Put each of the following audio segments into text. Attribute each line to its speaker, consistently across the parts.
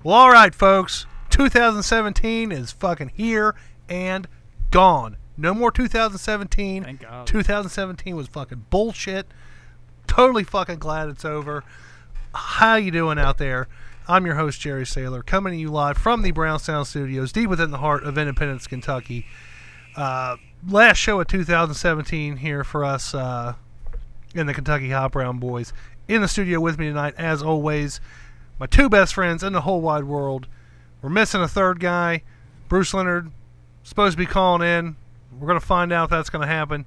Speaker 1: Well, all right, folks. 2017 is fucking here and gone. No more 2017.
Speaker 2: Thank God.
Speaker 1: 2017 was fucking bullshit. Totally fucking glad it's over. How you doing out there? I'm your host, Jerry Saylor, coming to you live from the Brownstown Studios, deep within the heart of Independence, Kentucky. Last show of 2017 here for us in the Kentucky Hot Brown Boys. In the studio with me tonight, as always, my two best friends in the whole wide world. We're missing a third guy, Bruce Leonard, supposed to be calling in. We're going to find out if that's going to happen.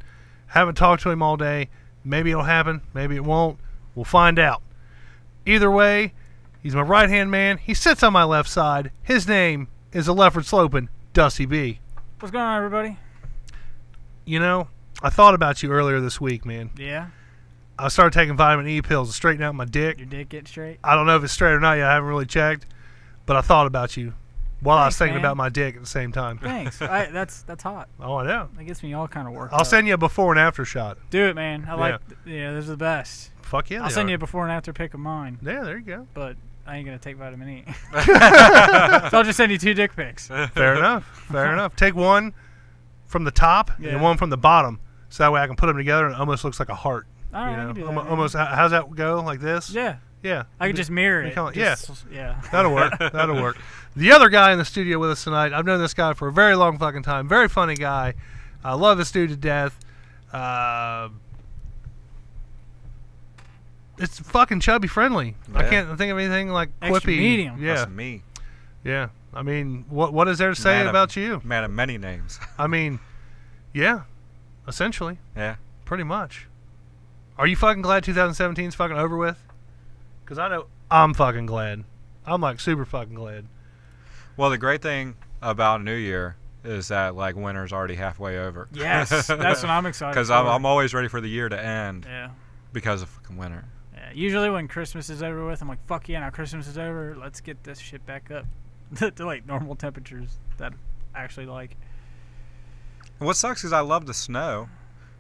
Speaker 1: Haven't talked to him all day. Maybe it'll happen. Maybe it won't. We'll find out. Either way, he's my right-hand man. He sits on my left side. His name is the Lefford Slopin' Dusty B.
Speaker 2: What's going on, everybody?
Speaker 1: You know, I thought about you earlier this week, man.
Speaker 2: Yeah?
Speaker 1: I started taking vitamin E pills to straighten out my dick.
Speaker 2: Your dick get straight?
Speaker 1: I don't know if it's straight or not yet. I haven't really checked. But I thought about you while I was thinking
Speaker 2: man.
Speaker 1: about my dick at the same time.
Speaker 2: Thanks. That's hot.
Speaker 1: Oh, I know.
Speaker 2: That gets me all kind of worked
Speaker 1: I'll
Speaker 2: up.
Speaker 1: send you a before and after shot.
Speaker 2: Do it, man. I like. Yeah, those are the best.
Speaker 1: Fuck yeah,
Speaker 2: I'll send you a before and after pic of mine.
Speaker 1: Yeah, there you go.
Speaker 2: But I ain't gonna take vitamin E. So I'll just send you 2 dick pics.
Speaker 1: Fair enough. Fair enough. Take one from the top and one from the bottom, so that way I can put them together and it almost looks like a heart.
Speaker 2: All right,
Speaker 1: you know?
Speaker 2: I can do that,
Speaker 1: almost. How's that go? Like this?
Speaker 2: Yeah.
Speaker 1: Yeah.
Speaker 2: I can just mirror it.
Speaker 1: Yeah. That'll work. That'll work. The other guy in the studio with us tonight, I've known this guy for a very long fucking time. Very funny guy. I love this dude to death. It's fucking chubby friendly. Yeah. I can't think of anything like
Speaker 2: extra
Speaker 1: quippy.
Speaker 2: Medium.
Speaker 1: Yeah.
Speaker 3: That's me.
Speaker 1: Yeah. I mean, what is there to say about you?
Speaker 3: Man of many names.
Speaker 1: I mean, yeah. Essentially.
Speaker 3: Yeah.
Speaker 1: Pretty much. Are you fucking glad 2017's fucking over with? Because I know I'm fucking glad. I'm like super fucking glad.
Speaker 3: Well, the great thing about New Year is that like winter's already halfway over.
Speaker 2: Yes, that's what I'm excited for.
Speaker 3: Because I'm always ready for the year to end.
Speaker 2: Yeah.
Speaker 3: Because of fucking winter.
Speaker 2: Yeah. Usually when Christmas is over with, I'm like, fuck yeah, now Christmas is over. Let's get this shit back up to like normal temperatures that I actually like.
Speaker 3: And what sucks is I love the snow.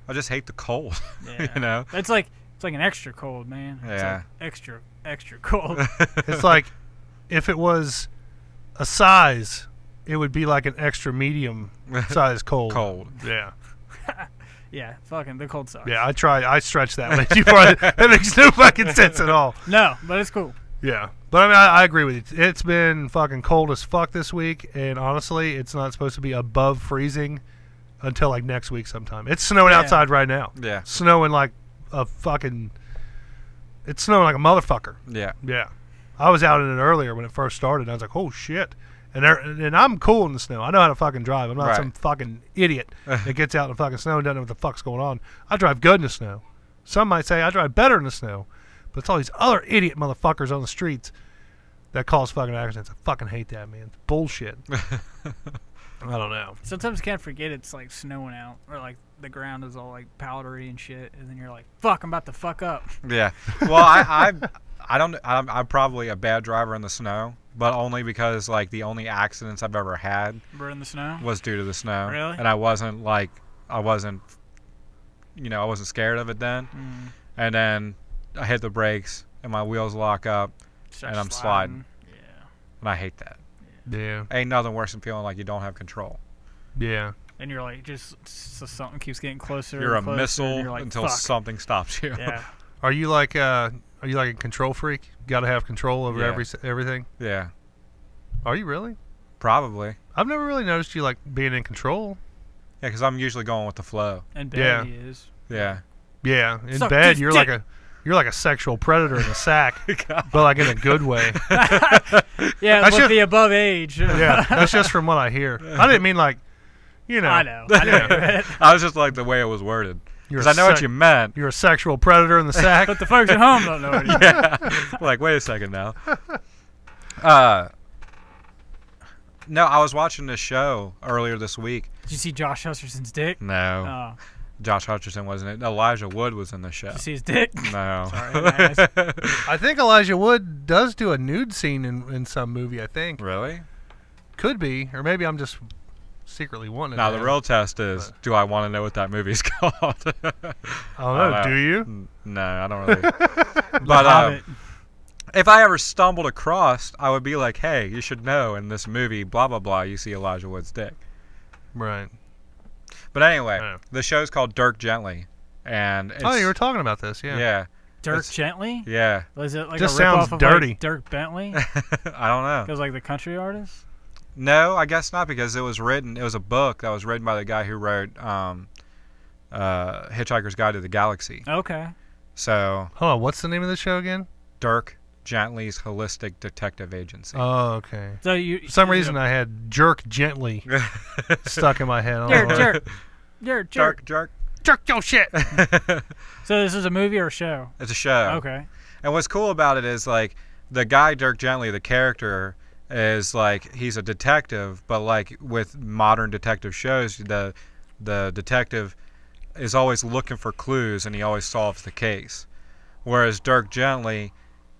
Speaker 3: I just hate the cold.
Speaker 2: Yeah.
Speaker 3: You know?
Speaker 2: It's like an extra cold, man. It's
Speaker 3: yeah.
Speaker 2: like extra cold.
Speaker 1: It's like if it was a size, it would be like an extra medium size cold.
Speaker 3: Cold.
Speaker 1: Yeah.
Speaker 2: Yeah, fucking the cold sucks.
Speaker 1: Yeah, I stretched that way too far. That makes no fucking sense at all.
Speaker 2: No, but it's cool.
Speaker 1: Yeah. But I mean, I agree with you. It's been fucking cold as fuck this week, and honestly, it's not supposed to be above freezing until like next week sometime. It's snowing outside right now.
Speaker 3: Yeah.
Speaker 1: Snowing like a fucking... It's snowing like a motherfucker.
Speaker 3: Yeah.
Speaker 1: Yeah. I was out in it earlier when it first started, and I was like, oh, shit. And I'm cool in the snow. I know how to fucking drive. I'm not some fucking idiot that gets out in the fucking snow and doesn't know what the fuck's going on. I drive good in the snow. Some might say I drive better in the snow. But it's all these other idiot motherfuckers on the streets that cause fucking accidents. I fucking hate that, man. It's bullshit. I don't know.
Speaker 2: Sometimes you can't forget it's like snowing out, or like the ground is all like powdery and shit, and then you're like, fuck, I'm about to fuck up.
Speaker 3: Yeah. Well, I'm probably a bad driver in the snow, but only because like the only accidents I've ever had
Speaker 2: were in the snow
Speaker 3: was due to the snow.
Speaker 2: Really?
Speaker 3: And I wasn't scared of it then. And then I hit the brakes and my wheels lock up and I'm sliding.
Speaker 2: Yeah.
Speaker 3: And I hate that.
Speaker 1: Yeah.
Speaker 3: Ain't nothing worse than feeling like you don't have control.
Speaker 1: Yeah.
Speaker 2: And you're like, just so something keeps getting closer.
Speaker 3: You're
Speaker 2: and
Speaker 3: a
Speaker 2: closer,
Speaker 3: missile
Speaker 2: and you're like,
Speaker 3: until
Speaker 2: fuck.
Speaker 3: something stops you.
Speaker 2: Yeah.
Speaker 1: Are you like a control freak? Got to have control over everything?
Speaker 3: Yeah.
Speaker 1: Are you really?
Speaker 3: Probably.
Speaker 1: I've never really noticed you like being in control.
Speaker 3: Yeah, because I'm usually going with the flow.
Speaker 2: And bed he is.
Speaker 3: Yeah.
Speaker 1: Yeah. In
Speaker 2: Suck
Speaker 1: bed,
Speaker 2: this
Speaker 1: you're
Speaker 2: dick.
Speaker 1: like a sexual predator in a sack, but like in a good way.
Speaker 2: Yeah,
Speaker 1: That's
Speaker 2: with the above age.
Speaker 1: Yeah, that's just from what I hear. I didn't mean like, you know.
Speaker 2: I know. I know.
Speaker 3: I was just like the way it was worded. Because I know what you meant.
Speaker 1: You're a sexual predator in the sack.
Speaker 2: But the folks at home don't know what you
Speaker 3: Yeah. Like, wait a second now. No, I was watching this show earlier this week.
Speaker 2: Did you see Josh Hutcherson's dick?
Speaker 3: No.
Speaker 2: Oh.
Speaker 3: Josh Hutcherson wasn't it. Elijah Wood was in the show.
Speaker 2: Did you see his dick?
Speaker 3: No.
Speaker 2: Sorry, nice.
Speaker 1: I think Elijah Wood does do a nude scene in some movie, I think.
Speaker 3: Really?
Speaker 1: Could be. Or maybe I'm just secretly wanting
Speaker 3: Now, the real test is, do I want to know what that movie's called?
Speaker 1: I don't know. Do you?
Speaker 3: No, I don't really. But if I ever stumbled across, I would be like, hey, you should know in this movie, blah, blah, blah, you see Elijah Wood's dick.
Speaker 1: Right.
Speaker 3: But anyway,
Speaker 1: Yeah.
Speaker 3: the show's called Dirk Gently. And it's,
Speaker 1: Oh, you were talking about this, yeah.
Speaker 3: Yeah.
Speaker 2: Dirk Gently?
Speaker 3: Yeah.
Speaker 2: Was it like
Speaker 1: Just
Speaker 2: a ripoff
Speaker 1: sounds
Speaker 2: of
Speaker 1: dirty.
Speaker 2: like Dirk Bentley?
Speaker 3: I don't know.
Speaker 2: Because like the country artist?
Speaker 3: No, I guess not, because it was a book that was written by the guy who wrote Hitchhiker's Guide to the Galaxy.
Speaker 2: Okay.
Speaker 3: So,
Speaker 1: Hold on, what's the name of the show again?
Speaker 3: Dirk Gently's Holistic Detective Agency.
Speaker 1: Oh, okay.
Speaker 2: So you
Speaker 1: For some reason, I had Jerk Gently stuck in my head. I don't know why.
Speaker 2: Jerk.
Speaker 1: Jerk your shit!
Speaker 2: So this is a movie or a show?
Speaker 3: It's a show.
Speaker 2: Okay.
Speaker 3: And what's cool about it is, like, the guy, Dirk Gently, the character, is, like, he's a detective, but, like, with modern detective shows, the detective is always looking for clues, and he always solves the case. Whereas Dirk Gently,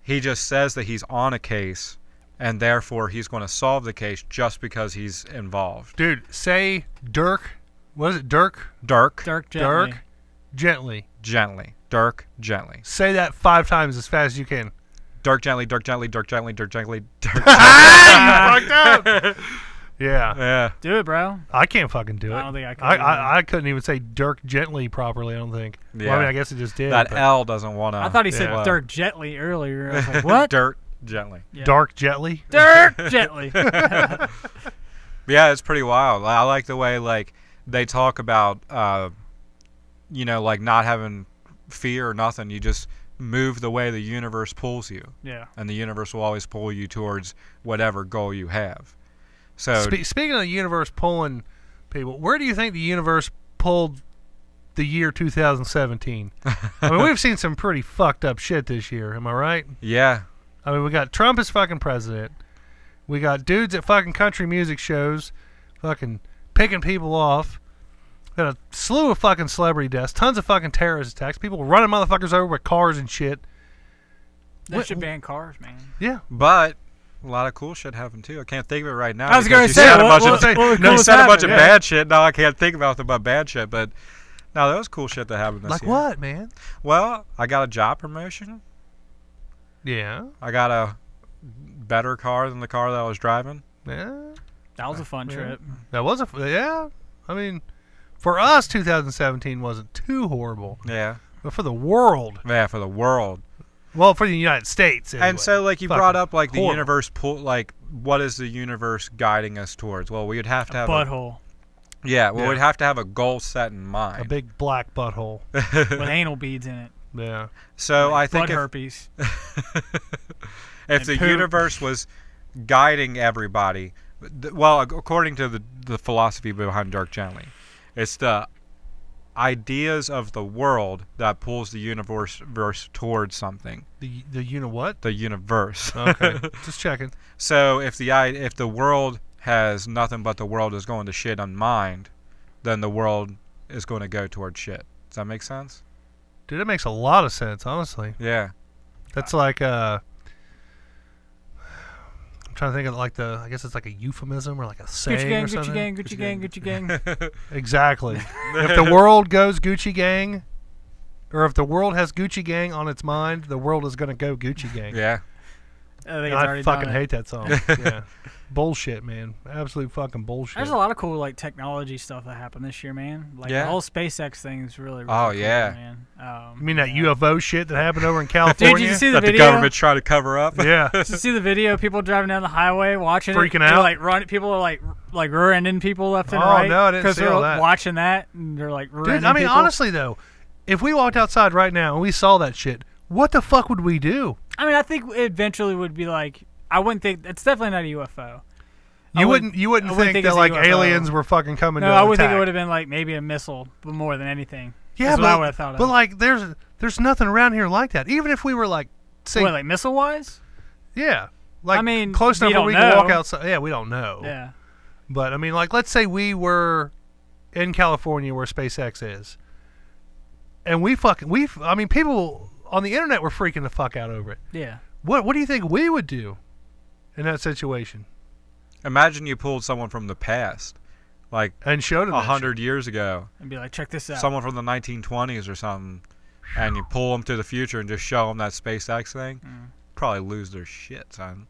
Speaker 3: he just says that he's on a case, and therefore he's going to solve the case just because he's involved.
Speaker 1: Dude, say Dirk. What is it? Dirk?
Speaker 3: Dirk
Speaker 2: Dirk Gently.
Speaker 1: Dirk Gently.
Speaker 3: Gently. Dirk Gently.
Speaker 1: Say that 5 times as fast as you can.
Speaker 3: Dirk Gently, Dirk Gently, Dirk Gently, Dirk Gently, Dirk Gently.
Speaker 1: Ah, you fucked up! Yeah.
Speaker 3: Yeah.
Speaker 2: Do it, bro.
Speaker 1: I can't fucking do it.
Speaker 2: I don't think I could
Speaker 1: I couldn't even say Dirk Gently properly, I don't think. Well, I mean, I guess it just did.
Speaker 3: That
Speaker 1: but
Speaker 3: L doesn't want to.
Speaker 2: I thought he said
Speaker 1: Yeah.
Speaker 2: Dirk Gently earlier. I was like, what?
Speaker 3: Dirk Gently.
Speaker 2: Yeah.
Speaker 1: Dark Gently?
Speaker 2: Dirk Gently.
Speaker 3: Yeah, it's pretty wild. I like the way, like, they talk about, you know, like, not having fear or nothing. You just move the way the universe pulls you.
Speaker 2: Yeah.
Speaker 3: And the universe will always pull you towards whatever goal you have. So,
Speaker 1: Speaking of the universe pulling people, where do you think the universe pulled the year 2017? I mean, we've seen some pretty fucked up shit this year. Am I right?
Speaker 3: yeah.
Speaker 1: I mean, we got Trump as fucking president. We got dudes at fucking country music shows fucking picking people off. Got a slew of fucking celebrity deaths. Tons of fucking terrorist attacks. People running motherfuckers over with cars and shit.
Speaker 2: They
Speaker 1: What-
Speaker 2: should ban cars, man.
Speaker 1: Yeah.
Speaker 3: But a lot of cool shit happened, too. I can't think of it right now.
Speaker 2: I was
Speaker 3: because
Speaker 2: gonna
Speaker 3: you
Speaker 2: say,
Speaker 3: said a
Speaker 2: what-
Speaker 3: bunch of-
Speaker 2: what- what was
Speaker 3: you
Speaker 2: cool
Speaker 3: said a bunch of
Speaker 2: happened?
Speaker 3: bad shit. Now I can't think about bad shit. But, no, that was cool shit that happened this
Speaker 1: Like
Speaker 3: year.
Speaker 1: what, man?
Speaker 3: Well, I got a job promotion.
Speaker 1: Yeah.
Speaker 3: I got a better car than the car that I was driving.
Speaker 1: Yeah.
Speaker 2: That was a fun
Speaker 1: Yeah.
Speaker 2: trip.
Speaker 1: That was yeah. I mean, for us, 2017 wasn't too horrible,
Speaker 3: Yeah.
Speaker 1: but for the world,
Speaker 3: Yeah, for the world.
Speaker 1: well, for the United States, anyway.
Speaker 3: And so, like, you
Speaker 1: Fucking
Speaker 3: brought up, like, the
Speaker 1: horrible.
Speaker 3: universe like, what is the universe guiding us towards? Well, we would have to have
Speaker 2: Butthole.
Speaker 3: yeah, well,
Speaker 1: Yeah.
Speaker 3: we'd have to have a goal set in
Speaker 1: a
Speaker 3: mind.
Speaker 1: big black butthole.
Speaker 2: With anal beads in it.
Speaker 1: Yeah.
Speaker 3: So I think
Speaker 2: Blood
Speaker 3: if,
Speaker 2: herpes.
Speaker 3: if the
Speaker 2: poop.
Speaker 3: universe was guiding everybody, well, according to the philosophy behind Dirk Gently, it's the ideas of the world that pulls the universe towards something.
Speaker 1: The you know what?
Speaker 3: The universe.
Speaker 1: Okay, just checking.
Speaker 3: So if the world has nothing but the world is going to shit on mind, then the world is going to go towards shit. Does that make sense?
Speaker 1: Dude, it makes a lot of sense, honestly.
Speaker 3: Yeah.
Speaker 1: That's like I'm trying to think of like I guess it's like a euphemism or like a saying
Speaker 2: Gucci gang,
Speaker 1: or
Speaker 2: Gucci
Speaker 1: something.
Speaker 2: gang, Gucci gang, Gucci gang.
Speaker 1: Exactly. If the world goes Gucci gang, or if the world has Gucci gang on its mind, the world is going to go Gucci gang.
Speaker 3: Yeah.
Speaker 2: I think
Speaker 1: And
Speaker 2: it's
Speaker 1: I
Speaker 2: already
Speaker 1: fucking
Speaker 2: done it.
Speaker 1: hate that song. Yeah. Bullshit, man. Absolute fucking bullshit.
Speaker 2: There's a lot of cool like technology stuff that happened this year, man. Like
Speaker 3: Yeah.
Speaker 2: the whole SpaceX thing is really, really
Speaker 3: Oh,
Speaker 2: cool,
Speaker 3: yeah.
Speaker 2: man.
Speaker 1: You mean that
Speaker 2: yeah.
Speaker 1: UFO shit that happened over in California?
Speaker 2: Dude, did you see the
Speaker 3: That the
Speaker 2: video?
Speaker 3: government's trying to cover up.
Speaker 1: Yeah.
Speaker 2: Did you see the video? People driving down the highway watching
Speaker 1: Freaking
Speaker 2: it,
Speaker 1: out?
Speaker 2: They're, like run. People are like rear-ending people left and
Speaker 1: Oh,
Speaker 2: right.
Speaker 1: no, I didn't
Speaker 2: because
Speaker 1: see
Speaker 2: they're
Speaker 1: all that.
Speaker 2: watching that and they're like rear-ending
Speaker 1: Dude, I mean,
Speaker 2: people.
Speaker 1: honestly, though, if we walked outside right now and we saw that shit, what the fuck would we do?
Speaker 2: I mean, I think eventually would be like. I wouldn't think it's definitely not a UFO.
Speaker 1: You wouldn't think that
Speaker 2: it's a
Speaker 1: like
Speaker 2: UFO.
Speaker 1: aliens were fucking coming
Speaker 2: No,
Speaker 1: to
Speaker 2: I would think
Speaker 1: attack.
Speaker 2: it would have been like maybe a missile, but more than anything.
Speaker 1: Yeah,
Speaker 2: That's what I would
Speaker 1: but,
Speaker 2: have thought of.
Speaker 1: but like there's nothing around here like that. Even if we were like say
Speaker 2: What, like missile wise?
Speaker 1: yeah, like
Speaker 2: I mean,
Speaker 1: close
Speaker 2: we
Speaker 1: enough where
Speaker 2: don't
Speaker 1: we can walk
Speaker 2: know.
Speaker 1: outside. Yeah, we don't know.
Speaker 2: Yeah.
Speaker 1: But I mean, like let's say we were in California where SpaceX is, and I mean, people on the internet were freaking the fuck out over it.
Speaker 2: Yeah.
Speaker 1: What do you think we would do in that situation?
Speaker 3: Imagine you pulled someone from the past, like
Speaker 1: And showed them that
Speaker 3: 100 years ago,
Speaker 2: And be like, check this out.
Speaker 3: someone from the 1920s or something, and you pull them to the future and just show them that SpaceX thing. probably lose their shit, son.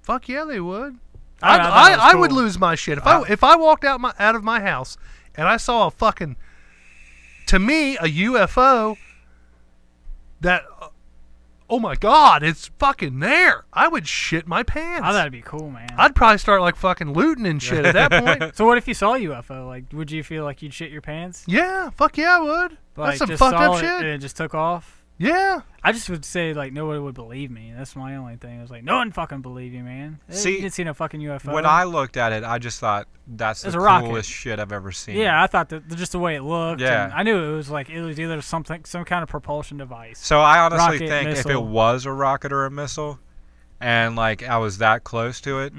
Speaker 1: Fuck yeah, they would.
Speaker 2: I don't know, I thought it was
Speaker 1: I
Speaker 2: cool.
Speaker 1: would lose my shit if I walked out of my house and I saw a fucking, to me, a UFO that, oh my God, it's fucking there. I would shit my pants.
Speaker 2: Oh, that'd be cool, man.
Speaker 1: I'd probably start like fucking looting and shit at that point.
Speaker 2: So what if you saw a UFO? Like, would you feel like you'd shit your pants?
Speaker 1: Yeah, fuck yeah, I would.
Speaker 2: Like,
Speaker 1: That's some
Speaker 2: just
Speaker 1: fucked
Speaker 2: saw
Speaker 1: up
Speaker 2: it
Speaker 1: shit.
Speaker 2: and it just took off?
Speaker 1: Yeah.
Speaker 2: I just would say, like, nobody would believe me. That's my only thing. I was like, no one fucking believe you, man.
Speaker 3: See,
Speaker 2: you didn't see no fucking UFO.
Speaker 3: When I looked at it, I just thought that's
Speaker 2: It's
Speaker 3: the
Speaker 2: a rocket.
Speaker 3: coolest shit I've ever seen.
Speaker 2: Yeah, I thought that just the way it looked.
Speaker 3: Yeah.
Speaker 2: And I knew it was either some kind of propulsion device.
Speaker 3: So I honestly
Speaker 2: Rocket,
Speaker 3: think if it
Speaker 2: missile.
Speaker 3: was a rocket or a missile, and like I was that close to it,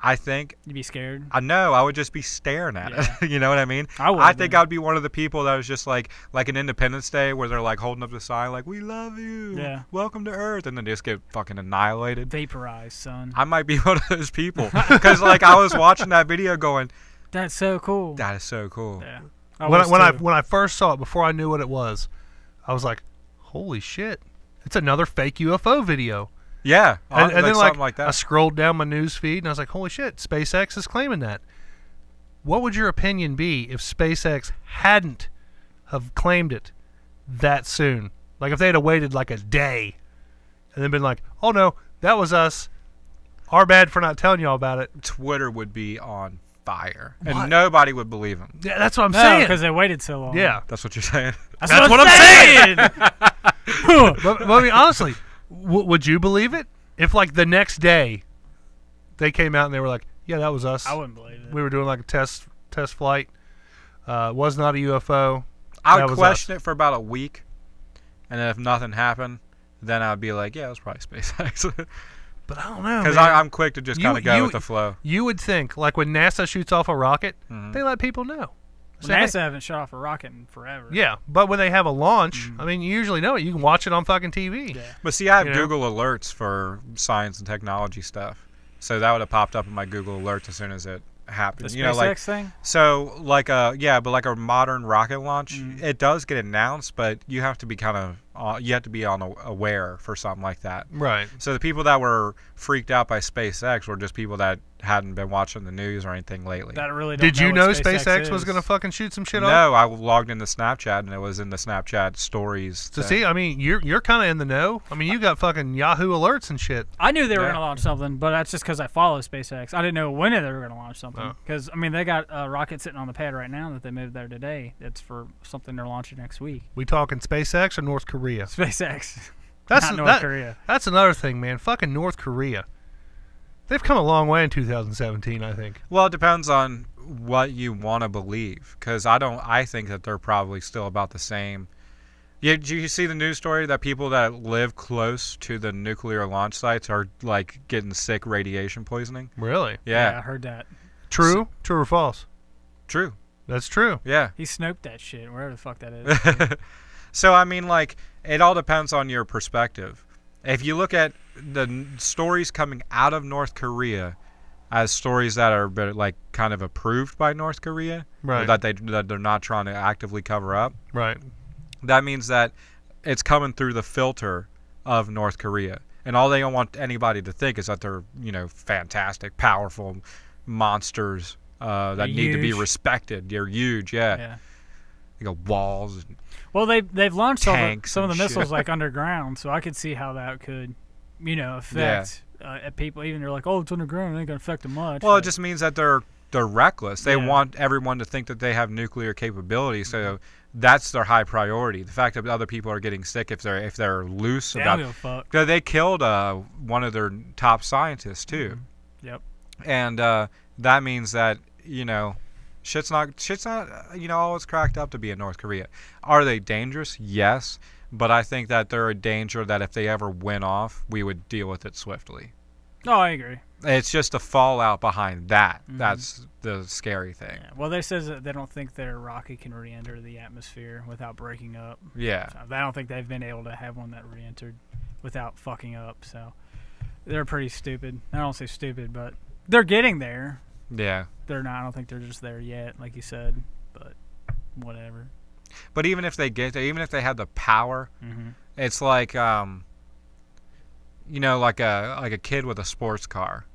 Speaker 3: I think
Speaker 2: You'd be scared.
Speaker 3: I would just be staring at it. You know what I mean?
Speaker 2: I would.
Speaker 3: I think I'd be one of the people that was just like an Independence Day where they're like holding up the sign like "We love you,
Speaker 2: Yeah.
Speaker 3: welcome to Earth," and then just get fucking annihilated.
Speaker 2: Vaporized, son.
Speaker 3: I might be one of those people because like I was watching that video going,
Speaker 2: That's so cool.
Speaker 3: "That is so cool."
Speaker 2: Yeah.
Speaker 1: When I first saw it, before I knew what it was, I was like, holy shit, it's another fake UFO video.
Speaker 3: Yeah,
Speaker 1: And then
Speaker 3: something like that.
Speaker 1: I scrolled down my news feed and I was like, holy shit, SpaceX is claiming that. What would your opinion be if SpaceX hadn't have claimed it that soon? Like if they had waited like a day and then been like, oh no, that was us. Our bad for not telling y'all about it.
Speaker 3: Twitter would be on fire,
Speaker 1: What?
Speaker 3: and nobody would believe him.
Speaker 1: Yeah, that's what I'm
Speaker 2: No,
Speaker 1: saying.
Speaker 2: because they waited so long.
Speaker 1: Yeah.
Speaker 3: That's what you're saying.
Speaker 2: That's
Speaker 1: what I'm
Speaker 2: saying.
Speaker 1: but I mean, honestly, would you believe it if like the next day they came out and they were like, yeah, that was us.
Speaker 2: I wouldn't believe it.
Speaker 1: We were doing like a test flight. Was not a UFO.
Speaker 3: I
Speaker 1: That
Speaker 3: would
Speaker 1: was
Speaker 3: question it for about a week, and then if nothing happened, then I'd be like, yeah, it was probably SpaceX.
Speaker 1: But I don't know,
Speaker 3: Because
Speaker 1: man.
Speaker 3: I'm quick to just kind of go with the flow.
Speaker 1: You would think, like when NASA shoots off a rocket,
Speaker 3: Mhm.
Speaker 1: they let people know.
Speaker 2: Well,
Speaker 1: Say, hey-
Speaker 2: NASA haven't shot off a rocket in forever.
Speaker 1: yeah, but when they have a launch, I mean, you usually know it. You can watch it on fucking TV.
Speaker 2: Yeah.
Speaker 3: But see, I have
Speaker 1: You know?
Speaker 3: Google alerts for science and technology stuff, so that would have popped up in my Google alerts as soon as it happened.
Speaker 2: The
Speaker 3: You know, like
Speaker 2: SpaceX thing?
Speaker 3: so, like like a modern rocket launch,
Speaker 2: Mhm.
Speaker 3: it does get announced, but you have to be kind of you have to be aware for something like that.
Speaker 1: Right.
Speaker 3: So the people that were freaked out by SpaceX were just people that hadn't been watching the news or anything lately.
Speaker 2: That really don't
Speaker 1: Did you
Speaker 2: what
Speaker 1: know SpaceX was
Speaker 2: is.
Speaker 1: going to fucking shoot some shit off?
Speaker 3: No, I logged into Snapchat and it was in the Snapchat stories.
Speaker 1: So
Speaker 3: thing.
Speaker 1: see, I mean, you're kind of in the know. I mean, you got fucking Yahoo alerts and shit.
Speaker 2: I knew they were
Speaker 3: Yeah.
Speaker 2: going to launch something, but that's just because I follow SpaceX. I didn't know when they were going to launch something.
Speaker 1: Oh.
Speaker 2: Because, I mean, they got a rocket sitting on the pad right now that they moved there today. That's for something they're launching next week.
Speaker 1: We talking SpaceX or North Korea?
Speaker 2: SpaceX.
Speaker 1: That's
Speaker 2: Not North Korea.
Speaker 1: That's another thing, man. Fucking North Korea. They've come a long way in 2017, I think.
Speaker 3: Well, it depends on what you want to believe, because I think that they're probably still about the same. Yeah, did you see the news story that people that live close to the nuclear launch sites are like getting sick radiation poisoning?
Speaker 1: Really?
Speaker 2: I
Speaker 3: Yeah,
Speaker 2: heard that.
Speaker 1: True? True or false?
Speaker 3: true.
Speaker 1: That's true.
Speaker 3: Yeah.
Speaker 2: He snoped that shit, wherever the fuck that is.
Speaker 3: So I mean, like, it all depends on your perspective. If you look at the stories coming out of North Korea as stories that are like kind of approved by North Korea, or
Speaker 1: Right.
Speaker 3: that they're not trying to actively cover up,
Speaker 1: Right.
Speaker 3: that means that it's coming through the filter of North Korea, and all they don't want anybody to think is that they're, you know, fantastic, powerful monsters that need to be
Speaker 2: huge.
Speaker 3: respected. They're huge, yeah.
Speaker 2: Yeah.
Speaker 3: They got walls. And,
Speaker 2: Well, they've launched
Speaker 3: Tanks
Speaker 2: some of the
Speaker 3: and
Speaker 2: missiles
Speaker 3: shit.
Speaker 2: like underground, so I could see how that could, you know, affect at people. Even they're like, oh, it's underground, it ain't gonna affect them much.
Speaker 3: well, it
Speaker 2: but-
Speaker 3: just means that they're reckless. They
Speaker 2: Yeah.
Speaker 3: want everyone to think that they have nuclear capability, so that's their high priority. The fact that other people are getting sick if they're loose
Speaker 2: they don't
Speaker 3: about.
Speaker 2: give a fuck.
Speaker 3: They killed one of their top scientists too.
Speaker 2: Yep.
Speaker 3: And that means that, you know, shit's not you know, always cracked up to be in North Korea. Are they dangerous? Yes, but I think that they're a danger that if they ever went off, we would deal with it swiftly.
Speaker 2: No, I agree.
Speaker 3: It's just the fallout behind that.
Speaker 2: Mhm.
Speaker 3: That's the scary thing.
Speaker 2: Yeah. Well, they says that they don't think their rocket can re-enter the atmosphere without breaking up.
Speaker 3: Yeah.
Speaker 2: So I don't think they've been able to have one that re-entered without fucking up. So they're pretty stupid. I don't say stupid, but they're getting there.
Speaker 3: Yeah.
Speaker 2: They're not. I don't think they're just there yet, like you said. But whatever.
Speaker 3: But even if they get there, even if they had the power,
Speaker 2: Mm-hmm.
Speaker 3: it's like you know, like a kid with a sports car.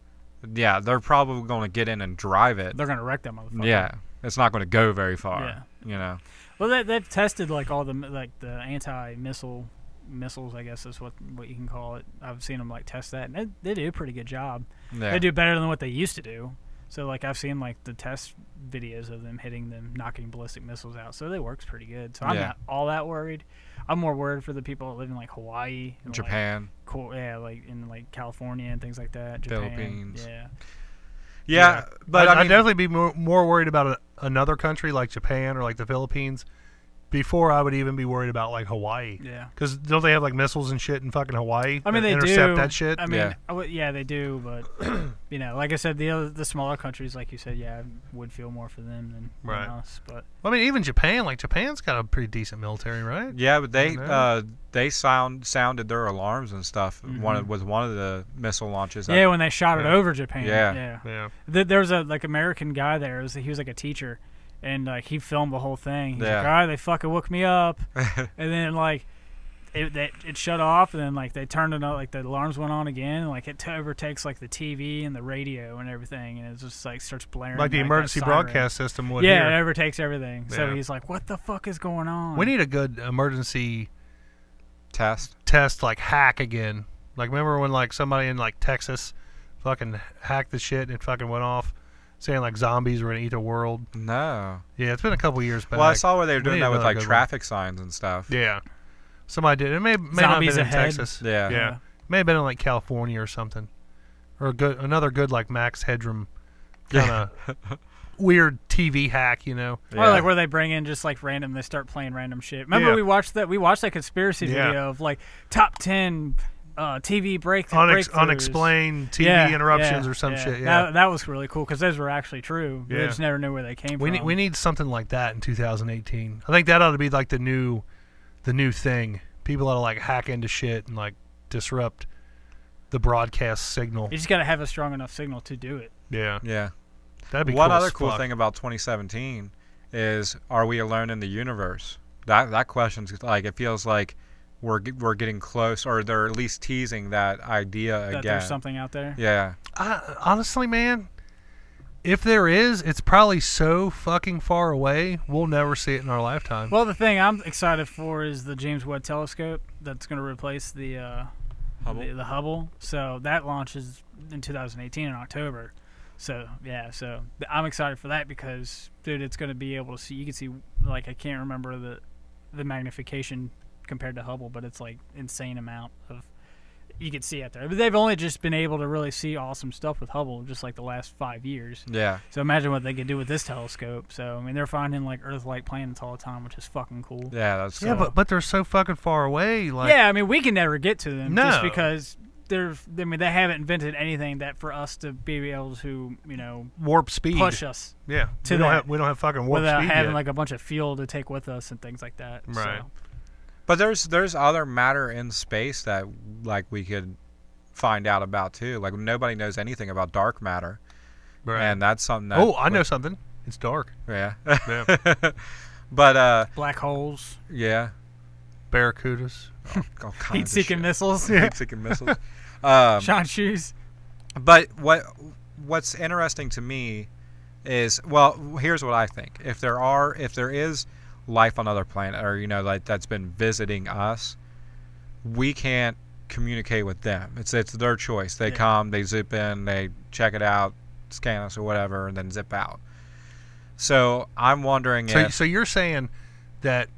Speaker 3: Yeah, they're probably going to get in and drive it.
Speaker 2: They're gonna wreck that motherfucker.
Speaker 3: Yeah, it's not going to go very far.
Speaker 2: Yeah.
Speaker 3: You know.
Speaker 2: Well, they've tested like all the anti-missile missiles, I guess is what you can call it. I've seen them like test that, and they do a pretty good job.
Speaker 3: Yeah.
Speaker 2: They do better than what they used to do. So like I've seen like the test videos of them hitting them, knocking ballistic missiles out. So they works pretty good. So I'm not all that worried. I'm more worried for the people that live in like Hawaii, and
Speaker 3: Japan,
Speaker 2: like in like California and things like that. Japan,
Speaker 3: Philippines.
Speaker 2: Yeah.
Speaker 3: But
Speaker 1: I'd definitely be more worried about another country like Japan or like the Philippines before I would even be worried about like Hawaii.
Speaker 2: Yeah.
Speaker 1: Because don't they have like missiles and shit in fucking Hawaii?
Speaker 2: I mean, they
Speaker 1: intercept
Speaker 2: do.
Speaker 1: that shit.
Speaker 2: I mean, yeah, they do. But you know, like I said, the smaller countries, like you said, yeah, I would feel more for them than us. But
Speaker 1: I mean, even Japan, like Japan's got a pretty decent military, right?
Speaker 3: Yeah, but they sounded their alarms and stuff. With one of the missile launches.
Speaker 2: Yeah, when they shot it over Japan.
Speaker 3: Yeah.
Speaker 2: There was a like American guy there. He was like a teacher. And like he filmed the whole thing. He's like, all right, they fucking woke me up, and then like it shut off, and then like they turned it on, like the alarms went on again, and like it overtakes like the TV and the radio and everything, and it just like starts blaring
Speaker 1: like the emergency broadcast system would.
Speaker 2: Yeah, it overtakes everything. Yeah. So he's like, what the fuck is going on?
Speaker 1: We need a good emergency
Speaker 3: test
Speaker 1: like hack again. Like remember when like somebody in like Texas fucking hacked the shit and it fucking went off? Saying like zombies were gonna eat the world.
Speaker 3: No.
Speaker 1: Yeah, it's been a couple years back.
Speaker 3: Well, I saw where they were doing that with like traffic signs and stuff.
Speaker 1: Yeah. Somebody did. It may not have been in Texas.
Speaker 3: Yeah.
Speaker 1: May have been in like California or something. Or another good like Max Headroom kind of weird TV hack, you know.
Speaker 2: Or like where they bring in just like they start playing random shit. Remember we watched that conspiracy video of like top 10 TV breakthroughs.
Speaker 1: Unexplained TV interruptions or some shit. Yeah,
Speaker 2: that was really cool because those were actually true. We just never knew where they came from.
Speaker 1: We need something like that in 2018. I think that ought to be like the new thing. People ought to like hack into shit and like disrupt the broadcast signal.
Speaker 2: You just got to have a strong enough signal to do it.
Speaker 1: Yeah.
Speaker 3: That'd be one other cool thing about 2017 is, are we alone in the universe? That question's like, it feels like we're getting close, or they're at least teasing that idea again.
Speaker 2: That there's something out there?
Speaker 3: Yeah.
Speaker 1: Honestly, man, if there is, it's probably so fucking far away, we'll never see it in our lifetime.
Speaker 2: Well, the thing I'm excited for is the James Webb Telescope that's going to replace the Hubble. So that launches in 2018 in October. So, yeah, I'm excited for that because, dude, it's going to be able to see. You can see, like, I can't remember the magnification compared to Hubble, but it's like insane amount of you can see out there. But they've only just been able to really see awesome stuff with Hubble just like the last 5 years.
Speaker 3: Yeah.
Speaker 2: So imagine what they could do with this telescope. So I mean, they're finding like Earth-like planets all the time, which is fucking cool.
Speaker 3: Yeah, that's cool.
Speaker 1: Yeah, but they're so fucking far away. Like,
Speaker 2: yeah, I mean, we can never get to them
Speaker 1: just
Speaker 2: because they haven't invented anything that for us to be able to, you know,
Speaker 1: warp speed
Speaker 2: push us.
Speaker 1: Yeah.
Speaker 2: We
Speaker 1: don't have fucking warp
Speaker 2: without
Speaker 1: speed
Speaker 2: having
Speaker 1: yet.
Speaker 2: like a bunch of fuel to take with us and things like that.
Speaker 1: Right.
Speaker 2: So.
Speaker 3: But there's other matter in space that like we could find out about too. Like nobody knows anything about dark matter,
Speaker 1: right.
Speaker 3: And that's something that.
Speaker 1: Oh, I know something. It's dark.
Speaker 3: Yeah.
Speaker 1: Yeah.
Speaker 3: But
Speaker 2: black holes.
Speaker 3: Yeah.
Speaker 1: Barracudas.
Speaker 3: All kinds of
Speaker 2: Heat-seeking
Speaker 3: shit.
Speaker 2: missiles.
Speaker 3: Heat-seeking missiles.
Speaker 2: Sean shoes.
Speaker 3: But what's interesting to me is, well, here's what I think. If there is life on other planet, or you know, like that's been visiting us, we can't communicate with them. It's their choice. They come, they zip in, they check it out, scan us or whatever, and then zip out. So I'm wondering
Speaker 1: so you're saying that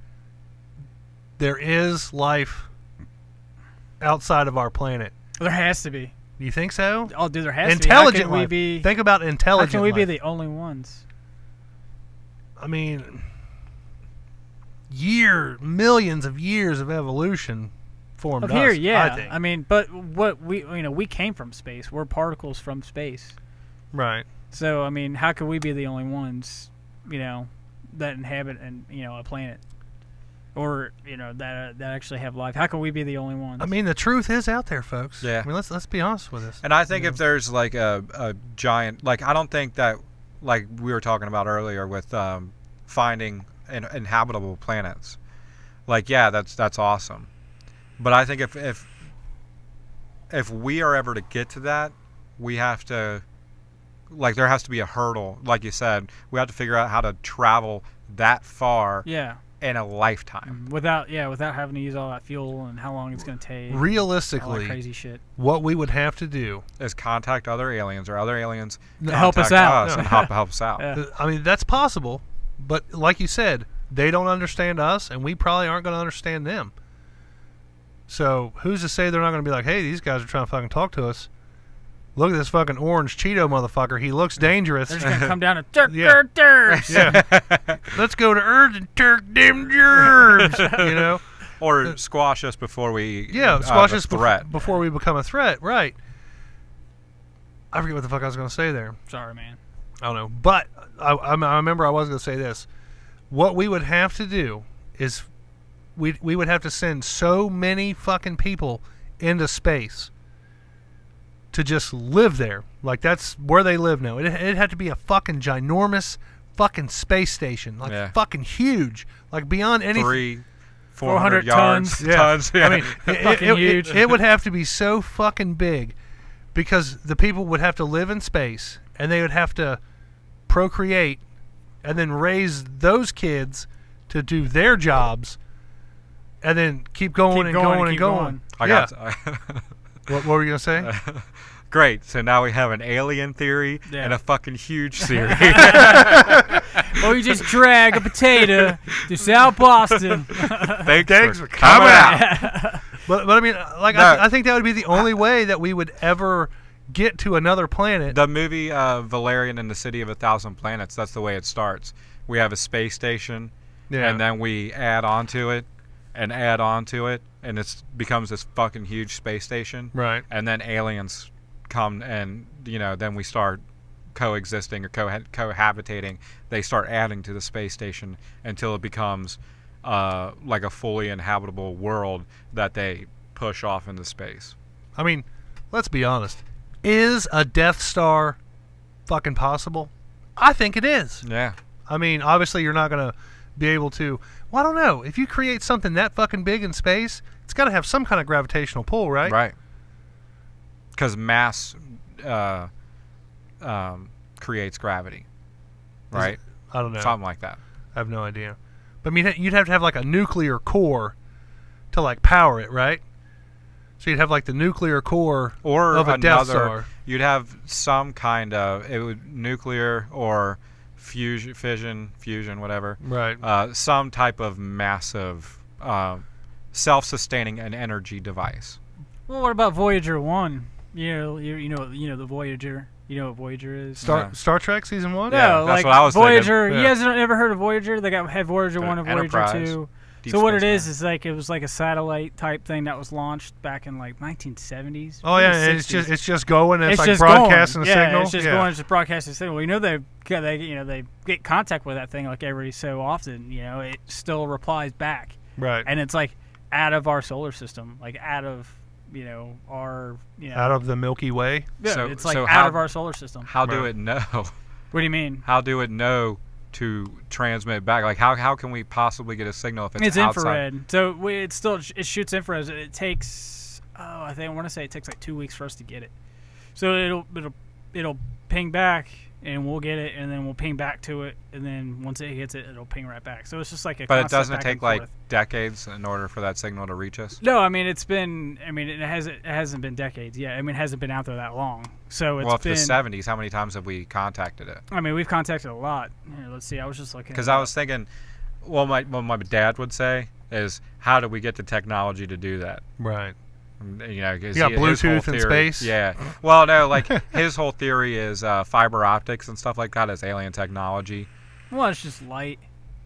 Speaker 1: there is life outside of our planet?
Speaker 2: There has to be.
Speaker 1: You think so?
Speaker 2: Oh, dude, there has
Speaker 1: intelligent
Speaker 2: to be.
Speaker 1: Life. Think about intelligent
Speaker 2: How can we
Speaker 1: life.
Speaker 2: be the only ones?
Speaker 1: I mean, millions of years of evolution formed us.
Speaker 2: Here, yeah.
Speaker 1: I think.
Speaker 2: I mean, but what we came from space. We're particles from space.
Speaker 1: Right.
Speaker 2: So I mean, how could we be the only ones, you know, that inhabit a planet, or you know that actually have life? How can we be the only ones?
Speaker 1: I mean, the truth is out there, folks.
Speaker 3: Yeah.
Speaker 1: I mean, let's be honest with this.
Speaker 3: And I think if there's like a giant, like I don't think that, like we were talking about earlier with finding inhabitable planets, like yeah, that's awesome. But I think if if we are ever to get to that, we have to, like, there has to be a hurdle. Like you said, we have to figure out how to travel that far in a lifetime.
Speaker 2: Without having to use all that fuel and how long it's going to take.
Speaker 1: Realistically,
Speaker 2: all that crazy shit.
Speaker 1: What we would have to do
Speaker 3: is contact other aliens, or other aliens
Speaker 2: help us out.
Speaker 3: And help us out.
Speaker 2: Yeah.
Speaker 1: I mean, that's possible, but like you said, they don't understand us, and we probably aren't going to understand them. So who's to say they're not going to be like, hey, these guys are trying to fucking talk to us. Look at this fucking orange Cheeto motherfucker. He looks dangerous.
Speaker 2: They're just going to come down and Turks.
Speaker 1: Yeah. Let's go to Earth and Turk them germs, you know?
Speaker 3: Or squash us before we
Speaker 1: squash us
Speaker 3: threat.
Speaker 1: Before we become a threat, right. I forget what the fuck I was going to say there.
Speaker 2: Sorry, man.
Speaker 1: I don't know. But I remember I was going to say this. What we would have to do is we would have to send so many fucking people into space to just live there. Like, that's where they live now. It had to be a fucking ginormous fucking space station. Like, fucking huge. Like, beyond anything.
Speaker 3: 400 yards. Tons. Yeah.
Speaker 1: I mean, it would have to be so fucking big, because the people would have to live in space, and they would have to procreate and then raise those I got What were you going to say?
Speaker 3: Great. So now we have an alien theory and a fucking huge theory.
Speaker 2: Or you just drag a potato to South Boston.
Speaker 3: Thanks for coming out.
Speaker 1: But I mean, like, I think that would be the only way that we would ever get to another planet.
Speaker 3: The movie Valerian and the City of 1,000 Planets, that's the way it starts. We have a space station, and then we add on to it, and it becomes this fucking huge space station.
Speaker 1: Right.
Speaker 3: And then aliens come, and then we start coexisting or cohabitating. They start adding to the space station until it becomes like a fully inhabitable world that they push off into space.
Speaker 1: I mean, let's be honest. Is a Death Star fucking possible? I think it is.
Speaker 3: Yeah.
Speaker 1: I mean, obviously you're not going to be able to... Well, I don't know. If you create something that fucking big in space, it's got to have some kind of gravitational pull, right?
Speaker 3: Right. Because mass creates gravity, right?
Speaker 1: I don't know.
Speaker 3: Something like that.
Speaker 1: I have no idea. But I mean, you'd have to have like a nuclear core to like power it, right? So you'd have like the nuclear core of a Death Star.
Speaker 3: You'd have some kind of nuclear or fission, whatever.
Speaker 1: Right.
Speaker 3: Some type of massive self-sustaining and energy device.
Speaker 2: Well, what about Voyager 1? You know the Voyager. You know what Voyager is?
Speaker 1: Star Trek Season 1?
Speaker 2: No,
Speaker 3: that's
Speaker 2: like
Speaker 3: what I was
Speaker 2: Voyager.
Speaker 3: thinking.
Speaker 2: You guys ever heard of Voyager? They had Voyager 1 and Voyager 2. So what it is like, it was like a satellite type thing that was launched back in like 1970s.
Speaker 1: Oh yeah, and it's just going. And it's like broadcasting a signal.
Speaker 2: It's just going. It's just broadcasting a signal. They get contact with that thing like every so often. It still replies back.
Speaker 1: Right.
Speaker 2: And it's like out of our solar system, like out of our
Speaker 1: out of the Milky Way.
Speaker 2: Yeah, so, it's like out of our solar system.
Speaker 3: How do it know?
Speaker 2: What do you mean?
Speaker 3: How do it know to transmit back? Like how can we possibly get a signal if it's outside?
Speaker 2: Infrared? So it shoots infrared. It takes I want to say it takes like 2 weeks for us to get it. So it'll ping back, and we'll get it, and then we'll ping back to it, and then once it hits it, it'll ping right back. So it's just like a.
Speaker 3: But it doesn't take like decades in order for that signal to reach us.
Speaker 2: No, I mean it hasn't been decades yet. I mean, it hasn't been out there that long. So it's
Speaker 3: been the 70s. How many times have we contacted it?
Speaker 2: I mean, we've contacted a lot. Here, let's see. I was just looking.
Speaker 3: Because I was thinking, what my dad would say is, how do we get the technology to do that?
Speaker 1: Right.
Speaker 3: You
Speaker 1: got Bluetooth in space.
Speaker 3: Yeah. Well, no, like his whole theory is fiber optics and stuff like that is alien technology.
Speaker 2: Well, it's just light.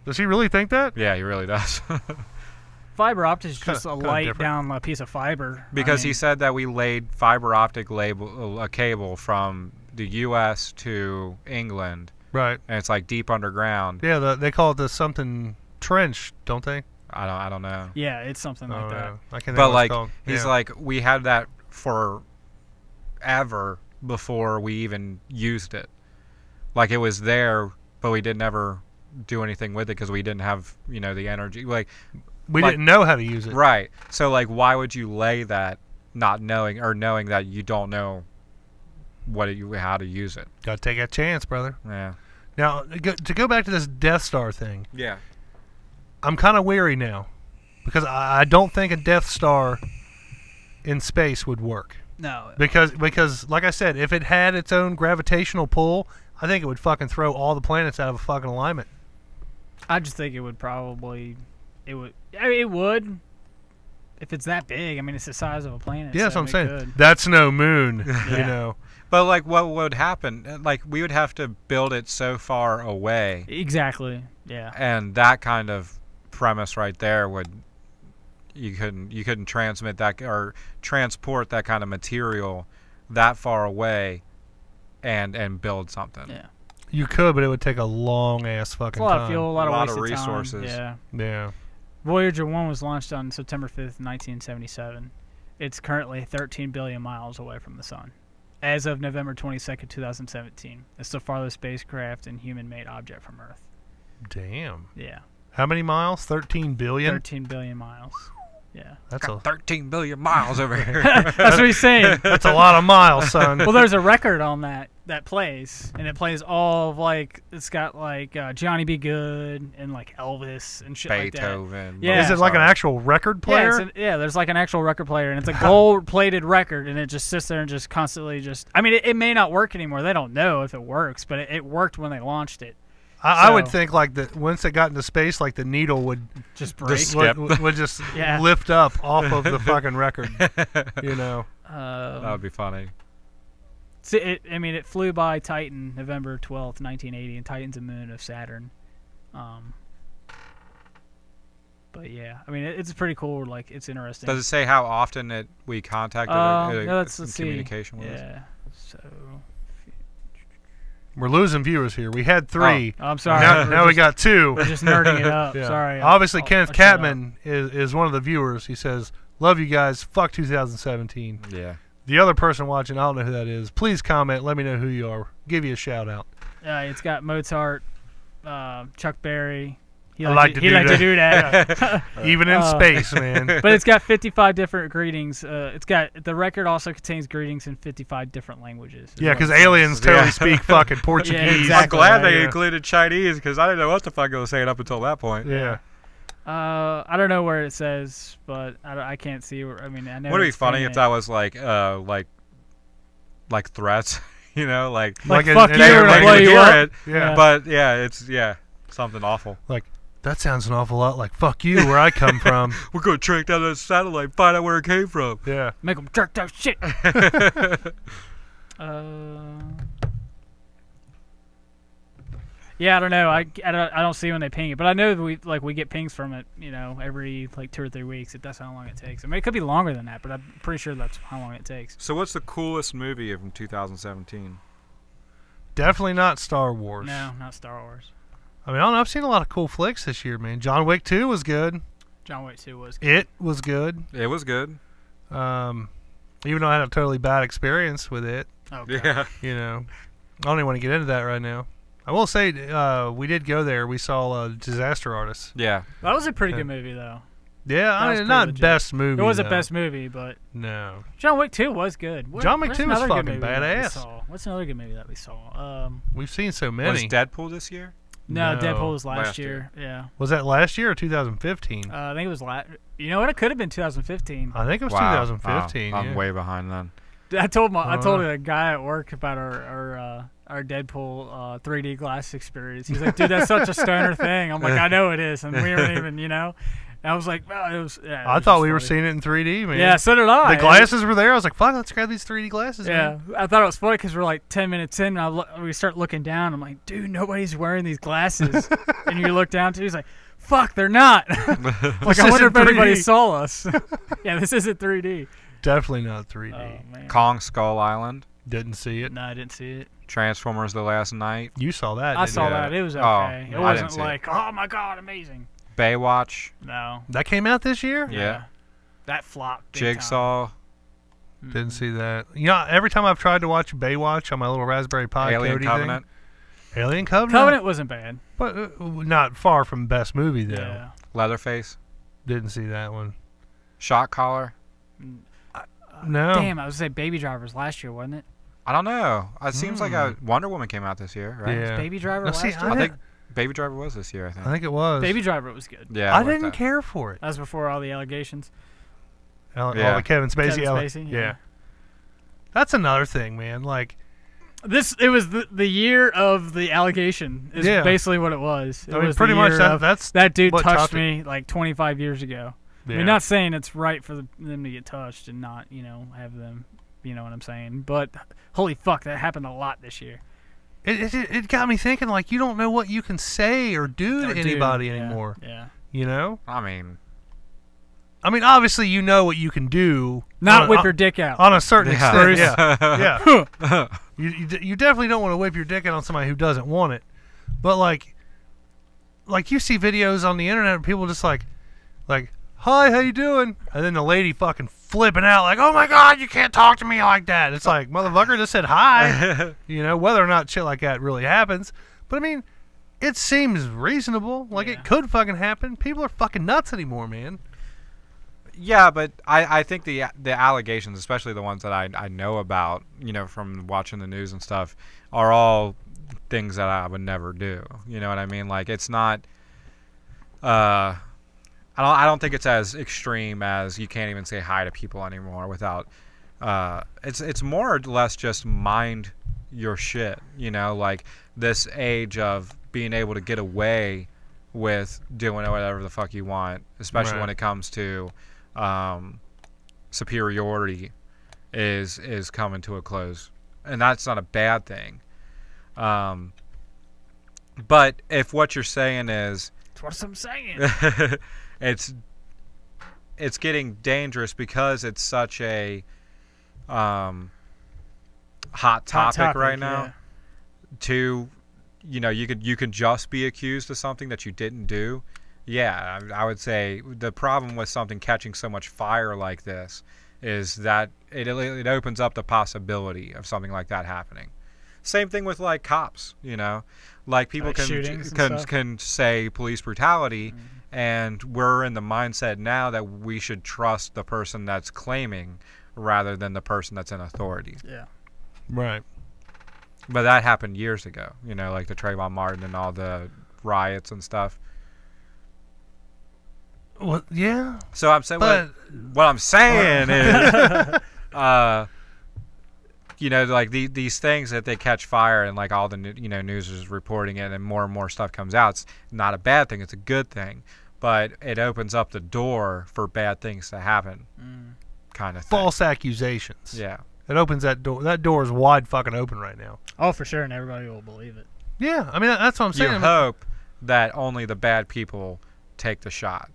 Speaker 1: Does he really think that?
Speaker 3: Yeah, he really does.
Speaker 2: Fiber optics is just a light down a piece of fiber.
Speaker 3: Because he said that we laid fiber optic cable from the U.S. to England.
Speaker 1: Right.
Speaker 3: And it's like deep underground.
Speaker 1: Yeah, they call it the something trench, don't they?
Speaker 3: I don't know.
Speaker 2: Yeah, it's something like that.
Speaker 1: I can't
Speaker 3: but like he's like, we had that forever before we even used it. Like, it was there, but we didn't ever do anything with it because we didn't have the energy. Like
Speaker 1: we didn't know how to use it.
Speaker 3: Right. So like, why would you lay that not knowing or knowing that you don't know how to use it.
Speaker 1: Got to take a chance, brother.
Speaker 3: Yeah.
Speaker 1: Now, to go back to this Death Star thing,
Speaker 3: Yeah.
Speaker 1: I'm kind of weary now because I don't think a Death Star in space would work.
Speaker 2: No.
Speaker 1: Because like I said, if it had its own gravitational pull, I think it would fucking throw all the planets out of a fucking alignment.
Speaker 2: I just think it would probably. It would. I mean, it would. If it's that big, I mean, it's the size of a planet.
Speaker 1: Yeah, that's
Speaker 2: so
Speaker 1: what I'm saying.
Speaker 2: could.
Speaker 1: That's no moon,
Speaker 2: Yeah.
Speaker 1: you know.
Speaker 3: But like, what would happen? Like, we would have to build it so far away,
Speaker 2: Exactly. Yeah.
Speaker 3: and that kind of premise right there would you couldn't transmit that or transport that kind of material that far away, and build something.
Speaker 2: Yeah.
Speaker 1: You could, but it would take a long ass fucking
Speaker 2: It's a lot
Speaker 1: time.
Speaker 2: of fuel, a lot
Speaker 3: A
Speaker 2: of
Speaker 3: lot of
Speaker 2: wasted time.
Speaker 3: resources.
Speaker 2: Yeah.
Speaker 1: Yeah.
Speaker 2: Voyager 1 was launched on September 5th, 1977. It's currently 13 billion miles away from the sun. As of November 22nd, 2017. It's the farthest spacecraft and human-made object from Earth.
Speaker 1: Damn.
Speaker 2: Yeah.
Speaker 1: How many miles? 13 billion?
Speaker 2: 13 billion miles. Yeah.
Speaker 1: That's
Speaker 3: Got 13 billion miles over here.
Speaker 2: That's what he's saying.
Speaker 1: That's a lot of miles, son.
Speaker 2: Well, there's a record on that plays, and it plays all of, like, it's got, like, Johnny B. Good and, like, Elvis and shit like that.
Speaker 3: Beethoven.
Speaker 2: Yeah.
Speaker 1: Is it like an actual record player?
Speaker 2: Yeah, there's like an actual record player, and it's a gold-plated record, and it just sits there and just constantly I mean, it may not work anymore. They don't know if it works, but it worked when they launched it.
Speaker 1: I would think like that once it got into space, like the needle would
Speaker 2: Just break.
Speaker 1: would just
Speaker 2: Yeah.
Speaker 1: lift up off of the fucking record. You know.
Speaker 3: That would be funny.
Speaker 2: It flew by Titan November 12th, 1980, and Titan's a moon of Saturn. But yeah, I mean, it's pretty cool. Like, it's interesting.
Speaker 3: Does it say how often we contacted
Speaker 2: let's see.
Speaker 3: communication with us?
Speaker 2: Yeah. So.
Speaker 1: We're losing viewers here. We had 3.
Speaker 2: Oh, I'm sorry.
Speaker 1: Now we got 2.
Speaker 2: We're just nerding it up.
Speaker 1: Yeah.
Speaker 2: Sorry.
Speaker 1: Obviously, Kenneth
Speaker 2: I'll shut up.
Speaker 1: Catman is one of the viewers. He says, "Love you guys. Fuck 2017."
Speaker 3: Yeah.
Speaker 1: The other person watching, I don't know who that is. Please comment. Let me know who you are. Give you a shout out.
Speaker 2: It's got Mozart, Chuck Berry. He
Speaker 1: I
Speaker 2: liked
Speaker 1: like
Speaker 2: to do that.
Speaker 1: Even in space, man.
Speaker 2: But it's got 55 different greetings. The record also contains greetings in 55 different languages.
Speaker 1: Yeah, because aliens totally speak fucking Portuguese.
Speaker 2: exactly.
Speaker 3: I'm glad they
Speaker 1: Yeah.
Speaker 3: included Chinese because I didn't know what the fuck I was saying up until that point.
Speaker 1: Yeah.
Speaker 2: I don't know where it says, but I can't see. I mean, I know.
Speaker 3: Would it be
Speaker 2: it's
Speaker 3: funny
Speaker 2: saying
Speaker 3: if that was like threats, you know, like
Speaker 2: Like
Speaker 1: in-
Speaker 2: fuck
Speaker 1: in-
Speaker 2: you,
Speaker 3: they
Speaker 2: or
Speaker 3: would
Speaker 2: blow you
Speaker 3: hear
Speaker 2: up.
Speaker 3: it,
Speaker 1: Yeah.
Speaker 3: but it's something awful.
Speaker 1: Like, that sounds an awful lot like "fuck you" where I come from.
Speaker 3: We're gonna track down that satellite, find out where it came from.
Speaker 1: Yeah.
Speaker 2: Make them jerk that shit. Yeah, I don't know. I don't see when they ping it, but I know that we get pings from it. You know, every like 2 or 3 weeks. That's how long it takes. I mean, it could be longer than that, but I'm pretty sure that's how long it takes.
Speaker 3: So, what's the coolest movie from 2017?
Speaker 1: Definitely not Star Wars.
Speaker 2: No, not Star Wars.
Speaker 1: I mean, I don't know. I've seen a lot of cool flicks this year, man. John Wick 2 was good.
Speaker 2: John Wick 2 was good.
Speaker 1: It was good.
Speaker 3: It was good.
Speaker 1: Even though I had a totally bad experience with it,
Speaker 2: Oh, God.
Speaker 3: Yeah.
Speaker 1: you know. I don't even want to get into that right now. I will say, we did go there. We saw Disaster Artist.
Speaker 3: Yeah.
Speaker 2: That was a pretty good movie, though.
Speaker 1: Yeah,
Speaker 2: That
Speaker 1: I
Speaker 2: was
Speaker 1: mean,
Speaker 2: pretty
Speaker 1: not
Speaker 2: legit.
Speaker 1: best movie.
Speaker 2: It was a
Speaker 1: though.
Speaker 2: best movie, but
Speaker 1: No.
Speaker 2: John Wick 2 was good.
Speaker 1: John Wick
Speaker 2: what's
Speaker 1: 2 was
Speaker 2: another good
Speaker 1: fucking
Speaker 2: movie that we
Speaker 1: badass.
Speaker 2: saw? What's another good movie that we saw?
Speaker 1: We've seen so
Speaker 3: Was
Speaker 1: many.
Speaker 3: Deadpool this year?
Speaker 2: No,
Speaker 1: No,
Speaker 2: Deadpool was last
Speaker 3: last
Speaker 2: year. Yeah.
Speaker 1: Was that last year or 2015?
Speaker 2: I think it was You know what? It could have been 2015.
Speaker 1: I think it was
Speaker 3: Wow.
Speaker 1: 2015.
Speaker 3: I'm
Speaker 1: yeah.
Speaker 3: way behind then.
Speaker 2: I told a guy at work about our Deadpool 3D glass experience. He's like, dude, that's such a stoner thing. I'm like, I know it is, and we weren't even, you know. And I was like, well, it was. Yeah, it
Speaker 1: I
Speaker 2: was
Speaker 1: thought
Speaker 2: just
Speaker 1: we were
Speaker 2: funny.
Speaker 1: seeing it in 3D, man.
Speaker 2: Yeah, so did I.
Speaker 1: The glasses were there. I was like, fuck, let's grab these 3D glasses,
Speaker 2: Yeah,
Speaker 1: man.
Speaker 2: I thought it was funny because we're like 10 minutes in, and we start looking down. I'm like, dude, nobody's wearing these glasses. And you look down too. He's like, fuck, they're not. Like, I wonder if
Speaker 1: isn't
Speaker 2: anybody
Speaker 1: 3D.
Speaker 2: saw us. Yeah, this isn't 3D.
Speaker 1: Definitely not 3D.
Speaker 2: Oh man.
Speaker 3: Kong Skull Island,
Speaker 1: Didn't see it.
Speaker 2: No, I didn't see it.
Speaker 3: Transformers: The Last Night,
Speaker 1: You saw that,
Speaker 2: I
Speaker 1: didn't
Speaker 2: saw
Speaker 1: you?
Speaker 3: Yeah.
Speaker 2: that. It was
Speaker 3: Oh,
Speaker 2: okay.
Speaker 3: no,
Speaker 2: It
Speaker 3: I didn't
Speaker 2: wasn't
Speaker 3: see it.
Speaker 2: like, oh my god, amazing.
Speaker 3: Baywatch,
Speaker 2: No.
Speaker 1: That came out this year?
Speaker 3: Yeah.
Speaker 2: That flopped. big time.
Speaker 3: Jigsaw,
Speaker 1: Didn't see that. You know, every time I've tried to watch Baywatch on my little Raspberry Pi
Speaker 3: Alien
Speaker 1: Kodi
Speaker 3: Covenant,
Speaker 1: thing. Alien Covenant?
Speaker 2: Covenant wasn't bad.
Speaker 1: But not far from best movie, though.
Speaker 2: Yeah.
Speaker 3: Leatherface,
Speaker 1: Didn't see that one.
Speaker 3: Shot Caller.
Speaker 1: No.
Speaker 2: Damn, I was gonna say Baby Driver was last year, wasn't it?
Speaker 3: I don't know. It seems like Wonder Woman came out this year, right?
Speaker 1: Yeah.
Speaker 2: Was Baby Driver
Speaker 1: Now,
Speaker 2: last
Speaker 1: see,
Speaker 2: year?
Speaker 3: I think Baby Driver was this year.
Speaker 1: I think it was.
Speaker 2: Baby Driver was good.
Speaker 3: Yeah.
Speaker 1: I
Speaker 3: like
Speaker 1: didn't
Speaker 3: that.
Speaker 1: care for it.
Speaker 2: That was before all the allegations.
Speaker 1: All
Speaker 3: Yeah.
Speaker 1: the Kevin Spacey.
Speaker 2: Kevin Spacey,
Speaker 1: yeah.
Speaker 2: yeah.
Speaker 1: That's another thing, man. Like,
Speaker 2: It was the year of the allegation. Is
Speaker 1: Yeah.
Speaker 2: basically what it was. It
Speaker 1: I mean,
Speaker 2: was
Speaker 1: pretty
Speaker 2: the
Speaker 1: much
Speaker 2: year
Speaker 1: that.
Speaker 2: of,
Speaker 1: That's
Speaker 2: that dude
Speaker 1: what
Speaker 2: touched
Speaker 1: topped it.
Speaker 2: me like 25 years ago. I
Speaker 1: yeah.
Speaker 2: mean, not saying it's right for them to get touched and not, have them, you know what I'm saying. But holy fuck, that happened a lot this year.
Speaker 1: It got me thinking. Like, you don't know what you can say or do to anybody
Speaker 2: Yeah,
Speaker 1: anymore.
Speaker 2: Yeah.
Speaker 1: You know.
Speaker 3: I mean,
Speaker 1: Obviously, you know what you can do.
Speaker 2: Not
Speaker 1: on
Speaker 2: whip your dick out.
Speaker 1: on a certain
Speaker 3: Yeah.
Speaker 1: extent. Yeah. Yeah. You definitely don't want to whip your dick out on somebody who doesn't want it. But like you see videos on the internet of people just like, hi, how you doing? And then the lady fucking flipping out like, oh my god, you can't talk to me like that. It's like, motherfucker, just said hi. Whether or not shit like that really happens. But I mean, it seems reasonable. Like,
Speaker 2: Yeah.
Speaker 1: it could fucking happen. People are fucking nuts anymore, man.
Speaker 3: yeah, but I think the allegations, especially the ones that I know about, from watching the news and stuff, are all things that I would never do. You know what I mean? Like, it's not. I don't think it's as extreme as you can't even say hi to people anymore without. It's more or less just mind your shit. Like this age of being able to get away with doing whatever the fuck you want, especially
Speaker 1: Right.
Speaker 3: when it comes to superiority, is coming to a close, and that's not a bad thing. But if what you're saying is
Speaker 2: That's what I'm saying.
Speaker 3: it's getting dangerous because it's such a hot topic right now.
Speaker 2: Yeah.
Speaker 3: You could just be accused of something that you didn't do. Yeah, I would say the problem with something catching so much fire like this is that it opens up the possibility of something like that happening. Same thing with like cops, like people
Speaker 2: Like shootings and stuff.
Speaker 3: can say police brutality, and we're in the mindset now that we should trust the person that's claiming rather than the person that's in authority.
Speaker 2: Yeah.
Speaker 1: Right.
Speaker 3: But that happened years ago, like the Trayvon Martin and all the riots and stuff.
Speaker 1: Well, yeah.
Speaker 3: So I'm saying
Speaker 1: But
Speaker 3: what I'm saying is, like these things that they catch fire and like all the news is reporting it and more stuff comes out. It's not a bad thing. It's a good thing, but it opens up the door for bad things to happen, kind of thing.
Speaker 1: false accusations.
Speaker 3: Yeah.
Speaker 1: It opens that door. That door is wide fucking open right now.
Speaker 2: Oh, for sure, and everybody will believe it.
Speaker 1: Yeah, I mean that's what I'm saying.
Speaker 3: You hope that only the bad people take the shot.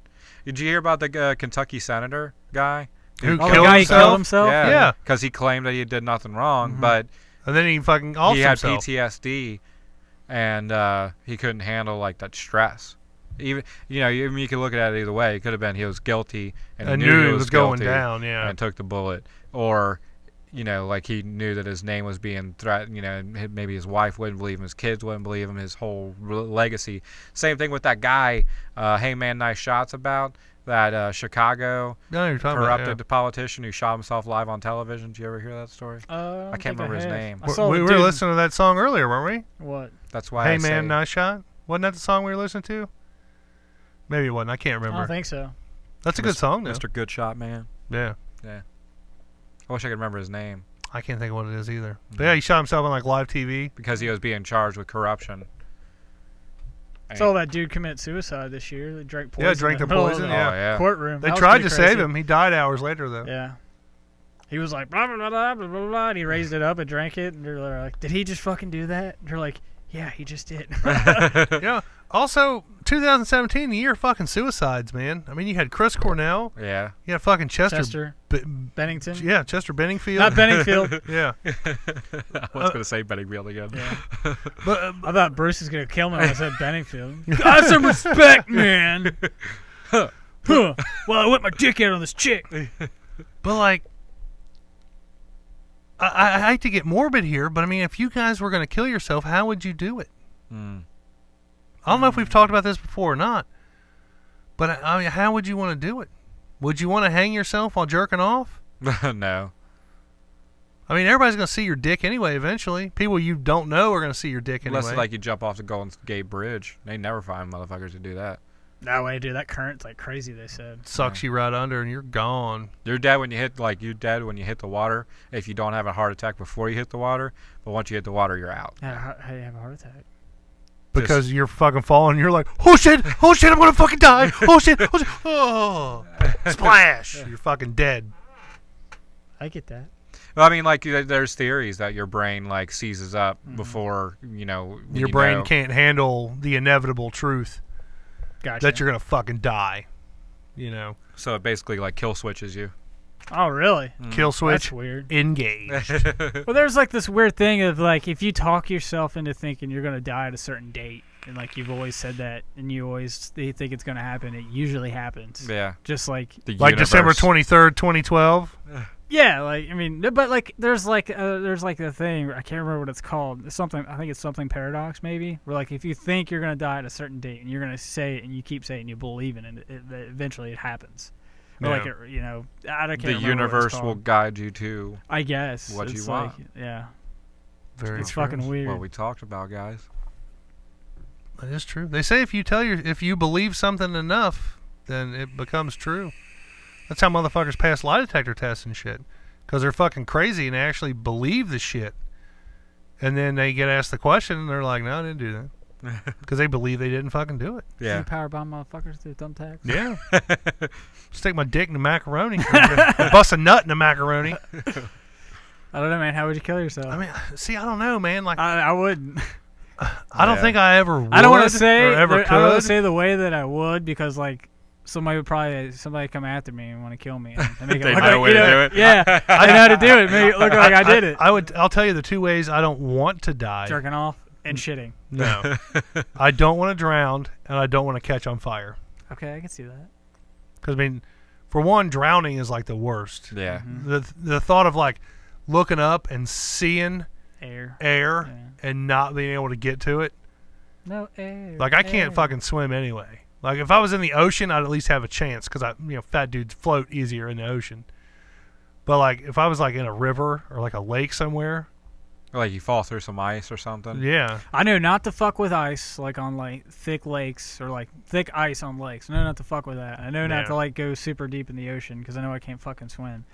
Speaker 3: Did you hear about the Kentucky senator guy?
Speaker 1: Who
Speaker 2: Oh, the
Speaker 1: killed
Speaker 2: guy who
Speaker 1: himself?
Speaker 2: killed himself?
Speaker 1: Yeah.
Speaker 3: Because he claimed that he did nothing wrong, but
Speaker 1: And then he fucking offed
Speaker 3: he had
Speaker 1: himself.
Speaker 3: PTSD, and he couldn't handle like that stress. Even you could look at it either way. It could have been he was guilty and he knew he was
Speaker 1: going
Speaker 3: guilty
Speaker 1: down. Yeah.
Speaker 3: and took the bullet, or like he knew that his name was being threatened. And maybe his wife wouldn't believe him, his kids wouldn't believe him, his whole legacy. Same thing with that guy. Hey man, nice shots about that Chicago
Speaker 1: No, you're talking
Speaker 3: corrupted
Speaker 1: about,
Speaker 3: politician who shot himself live on television. Did you ever hear that story? I can't remember his name.
Speaker 2: I saw
Speaker 1: we
Speaker 2: the
Speaker 1: were
Speaker 2: dude-
Speaker 1: listening to that song earlier, weren't we?
Speaker 2: What?
Speaker 3: That's why.
Speaker 1: Hey
Speaker 3: I say,
Speaker 1: man, nice shot. Wasn't that the song we were listening to? Maybe it wasn't. I can't
Speaker 2: I
Speaker 1: remember.
Speaker 2: don't think so.
Speaker 1: That's a good song, though.
Speaker 3: Mr. Goodshot Man.
Speaker 1: Yeah.
Speaker 3: I wish I could remember his name
Speaker 1: I can't think of what it is either. But yeah, he shot himself on like live TV.
Speaker 3: because he was being charged with corruption.
Speaker 2: I saw that dude commit suicide this year. They drank poison.
Speaker 1: Yeah, drank
Speaker 2: in
Speaker 1: the
Speaker 2: middle of
Speaker 1: poison,
Speaker 2: the
Speaker 1: yeah.
Speaker 3: Oh yeah.
Speaker 2: Courtroom.
Speaker 1: They
Speaker 2: That was
Speaker 1: tried to
Speaker 2: pretty
Speaker 1: save
Speaker 2: crazy.
Speaker 1: him. He died hours later, though.
Speaker 2: Yeah. He was like blah blah blah blah blah blah blah. And he raised it up and drank it, and they're like, "Did he just fucking do that?" And they're like, "Yeah, he just did."
Speaker 1: Yeah. Also, 2017, the year of fucking suicides, man. I mean, you had Chris Cornell.
Speaker 3: Yeah.
Speaker 1: You had fucking
Speaker 2: Chester
Speaker 1: B-
Speaker 2: Bennington.
Speaker 1: yeah, Chester Benningfield.
Speaker 2: Not Benningfield.
Speaker 1: Yeah.
Speaker 3: I was gonna say Benningfield again.
Speaker 2: Yeah.
Speaker 1: But
Speaker 2: I thought Bruce was gonna kill me when I said Benningfield. Have some respect, man. Huh. Well, I whipped my dick out on this chick.
Speaker 1: But like, I hate to get morbid here, but I mean, if you guys were going to kill yourself, how would you do it? I don't know if we've talked about this before or not, but I mean, how would you want to do it? Would you want to hang yourself while jerking off?
Speaker 3: No.
Speaker 1: I mean, everybody's gonna see your dick anyway. Eventually, people you don't know are gonna see your dick anyway.
Speaker 3: Unless like you jump off the Golden Gate Bridge, they never find motherfuckers to do that.
Speaker 2: No way, dude. That current's like crazy. They said
Speaker 1: Sucks you right under, and you're gone.
Speaker 3: You're dead when you hit you're dead when you hit the water. If you don't have a heart attack before you hit the water, but once you hit the water, you're out.
Speaker 2: how do you have a heart attack?
Speaker 1: Because you're fucking falling. You're like, oh shit, I'm gonna fucking die. Oh shit, oh, splash. You're fucking dead.
Speaker 2: I get that.
Speaker 3: Well, I mean, like there's theories that your brain like seizes up before
Speaker 1: your brain can't handle the inevitable truth.
Speaker 2: Gotcha.
Speaker 1: That you're gonna fucking die,
Speaker 3: So it basically like kill switches you.
Speaker 2: Oh, really?
Speaker 1: Kill switch.
Speaker 2: That's weird.
Speaker 1: Engaged.
Speaker 2: Well, there's like this weird thing of like if you talk yourself into thinking you're gonna die at a certain date, and like you've always said that, and you think it's gonna happen, it usually happens.
Speaker 3: Yeah.
Speaker 2: Just like
Speaker 1: December 23rd, 2012.
Speaker 2: Yeah, like I mean, but like there's like a thing I can't remember what it's called. It's something I think it's something paradox maybe. Where like if you think you're gonna die at a certain date and you're gonna say it and you keep saying it and you believe in it, eventually it happens. Or like I can't
Speaker 3: the
Speaker 2: remember
Speaker 3: universe will guide you to.
Speaker 2: I guess
Speaker 3: what
Speaker 2: it's
Speaker 3: you want.
Speaker 2: Like, yeah.
Speaker 1: It's
Speaker 2: fucking weird.
Speaker 3: What we talked about, guys.
Speaker 1: That is true. They say if you believe something enough, then it becomes true. That's how motherfuckers pass lie detector tests and shit. Because they're fucking crazy and they actually believe the shit. And then they get asked the question and they're like, no, I didn't do that. Because they believe they didn't fucking do it.
Speaker 2: Yeah. You power bomb motherfuckers through thumbtacks?
Speaker 1: Yeah. Stick my dick in the macaroni. Or bust a nut in the macaroni.
Speaker 2: I don't know, man. How would you kill yourself?
Speaker 1: I mean, see, I don't know, man. Like
Speaker 2: I wouldn't.
Speaker 1: I don't think I ever would.
Speaker 2: I don't want to say
Speaker 1: or ever could.
Speaker 2: I don't want to say the way that I would because like somebody come after me and want to kill me and make it look like
Speaker 3: to do it.
Speaker 2: Yeah, I know how to do it. Make it look like I did it.
Speaker 1: I'll tell you the two ways I don't want to die.
Speaker 2: Jerking off and shitting.
Speaker 1: No, I don't want to drown and I don't want to catch on fire.
Speaker 2: Okay, I can see that.
Speaker 1: Because I mean, for one, drowning is like the worst.
Speaker 3: Yeah.
Speaker 1: The thought of like looking up and seeing
Speaker 2: air
Speaker 1: and not being able to get to it.
Speaker 2: No air.
Speaker 1: Like I can't fucking swim anyway. Like if I was in the ocean, I'd at least have a chance because fat dudes float easier in the ocean. But like if I was like in a river or like a lake somewhere,
Speaker 3: or like you fall through some ice or something.
Speaker 1: Yeah.
Speaker 2: I know not to fuck with ice like on like thick lakes or like thick ice on lakes. I know not to fuck with that. I know not to like go super deep in the ocean because I know I can't fucking swim.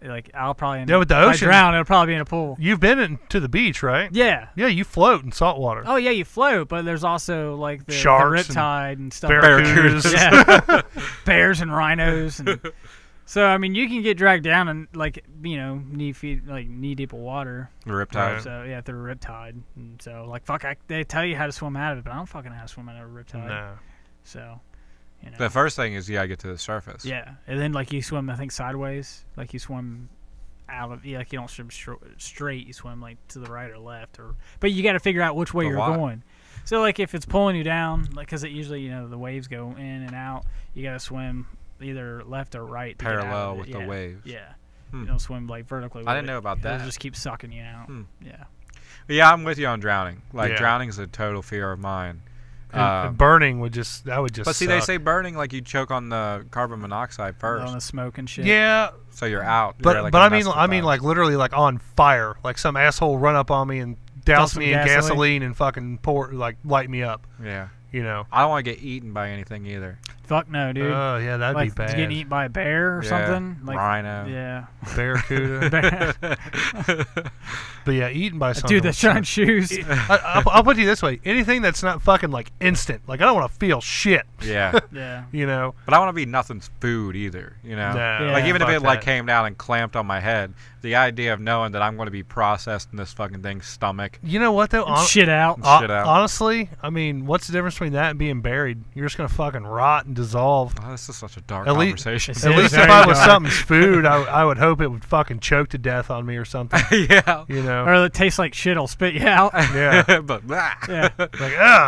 Speaker 2: Like I'll probably end up,
Speaker 1: with the ocean,
Speaker 2: if I drown, it'll probably be in a pool.
Speaker 1: You've been to the beach, right?
Speaker 2: Yeah.
Speaker 1: Yeah, you float in salt water.
Speaker 2: Oh yeah, you float, but there's also like the
Speaker 1: sharks,
Speaker 2: riptide and stuff.
Speaker 1: Barracudas.
Speaker 2: Yeah. Bears and rhinos. And so I mean, you can get dragged down in like knee deep of water.
Speaker 3: The riptide.
Speaker 2: So yeah, through a riptide. And so like fuck, they tell you how to swim out of it, but I don't fucking know how to swim out of a riptide.
Speaker 1: No.
Speaker 2: So.
Speaker 3: The first thing is you gotta get to the surface.
Speaker 2: Yeah, and then like you swim, I think sideways. Like you swim out of like you don't swim straight. You swim like to the right or left, but you got to figure out which way you're going. So like if it's pulling you down, like because it usually the waves go in and out, you got to swim either left or right. To
Speaker 3: parallel with the waves.
Speaker 2: Yeah, you don't swim like vertically.
Speaker 3: I didn't know about that.
Speaker 2: It'll just keep sucking you out. Yeah.
Speaker 3: Yeah, I'm with you on drowning. Like drowning is a total fear of mine.
Speaker 1: And burning would just
Speaker 3: But see,
Speaker 1: suck.
Speaker 3: they say burning like you choke on the carbon monoxide first.
Speaker 2: On the smoke and shit.
Speaker 1: Yeah.
Speaker 3: So you're out.
Speaker 1: But
Speaker 3: like
Speaker 1: I mean like literally like on fire. Like some asshole run up on me and douse me in gasoline and fucking light me up.
Speaker 3: Yeah.
Speaker 1: I
Speaker 3: don't want to get eaten by anything either.
Speaker 2: Fuck no, dude.
Speaker 1: Oh, yeah, that'd be bad.
Speaker 2: Getting eaten by a bear or something?
Speaker 3: Like, rhino.
Speaker 2: Yeah.
Speaker 1: Barracuda. But yeah, eaten by something.
Speaker 2: Dude, that's shine shoes.
Speaker 1: I'll put it this way. Anything that's not fucking like instant. Like I don't want to feel shit.
Speaker 3: Yeah.
Speaker 2: Yeah.
Speaker 3: But I want to be nothing's food either,
Speaker 1: No,
Speaker 3: like even if it like came down and clamped on my head, the idea of knowing that I'm going to be processed in this fucking thing's stomach.
Speaker 1: You know what though?
Speaker 2: Shit out.
Speaker 1: Honestly, I mean, what's the difference between that and being buried? You're just gonna fucking rot and dissolve.
Speaker 3: Oh, this is such a dark conversation.
Speaker 1: At least if I was something's food, I would hope it would fucking choke to death on me or something.
Speaker 3: Yeah.
Speaker 2: Or it tastes like shit. I'll spit you out.
Speaker 1: Yeah.
Speaker 3: But
Speaker 2: yeah.
Speaker 1: Like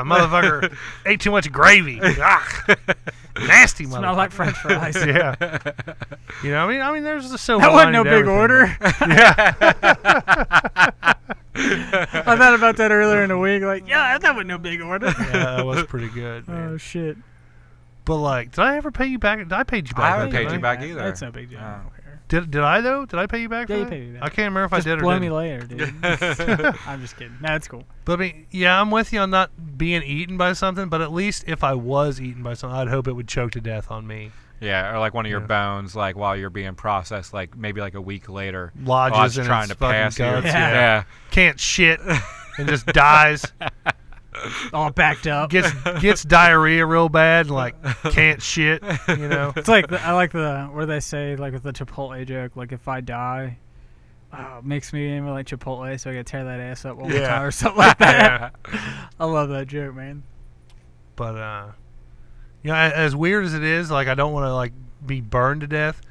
Speaker 1: motherfucker ate too much gravy. Nasty motherfucker.
Speaker 2: Smells like French fries.
Speaker 1: Yeah. I mean, there's a silver
Speaker 2: that wasn't no
Speaker 1: lining to
Speaker 2: big order.
Speaker 1: Yeah.
Speaker 2: I thought about that earlier in the week. Like, yeah, that wasn't no big order.
Speaker 1: Yeah, that was pretty good, man.
Speaker 2: Oh shit.
Speaker 1: But like, did I ever pay you back? I paid you back.
Speaker 3: I haven't paid you back either.
Speaker 2: That's no big deal.
Speaker 1: Did I though? Did I pay you back?
Speaker 2: Yeah,
Speaker 1: for
Speaker 2: you
Speaker 1: that?
Speaker 2: paid me back.
Speaker 1: I can't remember if
Speaker 2: Just
Speaker 1: I did or
Speaker 2: blow
Speaker 1: didn't.
Speaker 2: me later, dude. I'm just kidding. No, it's cool.
Speaker 1: But I mean, yeah, I'm with you on not being eaten by something. But at least if I was eaten by something, I'd hope it would choke to death on me.
Speaker 3: Yeah, or like one of your
Speaker 1: Yeah.
Speaker 3: bones, like while you're being processed, like maybe like a week later,
Speaker 1: Lodges
Speaker 3: it's
Speaker 1: in
Speaker 3: trying
Speaker 1: its
Speaker 3: to
Speaker 1: fucking
Speaker 3: pass you.
Speaker 1: guts.
Speaker 2: Yeah.
Speaker 1: Can't shit and just dies.
Speaker 2: All backed up.
Speaker 1: Gets diarrhea real bad and like can't shit. You know.
Speaker 2: It's like I like the where they say like with the Chipotle joke, like if I die, it makes me aim like Chipotle, so I gotta tear that ass up one more
Speaker 1: Yeah.
Speaker 2: time or something like that. I love that joke, man.
Speaker 1: But you know, as weird as it is, like I don't want to like be burned to death.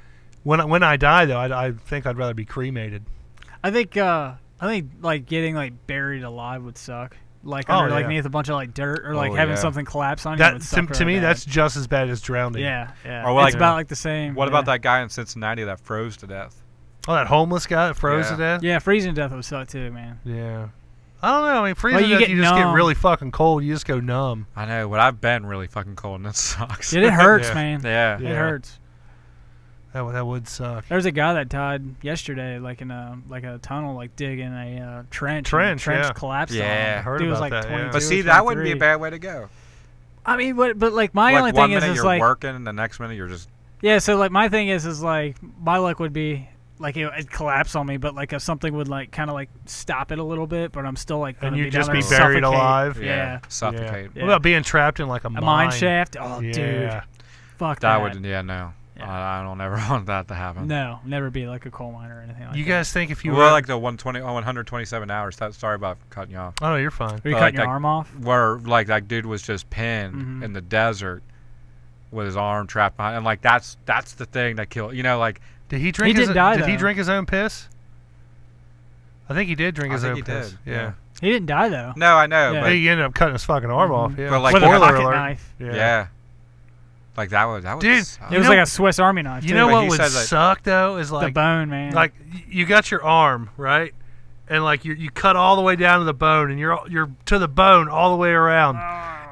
Speaker 1: When I die though, I think I'd rather be cremated.
Speaker 2: I think like getting like buried alive would suck. Like
Speaker 1: Oh,
Speaker 2: under like
Speaker 1: yeah.
Speaker 2: beneath a bunch of like dirt or like
Speaker 3: Oh,
Speaker 2: having
Speaker 3: yeah.
Speaker 2: something collapse on you
Speaker 1: That
Speaker 2: would suck
Speaker 1: to me,
Speaker 2: really bad.
Speaker 1: that's just as bad as drowning.
Speaker 2: yeah.
Speaker 3: Or like-
Speaker 2: it's about like the same.
Speaker 3: What
Speaker 2: yeah.
Speaker 3: about that guy in Cincinnati that froze to death?
Speaker 1: Oh, that homeless guy that froze
Speaker 3: Yeah.
Speaker 1: to death.
Speaker 2: Yeah, freezing to death would suck too, man.
Speaker 1: Yeah. I don't know. I mean, freezing
Speaker 2: Well, you
Speaker 1: to death,
Speaker 2: get
Speaker 1: you just get
Speaker 2: numb.
Speaker 1: really fucking cold. You just go numb.
Speaker 3: I know, but I've been really fucking cold and it sucks.
Speaker 2: It hurts,
Speaker 1: Yeah.
Speaker 2: man.
Speaker 3: Yeah.
Speaker 1: Yeah.
Speaker 2: It hurts.
Speaker 1: That would suck.
Speaker 2: There's a guy that died yesterday, like in a tunnel, like digging a trench. and
Speaker 1: Trench,
Speaker 2: the trench
Speaker 1: yeah.
Speaker 2: collapsed.
Speaker 3: Yeah.
Speaker 2: on him.
Speaker 3: I
Speaker 1: heard
Speaker 2: Dude was
Speaker 1: about
Speaker 2: like
Speaker 1: that, yeah.
Speaker 2: 22
Speaker 3: But see,
Speaker 2: or
Speaker 3: that wouldn't be a
Speaker 2: 23.
Speaker 3: bad way to go.
Speaker 2: I mean, but like my
Speaker 3: like
Speaker 2: only
Speaker 3: one
Speaker 2: thing
Speaker 3: minute
Speaker 2: is
Speaker 3: you're
Speaker 2: like
Speaker 3: working and the next minute you're just
Speaker 2: yeah. So like my thing is like my luck would be like it'd collapse on me, but like if something would like kind of like stop it a little bit, but I'm still like
Speaker 1: And
Speaker 2: gonna
Speaker 1: you'd
Speaker 2: be down
Speaker 1: just
Speaker 2: there
Speaker 1: be
Speaker 2: and
Speaker 1: buried
Speaker 2: suffocate.
Speaker 1: alive.
Speaker 2: Yeah.
Speaker 3: suffocate.
Speaker 2: Yeah.
Speaker 1: What about being trapped in like a
Speaker 2: A mine shaft. Oh,
Speaker 1: Yeah.
Speaker 2: dude, fuck
Speaker 3: That
Speaker 2: that.
Speaker 3: would, no.
Speaker 2: Yeah.
Speaker 3: I don't ever want that to happen.
Speaker 2: No, never be like a coal miner or anything like
Speaker 1: You
Speaker 2: that.
Speaker 1: guys think if you
Speaker 3: Well,
Speaker 1: were
Speaker 3: like the 127 hours. Sorry about cutting you off.
Speaker 1: Oh, no, you're fine.
Speaker 2: Are you
Speaker 3: like
Speaker 2: cutting your
Speaker 3: that-
Speaker 2: arm off?
Speaker 3: Where like that dude was just pinned
Speaker 2: Mhm.
Speaker 3: in the desert with his arm trapped behind, and like that's the thing that killed. You know, like
Speaker 1: Did he drink?
Speaker 2: He
Speaker 1: his,
Speaker 2: did die,
Speaker 1: Did he
Speaker 2: though.
Speaker 1: drink his own piss? I think he did drink
Speaker 3: I
Speaker 1: his
Speaker 3: think
Speaker 1: own
Speaker 3: he
Speaker 1: piss.
Speaker 3: did.
Speaker 1: Yeah.
Speaker 2: He didn't die though.
Speaker 3: No, I know,
Speaker 2: Yeah.
Speaker 3: but
Speaker 1: He ended up cutting his fucking arm off. Yeah.
Speaker 3: But, like,
Speaker 2: With a
Speaker 1: Spoiler
Speaker 2: pocket
Speaker 1: alert.
Speaker 2: knife.
Speaker 3: yeah. Like that was
Speaker 1: Dude,
Speaker 3: suck.
Speaker 2: It
Speaker 1: You
Speaker 2: was
Speaker 1: know-
Speaker 2: like a Swiss Army knife.
Speaker 1: You
Speaker 2: too.
Speaker 1: know
Speaker 3: but
Speaker 1: what
Speaker 3: he
Speaker 1: would
Speaker 3: said that-
Speaker 1: suck though is
Speaker 2: the
Speaker 1: like
Speaker 2: bone, man.
Speaker 1: like you got your arm right, and like you cut all the way down to the bone, and you're to the bone all the way around,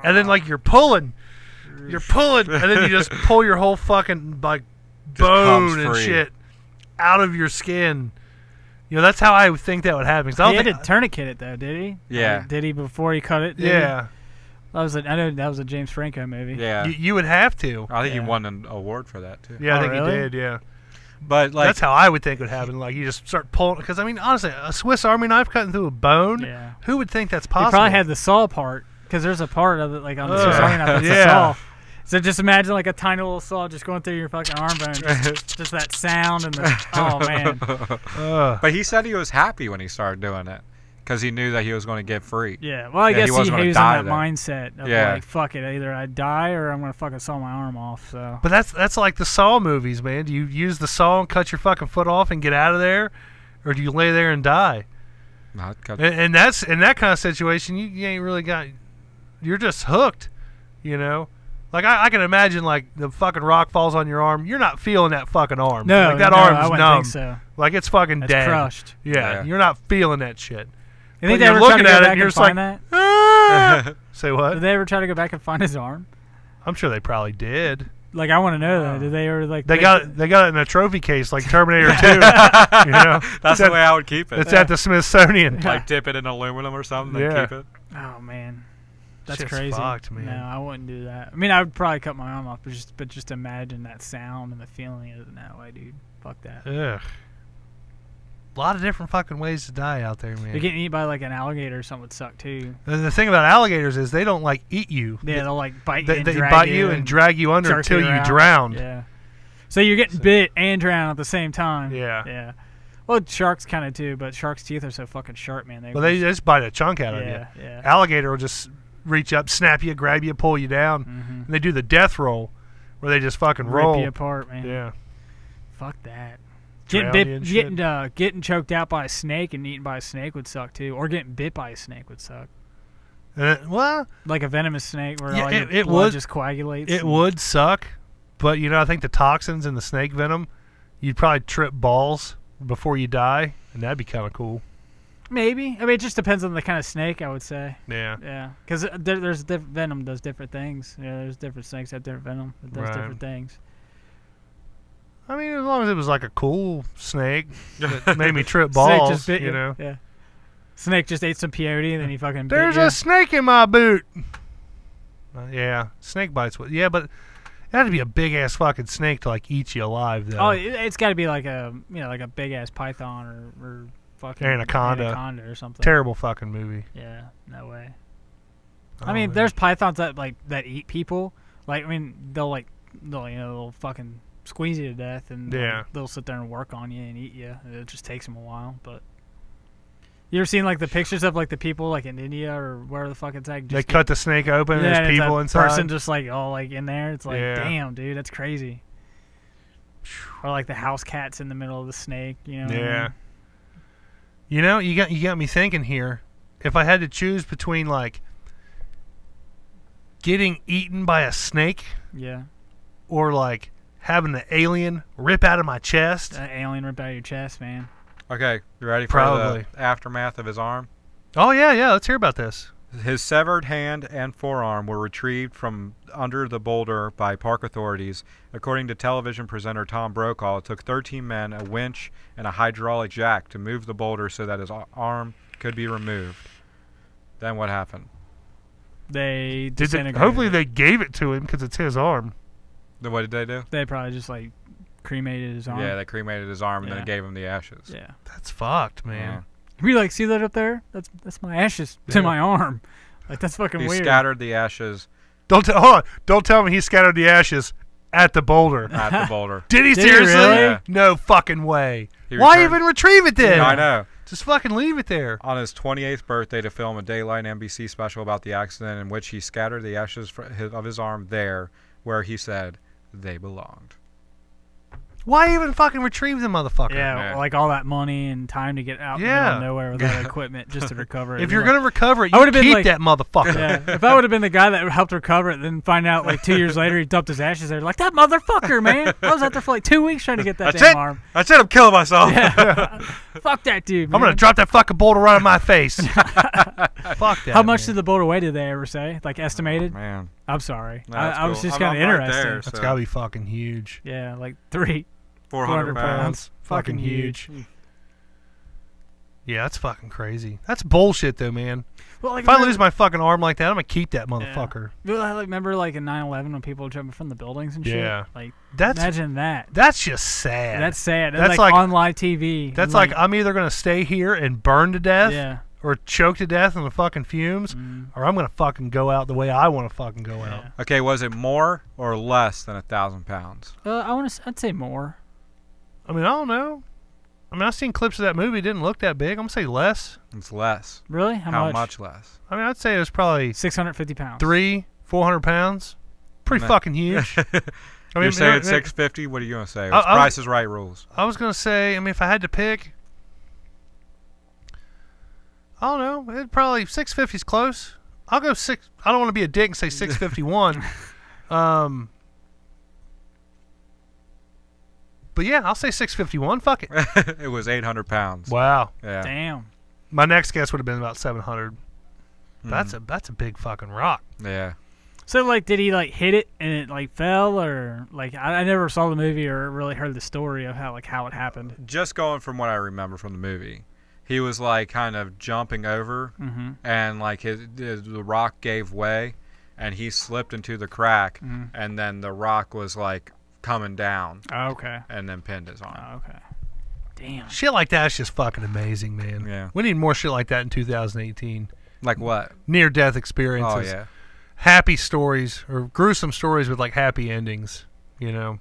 Speaker 1: and then like you're pulling, and then you just pull your whole fucking like bone
Speaker 3: comes
Speaker 1: and
Speaker 3: free.
Speaker 1: shit out of your skin. You know, that's how I would think that would happen. 'Cause I
Speaker 2: he
Speaker 1: don't
Speaker 2: had
Speaker 1: think,
Speaker 2: to tourniquet it though, did he?
Speaker 3: Yeah.
Speaker 2: Like, did he before he cut it? Did he?
Speaker 1: yeah,
Speaker 2: I know that was a James Franco movie.
Speaker 3: Yeah.
Speaker 1: you would have to.
Speaker 3: I think
Speaker 2: Yeah.
Speaker 3: he won an award for that too.
Speaker 1: Yeah, I
Speaker 2: Oh,
Speaker 1: think
Speaker 2: really?
Speaker 1: he did. Yeah,
Speaker 3: But like
Speaker 1: that's how I would think it would happen. Like you just start pulling, because I mean, honestly, a Swiss Army knife cutting through a bone.
Speaker 2: Yeah.
Speaker 1: Who would think that's
Speaker 2: He
Speaker 1: possible?
Speaker 2: probably had the saw part because there's a part of it like on the Swiss Army knife that's
Speaker 1: yeah.
Speaker 2: a saw. So just imagine like a tiny little saw just going through your fucking arm bone, just that sound and the oh man.
Speaker 1: Ugh.
Speaker 3: But he said he was happy when he started doing it because he knew that he was going to get free.
Speaker 2: Yeah, well I
Speaker 3: Yeah, he
Speaker 2: guess
Speaker 3: wasn't
Speaker 2: he
Speaker 3: gonna
Speaker 2: was
Speaker 3: die
Speaker 2: in that
Speaker 3: then.
Speaker 2: mindset of
Speaker 3: Yeah.
Speaker 2: like fuck it, either I die or I'm gonna fucking saw my arm off. So
Speaker 1: But that's like the Saw movies, man. Do you use the saw and cut your fucking foot off and get out of there, or do you lay there and die?
Speaker 3: No, it cut-
Speaker 1: And that's in that kind of situation, you ain't really got. You're just hooked, you know. Like I can imagine, like the fucking rock falls on your arm, you're not feeling that fucking arm.
Speaker 2: no,
Speaker 1: like that
Speaker 2: no,
Speaker 1: arm's
Speaker 2: I wouldn't
Speaker 1: numb.
Speaker 2: think so.
Speaker 1: Like it's fucking
Speaker 2: That's
Speaker 1: dead.
Speaker 2: crushed.
Speaker 1: Yeah,
Speaker 3: Yeah.
Speaker 1: you're not feeling that shit.
Speaker 2: You think
Speaker 1: But
Speaker 2: they
Speaker 1: you're
Speaker 2: ever try
Speaker 1: looking
Speaker 2: to go
Speaker 1: at it
Speaker 2: back
Speaker 1: and you're
Speaker 2: and
Speaker 1: just like,
Speaker 2: find that?
Speaker 1: "Ah!" Say what?
Speaker 2: Did they ever try to go back and find his arm?
Speaker 1: I'm sure they probably did.
Speaker 2: Like I want to know that. Did they ever like?
Speaker 1: They
Speaker 2: make
Speaker 1: got
Speaker 2: it-
Speaker 1: it in a trophy case like Terminator 2. You know,
Speaker 3: That's the way I would keep it.
Speaker 1: it's at the Smithsonian.
Speaker 3: Like dip it in aluminum or something and
Speaker 1: Yeah.
Speaker 3: keep it.
Speaker 2: Oh man, that's
Speaker 1: Shit's
Speaker 2: crazy.
Speaker 1: fucked, man.
Speaker 2: No, I wouldn't do that. I mean, I would probably cut my arm off, but just imagine that sound and the feeling of it. No way, dude. Fuck that.
Speaker 1: Ugh. A lot of different fucking ways to die out there, man.
Speaker 2: They're getting eaten by like an alligator or something would suck too.
Speaker 1: And the thing about alligators is they don't like eat you.
Speaker 2: Yeah, they'll like bite you
Speaker 1: They,
Speaker 2: and
Speaker 1: they
Speaker 2: drag
Speaker 1: bite you and
Speaker 2: and
Speaker 1: drag you under
Speaker 2: jerk
Speaker 1: until you
Speaker 2: around.
Speaker 1: drown.
Speaker 2: Yeah. So you're getting bit and drowned at the same time.
Speaker 1: Yeah.
Speaker 2: Yeah. Well, sharks kind of too, but sharks' teeth are so fucking sharp, man.
Speaker 1: Well, they just bite a chunk out of you.
Speaker 2: yeah, yeah.
Speaker 1: Alligator will just reach up, snap you, grab you, pull you down.
Speaker 2: Mhm.
Speaker 1: And they do the death roll, where they just fucking
Speaker 2: Rip
Speaker 1: roll.
Speaker 2: you apart, man.
Speaker 1: Yeah.
Speaker 2: Fuck that.
Speaker 1: Drown
Speaker 2: Getting
Speaker 1: you and
Speaker 2: bit, getting choked out by a snake and eaten by a snake would suck too, or getting bit by a snake would suck.
Speaker 1: Well,
Speaker 2: Like a venomous snake where
Speaker 1: Yeah,
Speaker 2: all your
Speaker 1: it
Speaker 2: blood
Speaker 1: would-
Speaker 2: just coagulates.
Speaker 1: it
Speaker 2: and-
Speaker 1: would suck, but you know, I think the toxins in the snake venom, you'd probably trip balls before you die, and that'd be kind of cool.
Speaker 2: Maybe. I mean, it just depends on the kind of snake, I would say.
Speaker 1: Yeah.
Speaker 2: Yeah, because there's venom does different things. Yeah, there's different snakes that have different venom that does
Speaker 1: Right.
Speaker 2: different things.
Speaker 1: I mean, as long as it was like a cool snake that made me trip balls,
Speaker 2: Snake just bit
Speaker 1: you know.
Speaker 2: Yeah. Snake just ate some peyote and then he fucking
Speaker 1: There's
Speaker 2: bit you.
Speaker 1: a snake in my boot. Yeah, snake bites. Yeah, but it had to be a big ass fucking snake to like eat you alive, though.
Speaker 2: Oh, it's got to be like a like a big ass python or fucking
Speaker 1: Anaconda
Speaker 2: or something.
Speaker 1: Terrible fucking movie.
Speaker 2: Yeah, no way.
Speaker 1: Oh,
Speaker 2: I mean,
Speaker 1: man.
Speaker 2: there's pythons that eat people. Like, I mean, they'll they'll fucking squeeze you to death, and they'll sit there and work on you and eat you. It just takes them a while. But you ever seen like the pictures of like the people like in India or where the fuck it's like?
Speaker 1: They cut the snake open and there's people inside.
Speaker 2: Person just like all like in there. It's like, damn, dude, that's crazy. Or like the house cats in the middle of the snake. You know?
Speaker 1: Yeah.
Speaker 2: What I mean?
Speaker 1: You know, you got me thinking here. If I had to choose between like getting eaten by a snake, or like having an alien rip out of my chest.
Speaker 2: An alien rip out of your chest, man.
Speaker 3: Okay, you ready for
Speaker 1: Probably.
Speaker 3: the aftermath of his arm?
Speaker 1: Oh yeah, let's hear about this.
Speaker 3: His severed hand and forearm were retrieved from under the boulder by park authorities. According to television presenter Tom Brokaw, it took 13 men, a winch, and a hydraulic jack to move the boulder so that his arm could be removed. Then what happened?
Speaker 2: They disintegrated.
Speaker 1: Hopefully they gave it to him because it's his arm.
Speaker 3: Then what did they do?
Speaker 2: They probably just like cremated his arm.
Speaker 3: Yeah, they cremated his arm and then gave him the ashes.
Speaker 2: Yeah.
Speaker 1: That's fucked, man.
Speaker 2: We like, see that up there? That's my ashes to my arm. Like, that's fucking
Speaker 3: He
Speaker 2: weird.
Speaker 3: scattered the ashes
Speaker 1: Hold on. Don't tell me he scattered the ashes at the boulder.
Speaker 3: at the boulder.
Speaker 1: Did he
Speaker 2: Did he
Speaker 1: seriously?
Speaker 2: really?
Speaker 3: Yeah.
Speaker 1: No fucking way.
Speaker 3: He
Speaker 1: Why
Speaker 3: returned-
Speaker 1: even retrieve it then?
Speaker 3: I know.
Speaker 1: Just fucking leave it there.
Speaker 3: On his 28th birthday to film a Daylight NBC special about the accident in which he scattered the ashes of his arm there where he said they belonged.
Speaker 1: Why even fucking retrieve the motherfucker?
Speaker 2: Yeah, like all that money and time to get out in the middle of nowhere without equipment just to recover it.
Speaker 1: If you're going to recover it,
Speaker 2: I
Speaker 1: you
Speaker 2: would've been
Speaker 1: keep
Speaker 2: like-
Speaker 1: that motherfucker.
Speaker 2: Yeah, if I would have been the guy that helped recover it, then find out like 2 years later he dumped his ashes there, like, that motherfucker, man. I was out there for like 2 weeks trying to get that damn arm.
Speaker 3: That's it. I'm killing myself.
Speaker 2: Yeah. Fuck that dude, man.
Speaker 1: I'm going to drop that fucking boulder right in my face. Fuck that.
Speaker 2: How much
Speaker 1: man.
Speaker 2: did the boulder weigh, did they ever say? Like, estimated?
Speaker 3: Oh, man.
Speaker 2: I'm sorry.
Speaker 3: No, that's
Speaker 2: I was
Speaker 3: cool.
Speaker 2: just
Speaker 3: I'm
Speaker 2: kind of
Speaker 3: right
Speaker 2: interested.
Speaker 3: there,
Speaker 1: That's
Speaker 3: so-
Speaker 1: got to be fucking huge.
Speaker 2: Yeah, like
Speaker 3: 400 pounds.
Speaker 1: Fucking huge. Yeah, that's fucking crazy. That's bullshit, though, man.
Speaker 2: Well, like,
Speaker 1: If I lose my fucking arm like that, I'm going to keep that motherfucker.
Speaker 2: I remember like in 9/11 when people were jumping from the buildings and shit.
Speaker 1: Yeah.
Speaker 2: Like,
Speaker 1: That's
Speaker 2: imagine that.
Speaker 1: That's just sad.
Speaker 2: That's sad.
Speaker 1: That's
Speaker 2: That's
Speaker 1: like-
Speaker 2: on live TV.
Speaker 1: That's
Speaker 2: and,
Speaker 1: like I'm either going to stay here and burn to death
Speaker 2: yeah.
Speaker 1: or choke to death in the fucking fumes, or I'm going to fucking go out the way I want to fucking go out.
Speaker 3: Okay, was it more or less than 1,000 pounds?
Speaker 2: I'd say more.
Speaker 1: I mean, I don't know. I mean, I've seen clips of that movie. It didn't look that big. I'm going to say less.
Speaker 3: It's less.
Speaker 2: Really?
Speaker 3: How much less?
Speaker 1: I mean, I'd say it was probably
Speaker 2: 650 pounds.
Speaker 1: 400 pounds. Pretty fucking huge. I mean,
Speaker 3: You're saying 650? What are you going to say? It's
Speaker 1: I-
Speaker 3: Price is Right rules.
Speaker 1: I was going to say, I mean, if I had to pick, I don't know. It probably 650 is close. I'll go 6. I don't want to be a dick and say 651. But yeah, I'll say 651. Fuck it.
Speaker 3: It was 800 pounds.
Speaker 1: Wow.
Speaker 3: Yeah.
Speaker 2: Damn.
Speaker 1: My next guess would have been about 700. That's a big fucking rock.
Speaker 3: Yeah.
Speaker 2: So, like, did he, like, hit it and it, like, fell? Or, like, I never saw the movie or really heard the story of how it happened.
Speaker 3: Just going from what I remember from the movie, he was, like, kind of jumping over, and, like, the rock gave way, and he slipped into the crack, and then the rock was, like, coming down.
Speaker 2: Oh, okay.
Speaker 3: And then pinned his arm.
Speaker 2: Oh, okay. Damn.
Speaker 1: Shit like that's just fucking amazing, man.
Speaker 3: Yeah.
Speaker 1: We need more shit like that in 2018.
Speaker 3: Like what?
Speaker 1: Near-death experiences.
Speaker 3: Oh, yeah.
Speaker 1: Happy stories or gruesome stories with, like, happy endings, you know?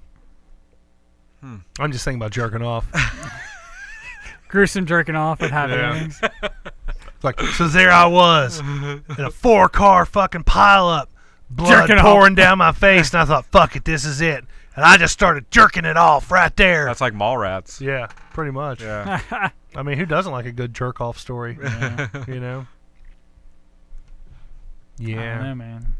Speaker 1: I'm just thinking about jerking off.
Speaker 2: Gruesome jerking off with happy
Speaker 1: Yeah.
Speaker 2: endings.
Speaker 1: Like, so there I was in a 4-car fucking pileup, blood
Speaker 2: Jerking off.
Speaker 1: pouring down my face, and I thought, fuck it, this is it. And I just started jerking it off right there.
Speaker 3: That's like Mallrats.
Speaker 1: Yeah, pretty much.
Speaker 3: Yeah.
Speaker 1: I mean, who doesn't like a good jerk-off story?
Speaker 2: Yeah.
Speaker 1: You know?
Speaker 2: I don't
Speaker 1: Yeah.
Speaker 2: know, man.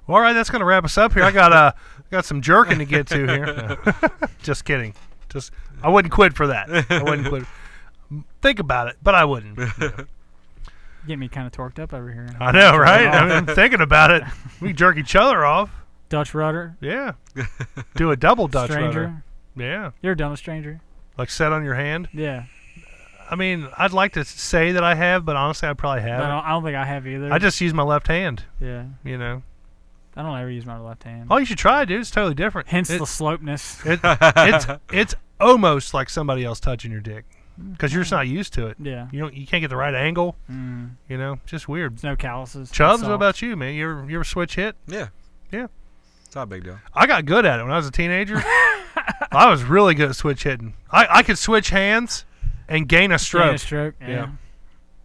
Speaker 1: Well, all right, that's gonna wrap us up here. I got some jerking to get to here. Just kidding. I wouldn't quit for that. I wouldn't quit. Think about it, but I wouldn't.
Speaker 2: Get me kind of torqued up over here.
Speaker 1: I know, right? I'm thinking about it. We can jerk each other off.
Speaker 2: Dutch rudder.
Speaker 1: Yeah. Do a double Dutch
Speaker 2: Stranger.
Speaker 1: rudder. Yeah.
Speaker 2: You ever done a stranger?
Speaker 1: Like set on your hand.
Speaker 2: Yeah.
Speaker 1: I mean, I'd like to say that I have, but honestly, I probably
Speaker 2: But
Speaker 1: haven't.
Speaker 2: I don't think I have either.
Speaker 1: I just use my left hand.
Speaker 2: Yeah.
Speaker 1: You know.
Speaker 2: I don't ever use my left hand.
Speaker 1: Oh, you should try it, dude. It's totally different.
Speaker 2: Hence the slopeness.
Speaker 1: It's almost like somebody else touching your dick because you're just not used to it.
Speaker 2: Yeah.
Speaker 1: You can't get the right angle.
Speaker 2: Mm.
Speaker 1: You know, just weird.
Speaker 2: There's no calluses.
Speaker 1: Chubbs, what about you, man? You ever switch hit?
Speaker 3: Yeah.
Speaker 1: Yeah.
Speaker 3: It's not a big deal.
Speaker 1: I got good at it when I was a teenager. I was really good at switch hitting. I could switch hands and gain a stroke.
Speaker 2: Gain a stroke. Yeah.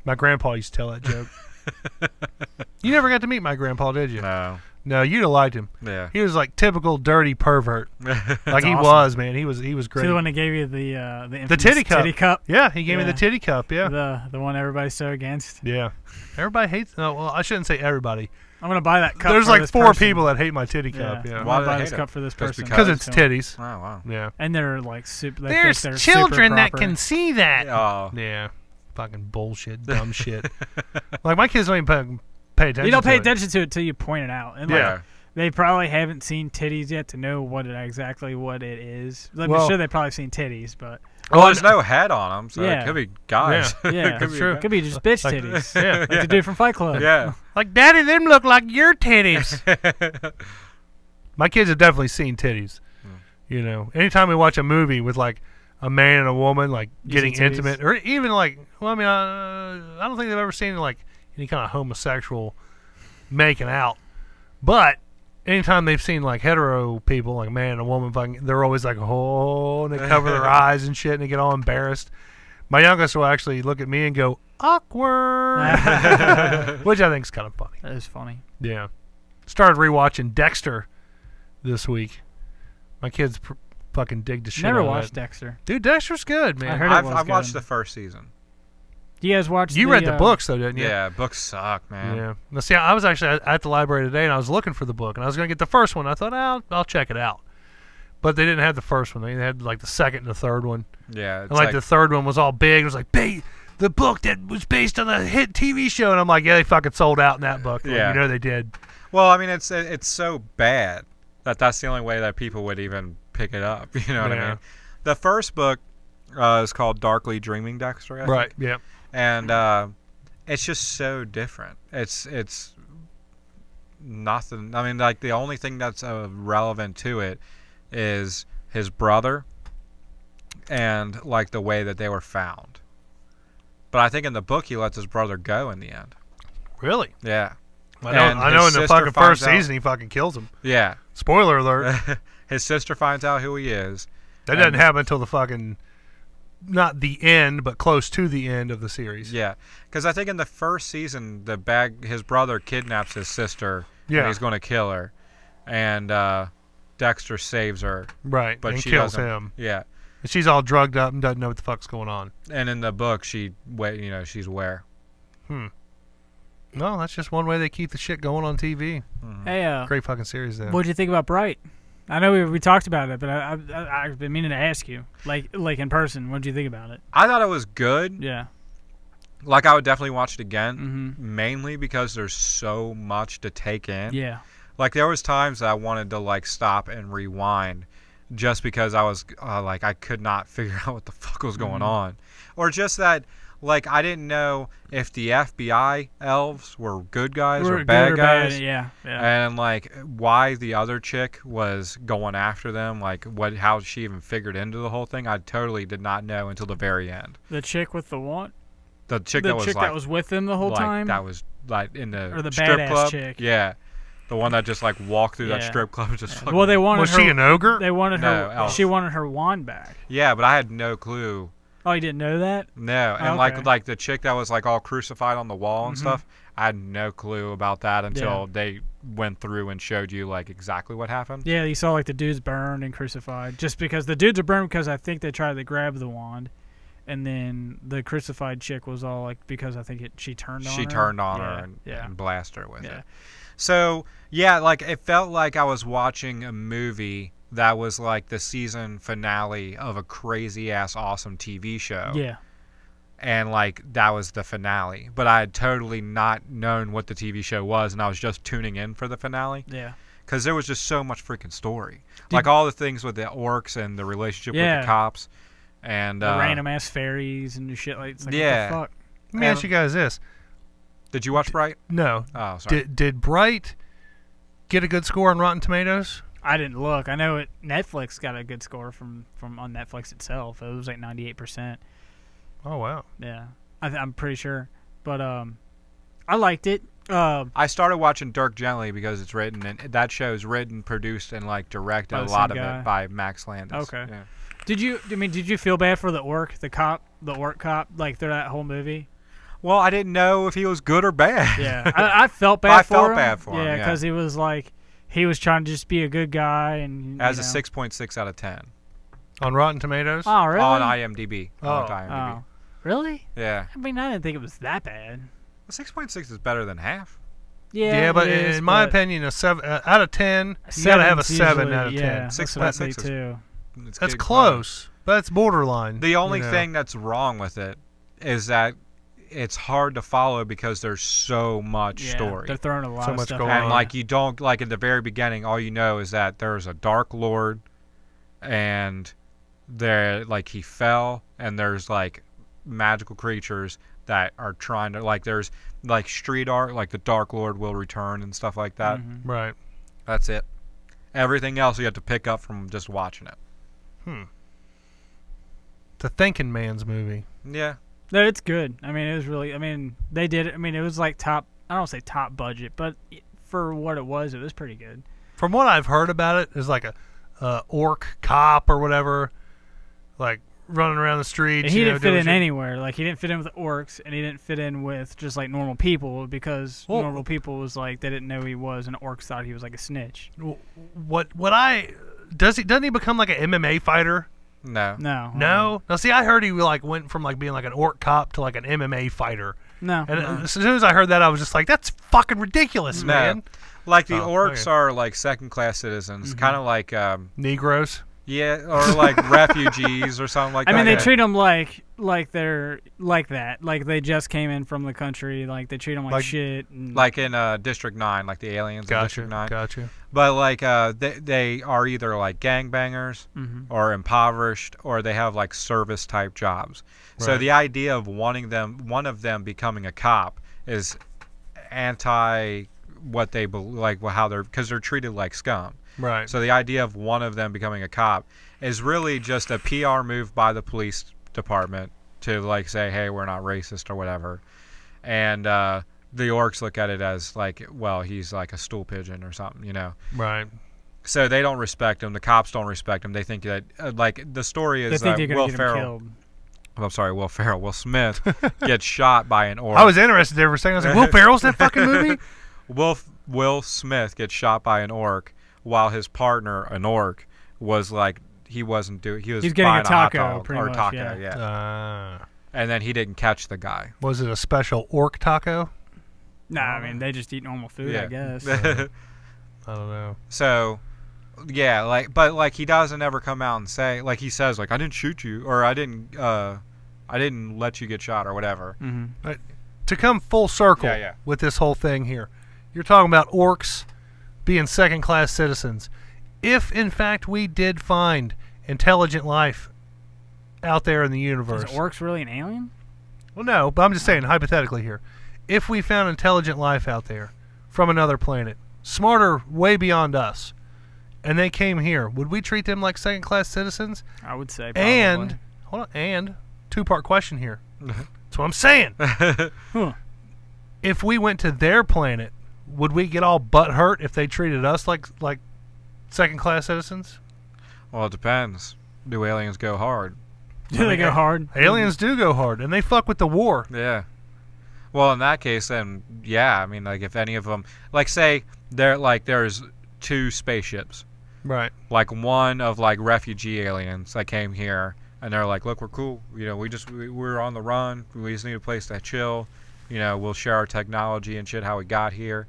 Speaker 1: My grandpa used to tell that joke. You never got to meet my grandpa, did you?
Speaker 3: No.
Speaker 1: No, you'd have liked him.
Speaker 3: Yeah.
Speaker 1: He was like typical dirty pervert. Like he
Speaker 2: awesome.
Speaker 1: was, man. He was great.
Speaker 2: See the one that gave you the infamous
Speaker 1: titty cup.
Speaker 2: Titty cup.
Speaker 1: Yeah, he gave me
Speaker 2: Yeah.
Speaker 1: the titty cup. Yeah.
Speaker 2: The one everybody's so against.
Speaker 1: Yeah. Everybody hates. No, well, I shouldn't say everybody.
Speaker 2: I'm gonna buy that cup.
Speaker 1: There's
Speaker 2: for
Speaker 1: like
Speaker 2: this
Speaker 1: 4
Speaker 2: person.
Speaker 1: people that hate my titty cup. Yeah.
Speaker 2: I'm
Speaker 3: Why
Speaker 2: gonna
Speaker 3: do
Speaker 2: buy
Speaker 3: they
Speaker 2: this
Speaker 3: hate
Speaker 2: cup
Speaker 3: it?
Speaker 2: for this
Speaker 3: Just
Speaker 2: person.
Speaker 1: Because it's titties.
Speaker 3: Oh, wow.
Speaker 1: Yeah.
Speaker 2: And they're like super. They
Speaker 1: There's
Speaker 2: think they're
Speaker 1: children
Speaker 2: super
Speaker 1: that
Speaker 2: proper.
Speaker 1: can see that.
Speaker 3: Oh.
Speaker 1: Yeah. Fucking bullshit, dumb shit. Like my kids don't even pay attention.
Speaker 2: You don't pay
Speaker 1: to it.
Speaker 2: attention to it till you point it out. And
Speaker 1: Yeah.
Speaker 2: like, they probably haven't seen titties yet to know exactly what it is. I'm
Speaker 1: Well-
Speaker 2: sure they've probably seen titties, but
Speaker 3: Well, there's no head on them, so
Speaker 2: Yeah.
Speaker 3: it could be guys.
Speaker 2: yeah,
Speaker 3: Could
Speaker 1: that's
Speaker 3: be
Speaker 1: true.
Speaker 3: guys.
Speaker 2: could be just bitch
Speaker 1: Like-
Speaker 2: titties.
Speaker 1: Yeah.
Speaker 2: Like the dude from Fight Club.
Speaker 3: Yeah.
Speaker 1: Like, Daddy, them look like your titties. My kids have definitely seen titties. You know, anytime we watch a movie with like a man and a woman like
Speaker 2: You
Speaker 1: getting
Speaker 2: see titties?
Speaker 1: intimate, or even like, well, I mean, I don't think they've ever seen like any kind of homosexual making out. But anytime they've seen like hetero people, like a man and a woman, fucking, they're always like, oh, and they cover their eyes and shit, and they get all embarrassed. My youngest will actually look at me and go, awkward, which I think is kind of funny.
Speaker 2: That is funny.
Speaker 1: Yeah. Started rewatching Dexter this week. My kids fucking dig the shit
Speaker 2: Never
Speaker 1: out of
Speaker 2: watched
Speaker 1: that.
Speaker 2: Dexter.
Speaker 1: Dude, Dexter's good, man.
Speaker 2: I heard it was
Speaker 3: I've watched
Speaker 2: good.
Speaker 3: the first season.
Speaker 2: Do you guys watch?
Speaker 1: You read the books, though, didn't you?
Speaker 3: Yeah, books suck, man.
Speaker 1: Yeah. Now, see, I was actually at the library today, and I was looking for the book, and I was going to get the first one. I thought, I'll check it out. But they didn't have the first one. They had, like, the second and the third one.
Speaker 3: Yeah. It's
Speaker 1: And, like, the third one was all big. It was like, the book that was based on a hit TV show. And I'm like, yeah, they fucking sold out in that book. Like,
Speaker 3: Yeah.
Speaker 1: you know they did.
Speaker 3: well, I mean, it's so bad that that's the only way that people would even pick it up. You know what I
Speaker 1: Yeah.
Speaker 3: mean? The first book is called Darkly Dreaming Dexter. I think.
Speaker 1: Right, yeah.
Speaker 3: And it's just so different. It's nothing. I mean, like the only thing that's relevant to it is his brother and like the way that they were found. But I think in the book he lets his brother go in the end.
Speaker 1: Really?
Speaker 3: Yeah.
Speaker 1: I know in the fucking first season he fucking kills him.
Speaker 3: Yeah.
Speaker 1: Spoiler alert.
Speaker 3: His sister finds out who he is.
Speaker 1: That doesn't happen until the fucking, not the end, but close to the end of the series.
Speaker 3: Yeah, because I think in the first season, his brother kidnaps his sister.
Speaker 1: Yeah.
Speaker 3: And he's going to kill her, and Dexter saves her.
Speaker 1: Right,
Speaker 3: But
Speaker 1: and
Speaker 3: she
Speaker 1: kills
Speaker 3: doesn't-
Speaker 1: him.
Speaker 3: Yeah,
Speaker 1: And she's all drugged up and doesn't know what the fuck's going on.
Speaker 3: and in the book, she's aware.
Speaker 1: No, that's just one way they keep the shit going on TV.
Speaker 2: Hey,
Speaker 1: Great fucking series, though.
Speaker 2: what'd you think about Bright? I know we talked about it, but I've been meaning to ask you, like in person, what'd you think about it?
Speaker 3: I thought it was good.
Speaker 2: Yeah.
Speaker 3: Like I would definitely watch it again,
Speaker 2: Mm-hmm.
Speaker 3: mainly because there's so much to take in.
Speaker 2: Yeah.
Speaker 3: Like there was times that I wanted to like stop and rewind, just because I was like I could not figure out what the fuck was going on, or just that like I didn't know if the FBI elves were good guys or
Speaker 2: Good
Speaker 3: bad guys,
Speaker 2: Yeah. Yeah.
Speaker 3: and like why the other chick was going after them, like how she even figured into the whole thing. I totally did not know until the very end.
Speaker 2: The chick with the wand.
Speaker 3: The chick
Speaker 2: The
Speaker 3: that was
Speaker 2: chick
Speaker 3: like
Speaker 2: that was with him the whole
Speaker 3: like,
Speaker 2: time.
Speaker 3: that was like in the
Speaker 2: Or the
Speaker 3: strip
Speaker 2: badass
Speaker 3: club.
Speaker 2: chick.
Speaker 3: Yeah, the one that just like walked through that
Speaker 2: Yeah.
Speaker 3: strip club and just fucking.
Speaker 2: Well, they wanted
Speaker 1: Was
Speaker 2: her.
Speaker 1: she an ogre?
Speaker 2: They wanted
Speaker 3: No,
Speaker 2: her.
Speaker 3: elf.
Speaker 2: She wanted her wand back.
Speaker 3: Yeah, but I had no clue.
Speaker 2: Oh, you didn't know that?
Speaker 3: No, and
Speaker 2: Okay.
Speaker 3: like the chick that was like all crucified on the wall and
Speaker 2: Mhm.
Speaker 3: stuff, I had no clue about that until
Speaker 2: Yeah.
Speaker 3: they went through and showed you like exactly what happened.
Speaker 2: Yeah, you saw like the dudes burned and crucified. Just because the dudes are burned because I think they tried to grab the wand, and then the crucified chick was all like because I think she turned on her.
Speaker 3: She turned on
Speaker 2: Yeah,
Speaker 3: her
Speaker 2: yeah.
Speaker 3: and blasted her with
Speaker 2: Yeah.
Speaker 3: it. So yeah, like it felt like I was watching a movie that was like the season finale of a crazy ass awesome TV show.
Speaker 2: Yeah.
Speaker 3: And like that was the finale, but I had totally not known what the TV show was, and I was just tuning in for the finale.
Speaker 2: Yeah.
Speaker 3: because there was just so much freaking story. Like all the things with the orcs and the relationship with the cops. And
Speaker 2: the random ass fairies and shit like, what the fuck?
Speaker 1: Let me ask you guys this.
Speaker 3: Did you watch Bright?
Speaker 1: No.
Speaker 3: Oh, sorry.
Speaker 1: Did Bright get a good score on Rotten Tomatoes?
Speaker 2: I didn't look. I know Netflix got a good score from on Netflix itself. It was like 98%.
Speaker 1: Oh wow.
Speaker 2: Yeah, I'm pretty sure. But I liked it.
Speaker 3: I started watching Dirk Gently because it's written, and that show is written, produced, and like directed a lot of it by Max Landis.
Speaker 2: Okay.
Speaker 3: Yeah.
Speaker 2: Did you feel bad for the orc cop, like through that whole movie?
Speaker 3: Well, I didn't know if he was good or bad.
Speaker 2: Yeah, I felt bad for him.
Speaker 3: I felt bad for him.
Speaker 2: Yeah, because he was like, he was trying to just be a good guy, and
Speaker 3: as a 6.6 out of 10
Speaker 1: on Rotten Tomatoes.
Speaker 2: Oh, really?
Speaker 3: On IMDb.
Speaker 2: Oh, really?
Speaker 3: Yeah.
Speaker 2: I mean, I didn't think it was that bad.
Speaker 3: 6.6 is better than half.
Speaker 2: Yeah,
Speaker 1: but in my opinion, a 7 out of 10, you gotta have a 7 out of 10.
Speaker 2: Yeah, 6.6 too.
Speaker 1: That's close, but it's borderline.
Speaker 3: The only thing that's wrong with it is that it's hard to follow because there's so much story.
Speaker 2: They're throwing a lot of stuff.
Speaker 3: And like you don't like at the very beginning, all you know is that there's a Dark Lord, and there like he fell, and there's like magical creatures that are trying to like there's like street art, like the Dark Lord will return and stuff like that.
Speaker 1: Mm-hmm. Right.
Speaker 3: That's it. Everything else you have to pick up from just watching it.
Speaker 1: It's a thinking man's movie.
Speaker 3: Yeah.
Speaker 2: No, it's good. I mean, it was really. I mean, they did. I mean, it was like top. I don't say top budget, but for what it was pretty good.
Speaker 1: From what I've heard about it, it's like a orc cop or whatever, like running around the streets.
Speaker 2: And he didn't fit in anywhere. Like he didn't fit in with the orcs, and he didn't fit in with just like normal people because normal people was like they didn't know who he was, and orcs thought he was like a snitch.
Speaker 1: Doesn't he become like an MMA fighter?
Speaker 2: No.
Speaker 1: Now see, I heard he like went from like being like an orc cop to like an MMA fighter.
Speaker 2: No.
Speaker 1: As soon as I heard that, I was just like, that's fucking ridiculous, man.
Speaker 3: Like the orcs are like second-class citizens, kind of like
Speaker 1: Negroes.
Speaker 3: Yeah, or like refugees or something like that.
Speaker 2: I mean, they treat them like they're like that. Like they just came in from the country. Like they treat them like shit. And
Speaker 3: like in District 9, like the aliens in District 9.
Speaker 1: Gotcha.
Speaker 3: But like they are either like gangbangers or impoverished, or they have like service-type jobs. Right. So the idea of one of them becoming a cop is anti what they like how they're because they're treated like scum.
Speaker 1: Right.
Speaker 3: So the idea of one of them becoming a cop is really just a PR move by the police department to like say, hey, we're not racist or whatever. And the orcs look at it as like, well, he's like a stool pigeon or something, you know.
Speaker 1: Right.
Speaker 3: So they don't respect him. The cops don't respect him. They think that like the story is
Speaker 2: that Will Ferrell.
Speaker 3: I'm sorry, Will Smith gets shot by an orc.
Speaker 1: I was interested there for a second. I was like, Will Ferrell's in that fucking movie?
Speaker 3: Will Smith gets shot by an orc, while his partner, an orc, was like he was
Speaker 2: getting
Speaker 3: buying
Speaker 2: a taco,
Speaker 3: hot dog,
Speaker 2: pretty
Speaker 3: or
Speaker 2: much,
Speaker 3: taco,
Speaker 2: yeah.
Speaker 3: And then he didn't catch the guy.
Speaker 1: Was it a special orc taco?
Speaker 2: Nah, I mean they just eat normal food, I guess.
Speaker 1: I don't know.
Speaker 3: So, yeah, but he doesn't ever come out and say, like he says, like I didn't shoot you, or I didn't let you get shot, or whatever.
Speaker 1: Mm-hmm. To come full circle with this whole thing here, you're talking about orcs being second-class citizens. If, in fact, we did find intelligent life out there in the universe...
Speaker 2: Is orcs really an alien?
Speaker 1: Well, no, but I'm just saying, hypothetically here. If we found intelligent life out there from another planet, smarter way beyond us, and they came here, would we treat them like second-class citizens?
Speaker 2: I would say probably.
Speaker 1: And two-part question here. That's what I'm saying. If we went to their planet, would we get all butthurt if they treated us like second-class citizens?
Speaker 3: Well, it depends. Do aliens go hard?
Speaker 2: Do they go hard?
Speaker 1: Aliens do go hard, and they fuck with the war.
Speaker 3: Yeah. Well, in that case, then, yeah. I mean, like, if any of them... Like, say, there's 2 spaceships.
Speaker 1: Right.
Speaker 3: Like, one of, like, refugee aliens that came here, and they're like, look, we're cool. You know, we're on the run. We just need a place to chill. You know, we'll share our technology and shit, how we got here.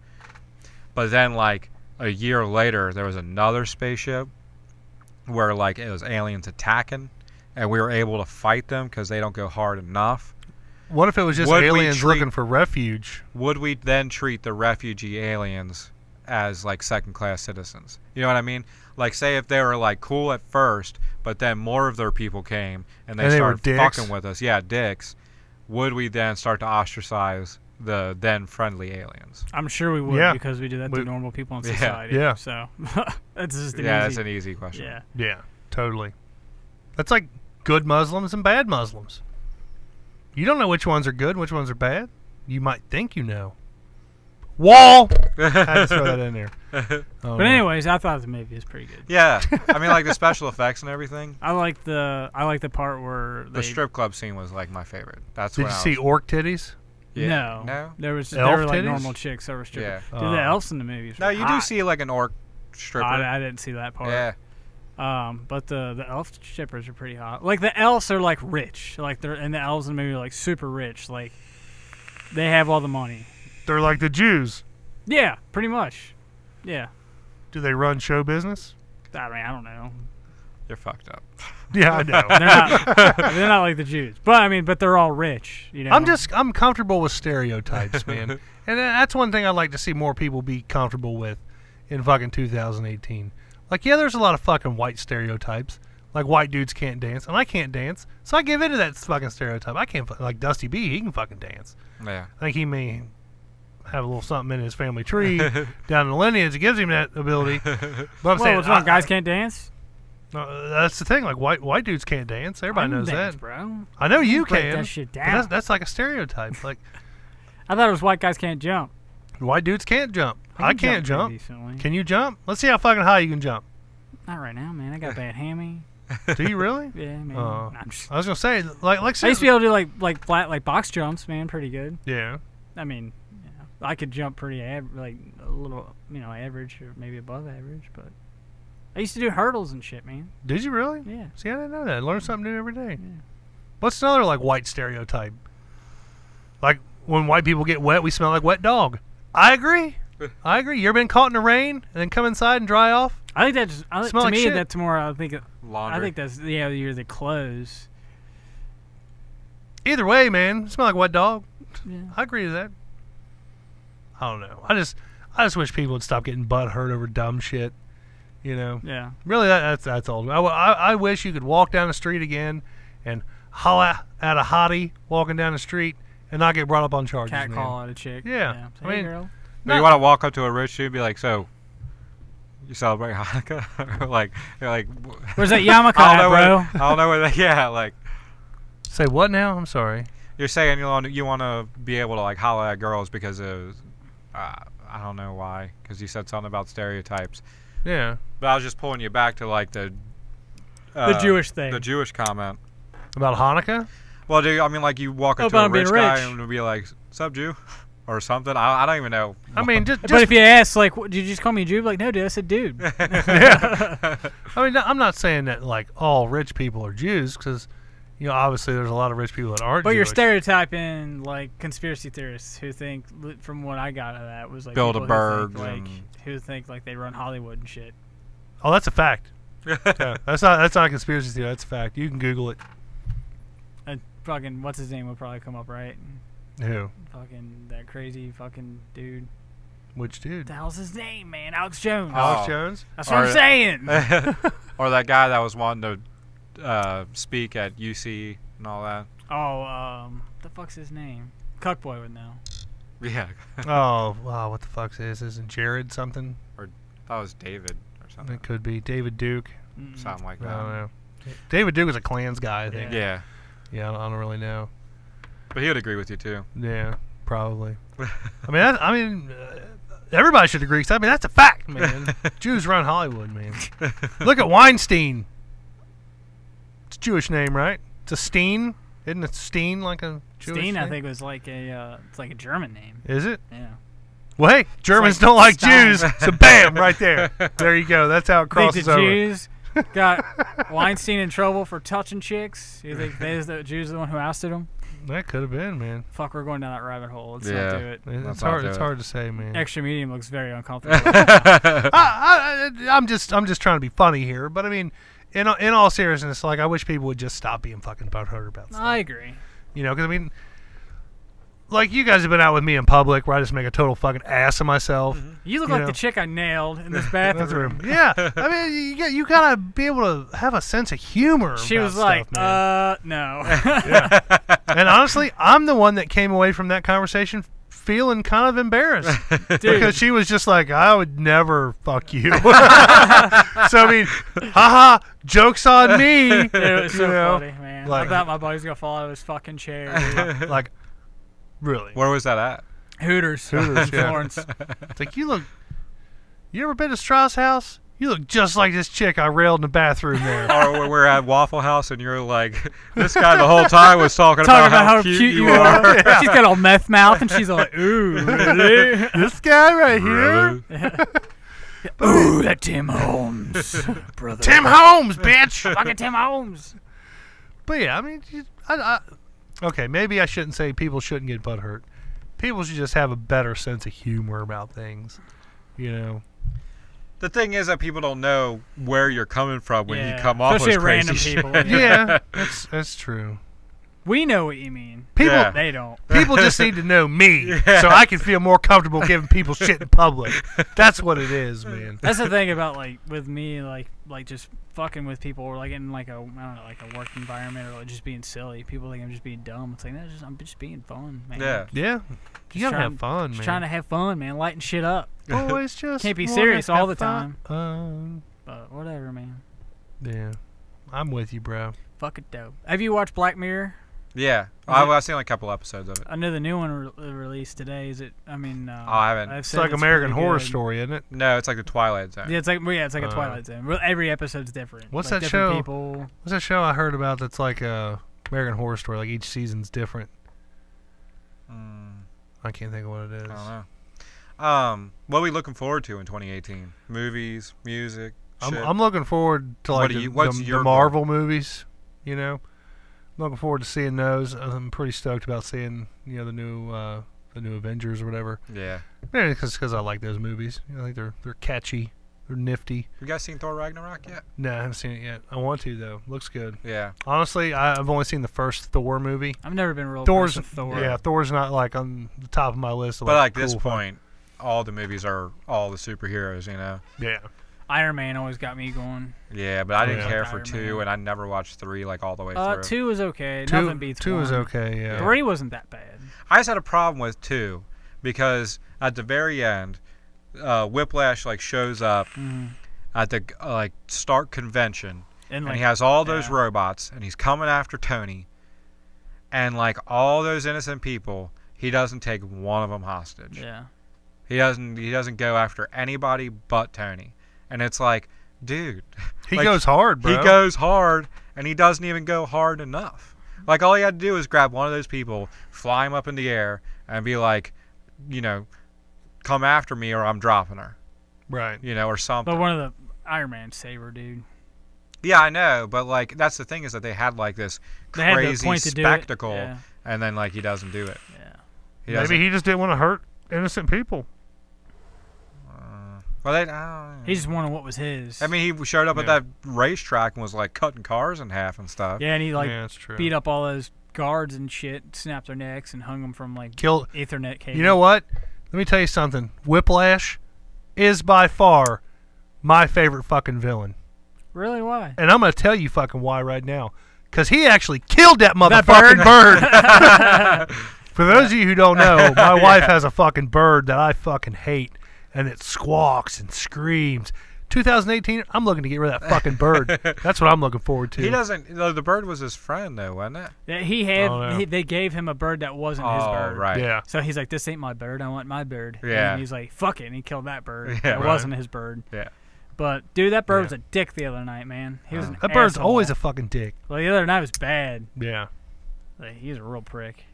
Speaker 3: But then, like, a year later, there was another spaceship where, like, it was aliens attacking, and we were able to fight them because they don't go hard enough.
Speaker 1: What if it was just aliens looking for refuge?
Speaker 3: Would we then treat the refugee aliens as like second-class citizens. You know what I mean? Like, say if they were like cool at first, but then more of their people came and they started fucking with us. Yeah, dicks. Would we then start to ostracize the then friendly aliens?
Speaker 2: I'm sure we would, because we do that to normal people in society.
Speaker 1: Yeah.
Speaker 2: So that's just
Speaker 3: that's an easy question.
Speaker 2: Yeah.
Speaker 1: Yeah, totally. That's like good Muslims and bad Muslims. You don't know which ones are good and which ones are bad. You might think you know. Wall! I had to throw that in there.
Speaker 2: But anyways, I thought the movie was pretty good.
Speaker 3: Yeah. I mean, like the special effects and everything.
Speaker 2: I like the part where
Speaker 3: the strip club scene was like my favorite.
Speaker 1: Did you see orc titties?
Speaker 3: Yeah.
Speaker 2: No. There were
Speaker 1: titties?
Speaker 2: like normal chicks that were stripping.
Speaker 3: Yeah.
Speaker 2: Dude, the elves in the movies.
Speaker 3: No, you do see like an orc stripper.
Speaker 2: I didn't see that part.
Speaker 3: Yeah.
Speaker 2: But the elf strippers are pretty hot. Like the elves are like rich. Like and the elves in the movie are like super rich. Like they have all the money.
Speaker 1: They're like the Jews.
Speaker 2: Yeah, pretty much. Yeah.
Speaker 1: Do they run show business?
Speaker 2: I mean, I don't know.
Speaker 3: You're fucked up.
Speaker 1: Yeah, I know.
Speaker 2: They're not like the Jews, but they're all rich. You know.
Speaker 1: I'm comfortable with stereotypes, man, and that's one thing I'd like to see more people be comfortable with in fucking 2018. Like, yeah, there's a lot of fucking white stereotypes. Like, white dudes can't dance, and I can't dance, so I give into that fucking stereotype. I can't, like Dusty B, he can fucking dance.
Speaker 3: Yeah.
Speaker 1: I think he may have a little something in his family tree down in the lineage that gives him that ability. But I'm saying,
Speaker 2: what's wrong? Guys can't dance?
Speaker 1: That's the thing. Like, white dudes can't dance. Everybody knows
Speaker 2: dance,
Speaker 1: that,
Speaker 2: bro.
Speaker 1: I know you
Speaker 2: break
Speaker 1: can.
Speaker 2: That shit down.
Speaker 1: That's like a stereotype. Like,
Speaker 2: I thought it was white guys can't jump.
Speaker 1: White dudes can't jump. I can't jump.
Speaker 2: Decently.
Speaker 1: Can you jump? Let's see how fucking high you can jump.
Speaker 2: Not right now, man. I got a bad hammy.
Speaker 1: Do you really?
Speaker 2: Yeah, man.
Speaker 1: I was gonna say, like
Speaker 2: I used to be able to do like flat box jumps, man. Pretty good.
Speaker 1: Yeah.
Speaker 2: I mean, I could jump pretty like a little, average or maybe above average, but I used to do hurdles and shit, man.
Speaker 1: Did you really?
Speaker 2: Yeah.
Speaker 1: See, I didn't know that. Learn something new every day.
Speaker 2: Yeah.
Speaker 1: What's another like white stereotype? Like when white people get wet, we smell like wet dog. I agree. I agree. You ever been caught in the rain and then come inside and dry off?
Speaker 2: I think that's to
Speaker 1: like
Speaker 2: me
Speaker 1: shit.
Speaker 2: that's more. I think
Speaker 3: laundry.
Speaker 2: I think that's you're the clothes.
Speaker 1: Either way, man, smell like wet dog.
Speaker 2: Yeah.
Speaker 1: I agree to that. I don't know. I just wish people would stop getting butt hurt over dumb shit. You know.
Speaker 2: Yeah.
Speaker 1: Really, that's old. I wish you could walk down the street again and holla at a hottie walking down the street and not get brought up on charges.
Speaker 2: Cat
Speaker 1: man.
Speaker 2: call at a chick.
Speaker 1: Yeah.
Speaker 2: Hey, I mean, girl.
Speaker 3: No, you want to walk up to a rich dude and be like, so, you celebrate Hanukkah? Or like, you're like,
Speaker 2: where's that yarmulke, bro?
Speaker 3: I don't know where yeah, like.
Speaker 1: Say what now? I'm sorry.
Speaker 3: You're saying you want to be able to like holla at girls because of, I don't know why, because you said something about stereotypes.
Speaker 1: Yeah.
Speaker 3: But I was just pulling you back to like the
Speaker 2: Jewish thing.
Speaker 3: The Jewish comment.
Speaker 1: About Hanukkah?
Speaker 3: Well, I mean, like you walk up to a rich guy and be like, "Sup, Jew?" or something. I don't even know.
Speaker 1: I mean, just
Speaker 2: but if you ask, like, did you just call me a Jew? Like, no, dude, I said dude.
Speaker 1: Yeah. I mean, I'm not saying that like all rich people are Jews, because obviously there's a lot of rich people that aren't.
Speaker 2: But
Speaker 1: Jewish.
Speaker 2: You're stereotyping like conspiracy theorists who think, from what I got out of that, was like
Speaker 3: Bilderberg,
Speaker 2: who think like they run Hollywood and shit.
Speaker 1: Oh, that's a fact. Yeah, that's not a conspiracy theory. That's a fact. You can Google it.
Speaker 2: And fucking what's his name will probably come up, right?
Speaker 1: Who?
Speaker 2: Fucking that crazy fucking dude.
Speaker 1: Which dude?
Speaker 2: What the hell's his name, man? Alex Jones.
Speaker 1: Alex Jones?
Speaker 2: That's what I'm saying.
Speaker 3: Or that guy that was wanting to speak at UC and all that.
Speaker 2: Oh, the fuck's his name? Cuckboy would know.
Speaker 3: Yeah.
Speaker 1: Oh, wow, what the fuck's this? Isn't Jared something?
Speaker 3: Or that was David or something.
Speaker 1: It could be David Duke.
Speaker 3: Something like that.
Speaker 1: I don't know. David Duke was a Klans guy, I think.
Speaker 3: Yeah.
Speaker 1: Yeah, I don't really know.
Speaker 3: But he would agree with you too.
Speaker 1: Yeah, probably. I mean, everybody should agree. 'Cause I mean, that's a fact, man. Jews run Hollywood, man. Look at Weinstein. It's a Jewish name, right? It's a Steen. Isn't it Steen like a Jewish
Speaker 2: Steen,
Speaker 1: name?
Speaker 2: I think was like it's like a German name.
Speaker 1: Is it?
Speaker 2: Yeah.
Speaker 1: Well, hey, Germans don't like Jews, so bam, right there. There you go. That's how it crosses
Speaker 2: the
Speaker 1: over.
Speaker 2: Jews got Weinstein in trouble for touching chicks? You think the Jews are the one who ousted him?
Speaker 1: That could have been, man.
Speaker 2: Fuck, we're going down that rabbit hole. Let's not do it.
Speaker 1: It's hard. It's hard to say, man.
Speaker 2: Extra medium looks very uncomfortable.
Speaker 1: I'm just trying to be funny here, but I mean, in all seriousness, like I wish people would just stop being fucking butthurt about stuff.
Speaker 2: I agree.
Speaker 1: Because I mean, like you guys have been out with me in public where I just make a total fucking ass of myself.
Speaker 2: You look like the chick I nailed in this bathroom.
Speaker 1: Yeah, I mean, you gotta be able to have a sense of humor.
Speaker 2: She was
Speaker 1: stuff,
Speaker 2: like,
Speaker 1: man.
Speaker 2: no.
Speaker 1: Yeah. And honestly, I'm the one that came away from that conversation feeling kind of embarrassed. Because she was just like, I would never fuck you. So, I mean, haha, joke's on me.
Speaker 2: Dude, it was so funny, man.
Speaker 1: Like,
Speaker 2: I thought my buddy's going to fall out of his fucking chair. Dude.
Speaker 1: Like, really?
Speaker 3: Where was that at?
Speaker 2: Hooters,
Speaker 1: yeah.
Speaker 2: Florence.
Speaker 1: It's like, you ever been to Strauss House? You look just like this chick I railed in the bathroom there.
Speaker 3: Or we're at Waffle House and you're like, this guy the whole time was talking about how cute you are.
Speaker 2: Yeah. She's got all meth mouth and she's like, ooh, really?
Speaker 1: This guy right here?
Speaker 2: Ooh, that Tim Holmes, brother.
Speaker 1: Tim Holmes, bitch!
Speaker 2: Fucking Tim Holmes.
Speaker 1: But yeah, I mean, okay, maybe I shouldn't say people shouldn't get butthurt. People should just have a better sense of humor about things, you know.
Speaker 3: The thing is that people don't know where you're coming from when you come off
Speaker 2: especially
Speaker 3: with crazy
Speaker 2: random
Speaker 3: shit.
Speaker 2: people.
Speaker 1: Yeah, that's true.
Speaker 2: We know what you mean.
Speaker 1: People,
Speaker 2: they don't.
Speaker 1: People just need to know me, so I can feel more comfortable giving people shit in public. That's what it is, man.
Speaker 2: That's the thing about like with me, like just fucking with people, or like in like a I don't know, like a work environment, or like just being silly. People think I'm just being dumb. It's like I'm just being fun, man.
Speaker 1: Yeah. You gotta have fun, man.
Speaker 2: Just trying to have fun, man. Lighting shit up.
Speaker 1: Always just
Speaker 2: can't be serious all the time.
Speaker 1: Fun.
Speaker 2: But whatever, man.
Speaker 1: Yeah, I'm with you, bro.
Speaker 2: Fuck it, dope. Have you watched Black Mirror?
Speaker 3: Yeah, I've seen like a couple episodes of it.
Speaker 2: I know the new one released today. Is it? I mean,
Speaker 3: I haven't.
Speaker 1: It's like American Horror Story, isn't it?
Speaker 3: No, it's like the Twilight Zone.
Speaker 2: Yeah, it's like a Twilight Zone. Every episode's different.
Speaker 1: What's
Speaker 2: like
Speaker 1: that show?
Speaker 2: People.
Speaker 1: What's that show I heard about that's like American Horror Story? Like each season's different. I can't think of what it is.
Speaker 3: I don't know. What are we looking forward to in 2018? Movies, music.
Speaker 1: I'm looking forward to like the Marvel movies. You know, I'm looking forward to seeing those. I'm pretty stoked about seeing the new Avengers or whatever.
Speaker 3: Yeah.
Speaker 1: Maybe because I like those movies. I think they're catchy. They're nifty.
Speaker 3: You guys seen Thor Ragnarok yet?
Speaker 1: No, I haven't seen it yet. I want to though. Looks good.
Speaker 3: Yeah.
Speaker 1: Honestly, I've only seen the first Thor movie.
Speaker 2: I've never been real
Speaker 1: Thor's
Speaker 2: Thor.
Speaker 1: Yeah, Thor's not like on the top of my list.
Speaker 3: But like this point, all the movies are all the superheroes, you know.
Speaker 1: Yeah.
Speaker 2: Iron Man always got me going.
Speaker 3: Yeah, but I didn't care for
Speaker 2: Iron
Speaker 3: 2,
Speaker 2: Man.
Speaker 3: and I never watched 3 like all the way through.
Speaker 2: 2 was okay. Nothing beats
Speaker 1: 2
Speaker 2: 1.
Speaker 1: was okay. Yeah.
Speaker 2: 3 wasn't that bad.
Speaker 3: I just had a problem with 2 because at the very end, Whiplash like shows up at the Stark convention, and he has all those robots, and he's coming after Tony, and like all those innocent people, he doesn't take one of them hostage.
Speaker 2: Yeah.
Speaker 3: He doesn't go after anybody but Tony, and it's like, dude,
Speaker 1: he goes hard, bro.
Speaker 3: He goes hard, and he doesn't even go hard enough. Like all he had to do is grab one of those people, fly him up in the air, and be like, come after me or I'm dropping her.
Speaker 1: Right.
Speaker 3: Or something.
Speaker 2: But one of the Iron Man saber, dude.
Speaker 3: Yeah, I know, but like that's the thing is that they had like this crazy spectacle, and then like he doesn't do it.
Speaker 2: Yeah.
Speaker 1: Maybe he just didn't want to hurt innocent people.
Speaker 2: He just wanted what was his.
Speaker 3: I mean, he showed up at that racetrack and was like cutting cars in half and stuff.
Speaker 2: Yeah, and he beat up all those guards and shit, snapped their necks, and hung them from like Ethernet cable.
Speaker 1: You know what? Let me tell you something. Whiplash is by far my favorite fucking villain.
Speaker 2: Really? Why?
Speaker 1: And I'm going to tell you fucking why right now. Because he actually killed that motherfucking bird. For those of you who don't know, my wife has a fucking bird that I fucking hate. And it squawks and screams. 2018, I'm looking to get rid of that fucking bird. That's what I'm looking forward to.
Speaker 3: He doesn't. The bird was his friend, though, wasn't it?
Speaker 2: Yeah, they gave him a bird that wasn't his bird.
Speaker 3: Right.
Speaker 1: Yeah.
Speaker 2: So he's like, "This ain't my bird. I want my bird."
Speaker 3: Yeah.
Speaker 2: And he's like, "Fuck it," and he killed that bird.
Speaker 3: Yeah,
Speaker 2: it wasn't his bird.
Speaker 3: Yeah.
Speaker 2: But dude, that bird was a dick the other night, man. He was
Speaker 1: that bird's always a fucking dick.
Speaker 2: Well, the other night was bad.
Speaker 1: Yeah.
Speaker 2: Like, he's a real prick.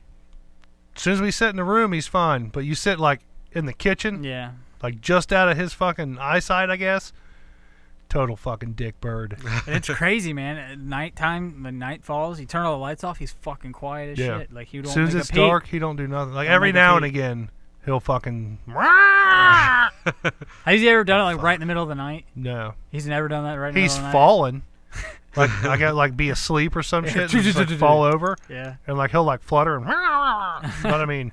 Speaker 1: As soon as we sit in the room, he's fine. But you sit like in the kitchen.
Speaker 2: Yeah.
Speaker 1: Like just out of his fucking eyesight, I guess. Total fucking dick bird.
Speaker 2: And it's crazy, man. At nighttime, when night falls, you turn all the lights off. He's fucking quiet as shit. Like he don't.
Speaker 1: As soon as it's dark, he don't do nothing. Like every now and again, he'll fucking.
Speaker 2: Has he ever done it like right in the middle of the night?
Speaker 1: No.
Speaker 2: He's never done that right in the middle of the night?
Speaker 1: He's fallen. Like I got like be asleep or some shit and just, like, fall over.
Speaker 2: Yeah.
Speaker 1: And like he'll like flutter and But I mean,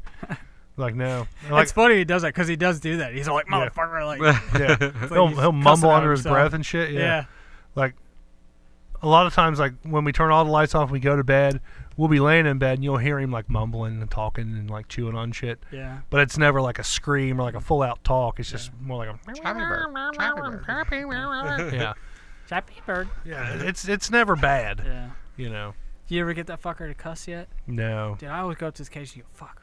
Speaker 1: like no. Like,
Speaker 2: it's funny he does that because he does do that. He's like motherfucker, like
Speaker 1: yeah.
Speaker 2: like
Speaker 1: He'll mumble under his breath and shit.
Speaker 2: Yeah.
Speaker 1: Like a lot of times, like when we turn all the lights off, and we go to bed. We'll be laying in bed and you'll hear him like mumbling and talking and like chewing on shit.
Speaker 2: Yeah.
Speaker 1: But it's never like a scream or like a full out talk. It's just more like a
Speaker 3: Chappy bird. Chappy bird.
Speaker 1: yeah.
Speaker 2: Chappy bird.
Speaker 1: Yeah. It's never bad.
Speaker 2: Yeah.
Speaker 1: You know.
Speaker 2: Do you ever get that fucker to cuss yet?
Speaker 1: No.
Speaker 2: Dude, I always go up to his cage and go fuck.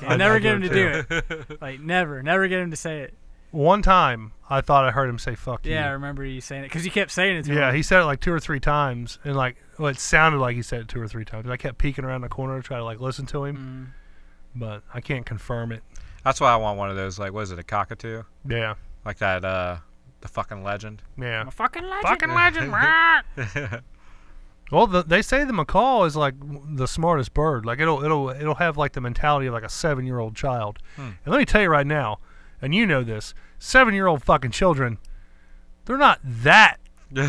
Speaker 2: And I never get him to do it. Like never get him to say it.
Speaker 1: One time, I thought I heard him say "fuck you."
Speaker 2: Yeah, I remember you saying it because you kept saying it to him.
Speaker 1: Yeah, he said it like 2 or 3 times, and like, well, it sounded like he said it 2 or 3 times. I kept peeking around the corner to try to like listen to him, but I can't confirm it.
Speaker 3: That's why I want one of those. Like, what is it, a cockatoo?
Speaker 1: Yeah.
Speaker 3: Like that, the fucking legend.
Speaker 1: Yeah.
Speaker 2: I'm a fucking legend.
Speaker 1: Fucking legend. Well, they say the macaw is like the smartest bird. Like it'll have like the mentality of like a 7-year-old child. And let me tell you right now, and you know this, 7-year-old fucking children, they're not that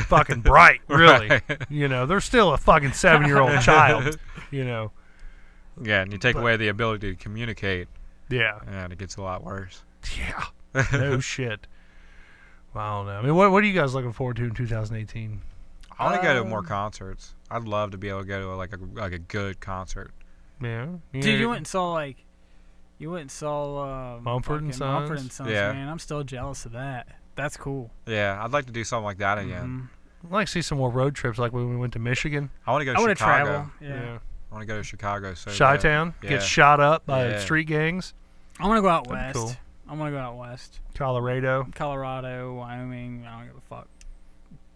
Speaker 1: fucking bright, really.
Speaker 3: Right.
Speaker 1: You know, they're still a fucking 7-year-old child. You know.
Speaker 3: Yeah, and you take away the ability to communicate.
Speaker 1: Yeah.
Speaker 3: And it gets a lot worse.
Speaker 1: Yeah. No shit. Well, I don't know. I mean, what are you guys looking forward to in 2018?
Speaker 3: I want to go to more concerts. I'd love to be able to go to like a good concert.
Speaker 1: Yeah.
Speaker 2: Dude, you went and saw
Speaker 1: Mumford and Sons.
Speaker 2: Mumford and Sons,
Speaker 3: Yeah.
Speaker 2: man. I'm still jealous of that. That's cool.
Speaker 3: Yeah, I'd like to do something like that again.
Speaker 1: I'd like to see some more road trips, like when we went to Michigan.
Speaker 3: I want to go to
Speaker 2: I want to
Speaker 3: Chicago.
Speaker 2: travel. Yeah.
Speaker 3: I want to go to Chicago. So
Speaker 1: Chi-Town,
Speaker 3: bad.
Speaker 1: get
Speaker 3: Yeah.
Speaker 1: shot up by
Speaker 3: Yeah.
Speaker 1: street gangs.
Speaker 2: I want to go out
Speaker 1: That'd
Speaker 2: west.
Speaker 1: be cool.
Speaker 2: I want to go out west.
Speaker 1: Colorado.
Speaker 2: Colorado, Wyoming. I don't give a fuck.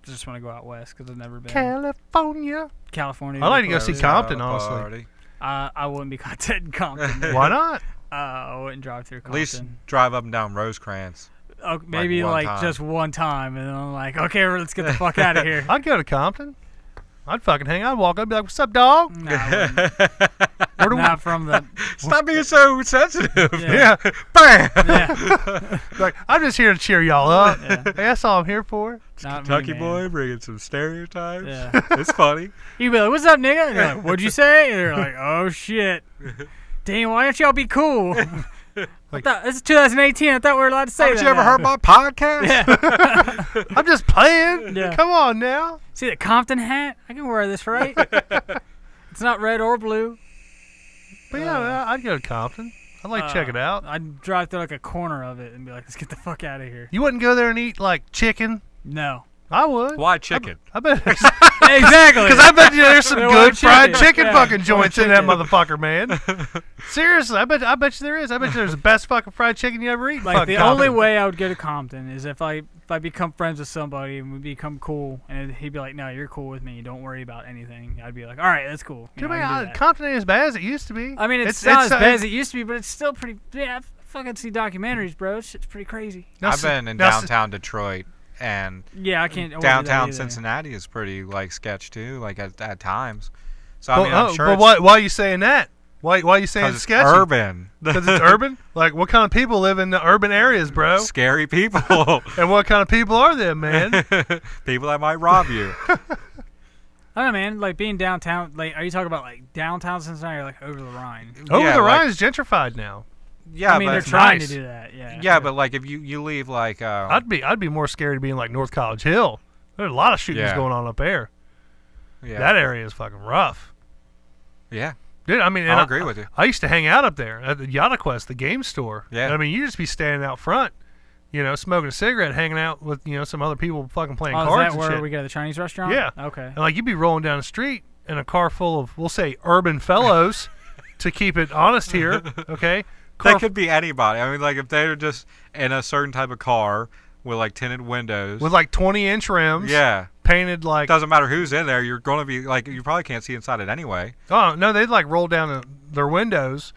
Speaker 2: Just want to go out west because I've never been.
Speaker 1: California.
Speaker 2: California.
Speaker 1: I'd like to go
Speaker 2: would be
Speaker 1: see
Speaker 2: cool.
Speaker 1: Compton, honestly.
Speaker 3: Party.
Speaker 2: I wouldn't be content in Compton.
Speaker 1: Why not?
Speaker 2: I wouldn't drive through
Speaker 3: At
Speaker 2: Compton.
Speaker 3: least drive up and down Rosecrans.
Speaker 2: Oh, maybe
Speaker 3: one
Speaker 2: like
Speaker 3: time.
Speaker 2: just one time, and then I'm like, okay, let's get the fuck out of here.
Speaker 1: I'd go to Compton. I'd fucking hang out. I'd walk up and be like, what's up, dog?
Speaker 2: No, I wouldn't. Not from the.
Speaker 3: Stop being so sensitive.
Speaker 1: Yeah.
Speaker 3: Bam.
Speaker 2: Yeah.
Speaker 1: Like, I'm just here to cheer y'all up.
Speaker 2: Yeah.
Speaker 1: Hey, that's all I'm here for.
Speaker 2: Not
Speaker 3: Kentucky
Speaker 2: me,
Speaker 3: boy
Speaker 2: man.
Speaker 3: bringing some stereotypes.
Speaker 2: Yeah.
Speaker 3: It's funny.
Speaker 2: You'd be like, what's up, nigga? And you're like, what'd you say? And they're like, oh, shit. Damn, why don't y'all be cool?
Speaker 1: Like,
Speaker 2: It's 2018. I thought we were allowed to say
Speaker 3: Haven't
Speaker 2: that.
Speaker 3: you ever
Speaker 2: now.
Speaker 3: heard my podcast?
Speaker 2: Yeah.
Speaker 1: I'm just playing.
Speaker 2: Yeah.
Speaker 1: Come on now.
Speaker 2: See the Compton hat? I can wear this, right? It's not red or blue.
Speaker 1: But yeah, I'd go to Compton. I'd like to check it out.
Speaker 2: I'd drive through like a corner of it and be like, let's get the fuck out of here.
Speaker 1: You wouldn't go there and eat like chicken?
Speaker 2: No.
Speaker 1: I would.
Speaker 3: Why chicken?
Speaker 1: I bet.
Speaker 2: Exactly.
Speaker 1: Because I bet you there's some
Speaker 2: Why
Speaker 1: good fried
Speaker 2: chicken?
Speaker 1: chicken
Speaker 2: Yeah,
Speaker 1: fucking
Speaker 2: why
Speaker 1: joints in that
Speaker 2: chicken?
Speaker 1: motherfucker, man. Seriously, I bet you there is. I bet you there's the best fucking fried chicken you ever eat.
Speaker 2: Like
Speaker 1: Fuck
Speaker 2: the
Speaker 1: Compton.
Speaker 2: only way I would go to Compton is if I become friends with somebody and we become cool, and he'd be like, "No, you're cool with me. Don't worry about anything." I'd be like, "All right, that's cool." You
Speaker 1: Dude,
Speaker 2: know, I can do
Speaker 1: man,
Speaker 2: that.
Speaker 1: Compton ain't as bad as it used to be.
Speaker 2: I mean, it's not as bad as it used to be, but it's still pretty. Yeah, I fucking see documentaries, bro. Shit's pretty crazy.
Speaker 3: I've been in
Speaker 1: now,
Speaker 3: downtown Detroit, and
Speaker 2: Yeah, I can't. I wouldn't do that
Speaker 3: downtown
Speaker 2: either.
Speaker 3: Cincinnati is pretty like sketch too, like at times. So I mean, I'm sure
Speaker 1: but
Speaker 3: it's
Speaker 1: why are you saying that? Why are you saying
Speaker 3: 'cause
Speaker 1: it's
Speaker 3: it's
Speaker 1: sketchy?
Speaker 3: urban.
Speaker 1: Because it's urban? Like, what kind of people live in the urban areas, bro?
Speaker 3: Scary people.
Speaker 1: And what kind of people are them, man?
Speaker 3: People that might rob you.
Speaker 2: I don't know, man. Like being downtown. Like, are you talking about like downtown Cincinnati or like over the Rhine?
Speaker 1: Over
Speaker 3: Yeah,
Speaker 1: the
Speaker 3: like-
Speaker 1: Rhine is gentrified now.
Speaker 3: Yeah,
Speaker 2: I mean,
Speaker 3: but
Speaker 2: they're trying
Speaker 1: nice.
Speaker 2: to do that. Yeah.
Speaker 3: yeah, but like if you leave like
Speaker 1: I'd be more scared to be in like North College Hill. There's a lot of shootings
Speaker 3: Yeah.
Speaker 1: going on up there.
Speaker 3: yeah,
Speaker 1: That area is fucking rough.
Speaker 3: yeah,
Speaker 1: Dude, I mean,
Speaker 3: I'll
Speaker 1: and
Speaker 3: agree with you.
Speaker 1: I used to hang out up there at the Yada Quest, the game store.
Speaker 3: Yeah.
Speaker 1: And I mean, you just be standing out front, smoking a cigarette, hanging out with, some other people fucking playing
Speaker 2: Oh,
Speaker 1: cards
Speaker 2: is that
Speaker 1: and
Speaker 2: where
Speaker 1: shit.
Speaker 2: we go to the Chinese restaurant?
Speaker 1: Yeah.
Speaker 2: Okay.
Speaker 1: And like you'd be rolling down the street in a car full of, we'll say, urban fellows, to keep it honest here, okay?
Speaker 3: That could be anybody. I mean, like if they're just in a certain type of car with like tinted windows,
Speaker 1: with like 20-inch rims,
Speaker 3: yeah,
Speaker 1: painted like.
Speaker 3: it doesn't matter who's in there. You're going to be like you probably can't see inside it anyway.
Speaker 1: Oh no, they'd like roll down their windows,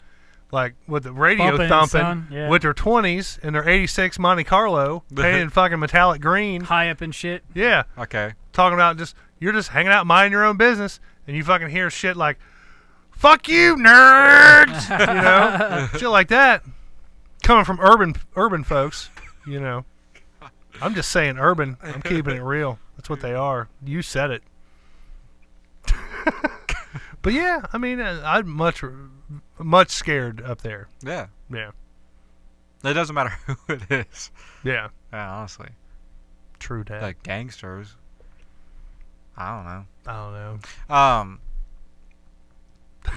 Speaker 1: like with the radio
Speaker 2: Bumping,
Speaker 1: thumping,
Speaker 2: son, yeah.
Speaker 1: with their 20s and their '86 Monte Carlo painted in fucking metallic green.
Speaker 2: High up and shit.
Speaker 1: Yeah,
Speaker 3: Okay.
Speaker 1: talking about you're just hanging out, minding your own business, and you fucking hear shit like, "Fuck you, nerds," shit like that, coming from urban folks, I'm just saying urban. I'm keeping it real. That's what they are. You said it. But yeah, I mean, I'd much much scared up there.
Speaker 3: Yeah.
Speaker 1: Yeah.
Speaker 3: It doesn't matter who it is.
Speaker 1: Yeah.
Speaker 3: Yeah, honestly.
Speaker 1: True that.
Speaker 3: Like gangsters. I don't know.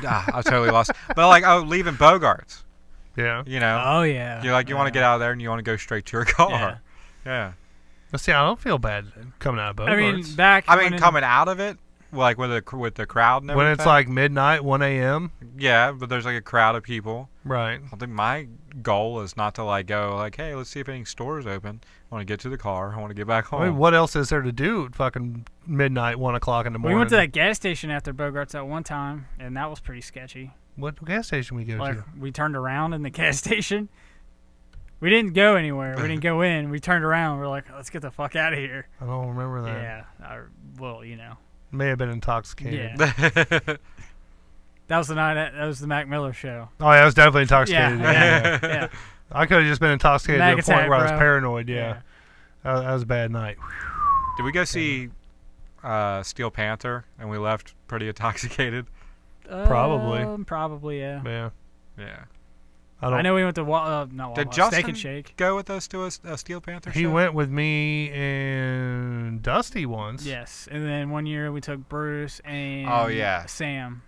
Speaker 3: I totally lost. But like, leaving Bogarts.
Speaker 1: Yeah.
Speaker 3: You know.
Speaker 2: Oh yeah.
Speaker 3: You're like, you want to get out of there and you want to go straight to your car. Yeah.
Speaker 1: But see, I don't feel bad coming out of Bogarts.
Speaker 2: I mean,
Speaker 3: coming out of it, like with the crowd and everything.
Speaker 1: When it's like midnight, 1 a.m.
Speaker 3: Yeah, but there's like a crowd of people.
Speaker 1: Right.
Speaker 3: I think my goal is not to like go like, hey, let's see if any stores open. I want to get to the car. I want to get back home.
Speaker 1: I mean, what else is there to do at fucking midnight, 1 o'clock in the morning?
Speaker 2: We went to that gas station after Bogarts at one time, and that was pretty sketchy.
Speaker 1: What gas station we go to?
Speaker 2: We turned around in the gas station. We didn't go anywhere. We didn't go in. We turned around. We're like, let's get the fuck out of here.
Speaker 1: I don't remember that.
Speaker 2: Yeah. Well, you know.
Speaker 1: May have been intoxicated.
Speaker 2: Yeah. That was the night. That was the Mac Miller show.
Speaker 1: Oh, yeah, I was definitely intoxicated.
Speaker 2: Yeah.
Speaker 1: I could have just been intoxicated
Speaker 2: Mac
Speaker 1: to the point
Speaker 2: attack,
Speaker 1: where I was
Speaker 2: bro.
Speaker 1: paranoid. Yeah. That was a bad night.
Speaker 3: Did we go see Steel Panther and we left pretty intoxicated?
Speaker 2: Probably, yeah.
Speaker 1: Yeah.
Speaker 3: Yeah.
Speaker 2: I know we went to
Speaker 3: Did
Speaker 2: Steak
Speaker 3: Justin
Speaker 2: and Shake.
Speaker 3: go with us to a Steel Panther show?
Speaker 1: He went with me and Dusty once.
Speaker 2: Yes, and then one year we took Bruce and Sam.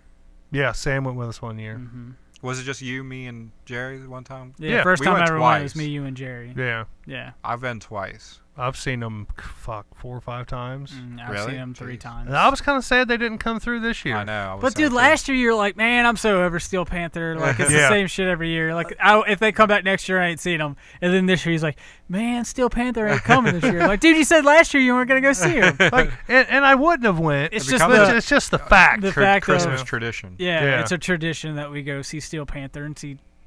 Speaker 1: Yeah, Sam went with us one year.
Speaker 2: Mm-hmm.
Speaker 3: Was it just you, me, and Jerry one time?
Speaker 2: Yeah, first
Speaker 3: we
Speaker 2: time
Speaker 3: went
Speaker 2: I ever went, it was
Speaker 3: twice.
Speaker 2: me, you, and Jerry.
Speaker 1: Yeah.
Speaker 2: Yeah.
Speaker 3: I've been twice.
Speaker 1: I've seen them, 4 or 5 times.
Speaker 2: I've
Speaker 3: Really?
Speaker 2: seen them 3 times.
Speaker 1: And I was kind of sad they didn't come through this year.
Speaker 3: I know.
Speaker 2: But dude, last year you were like, man, I'm so over Steel Panther. Like it's
Speaker 1: Yeah.
Speaker 2: the same shit every year. Like if they come back next year, I ain't seen them. And then this year he's like, man, Steel Panther ain't coming this year. Like, dude, you said last year you weren't gonna go see him.
Speaker 1: Like, and I wouldn't have went.
Speaker 2: It's
Speaker 1: it's just the fact.
Speaker 2: The fact
Speaker 3: Christmas
Speaker 2: of,
Speaker 3: tradition.
Speaker 2: yeah, it's a tradition that we go see Steel Panther and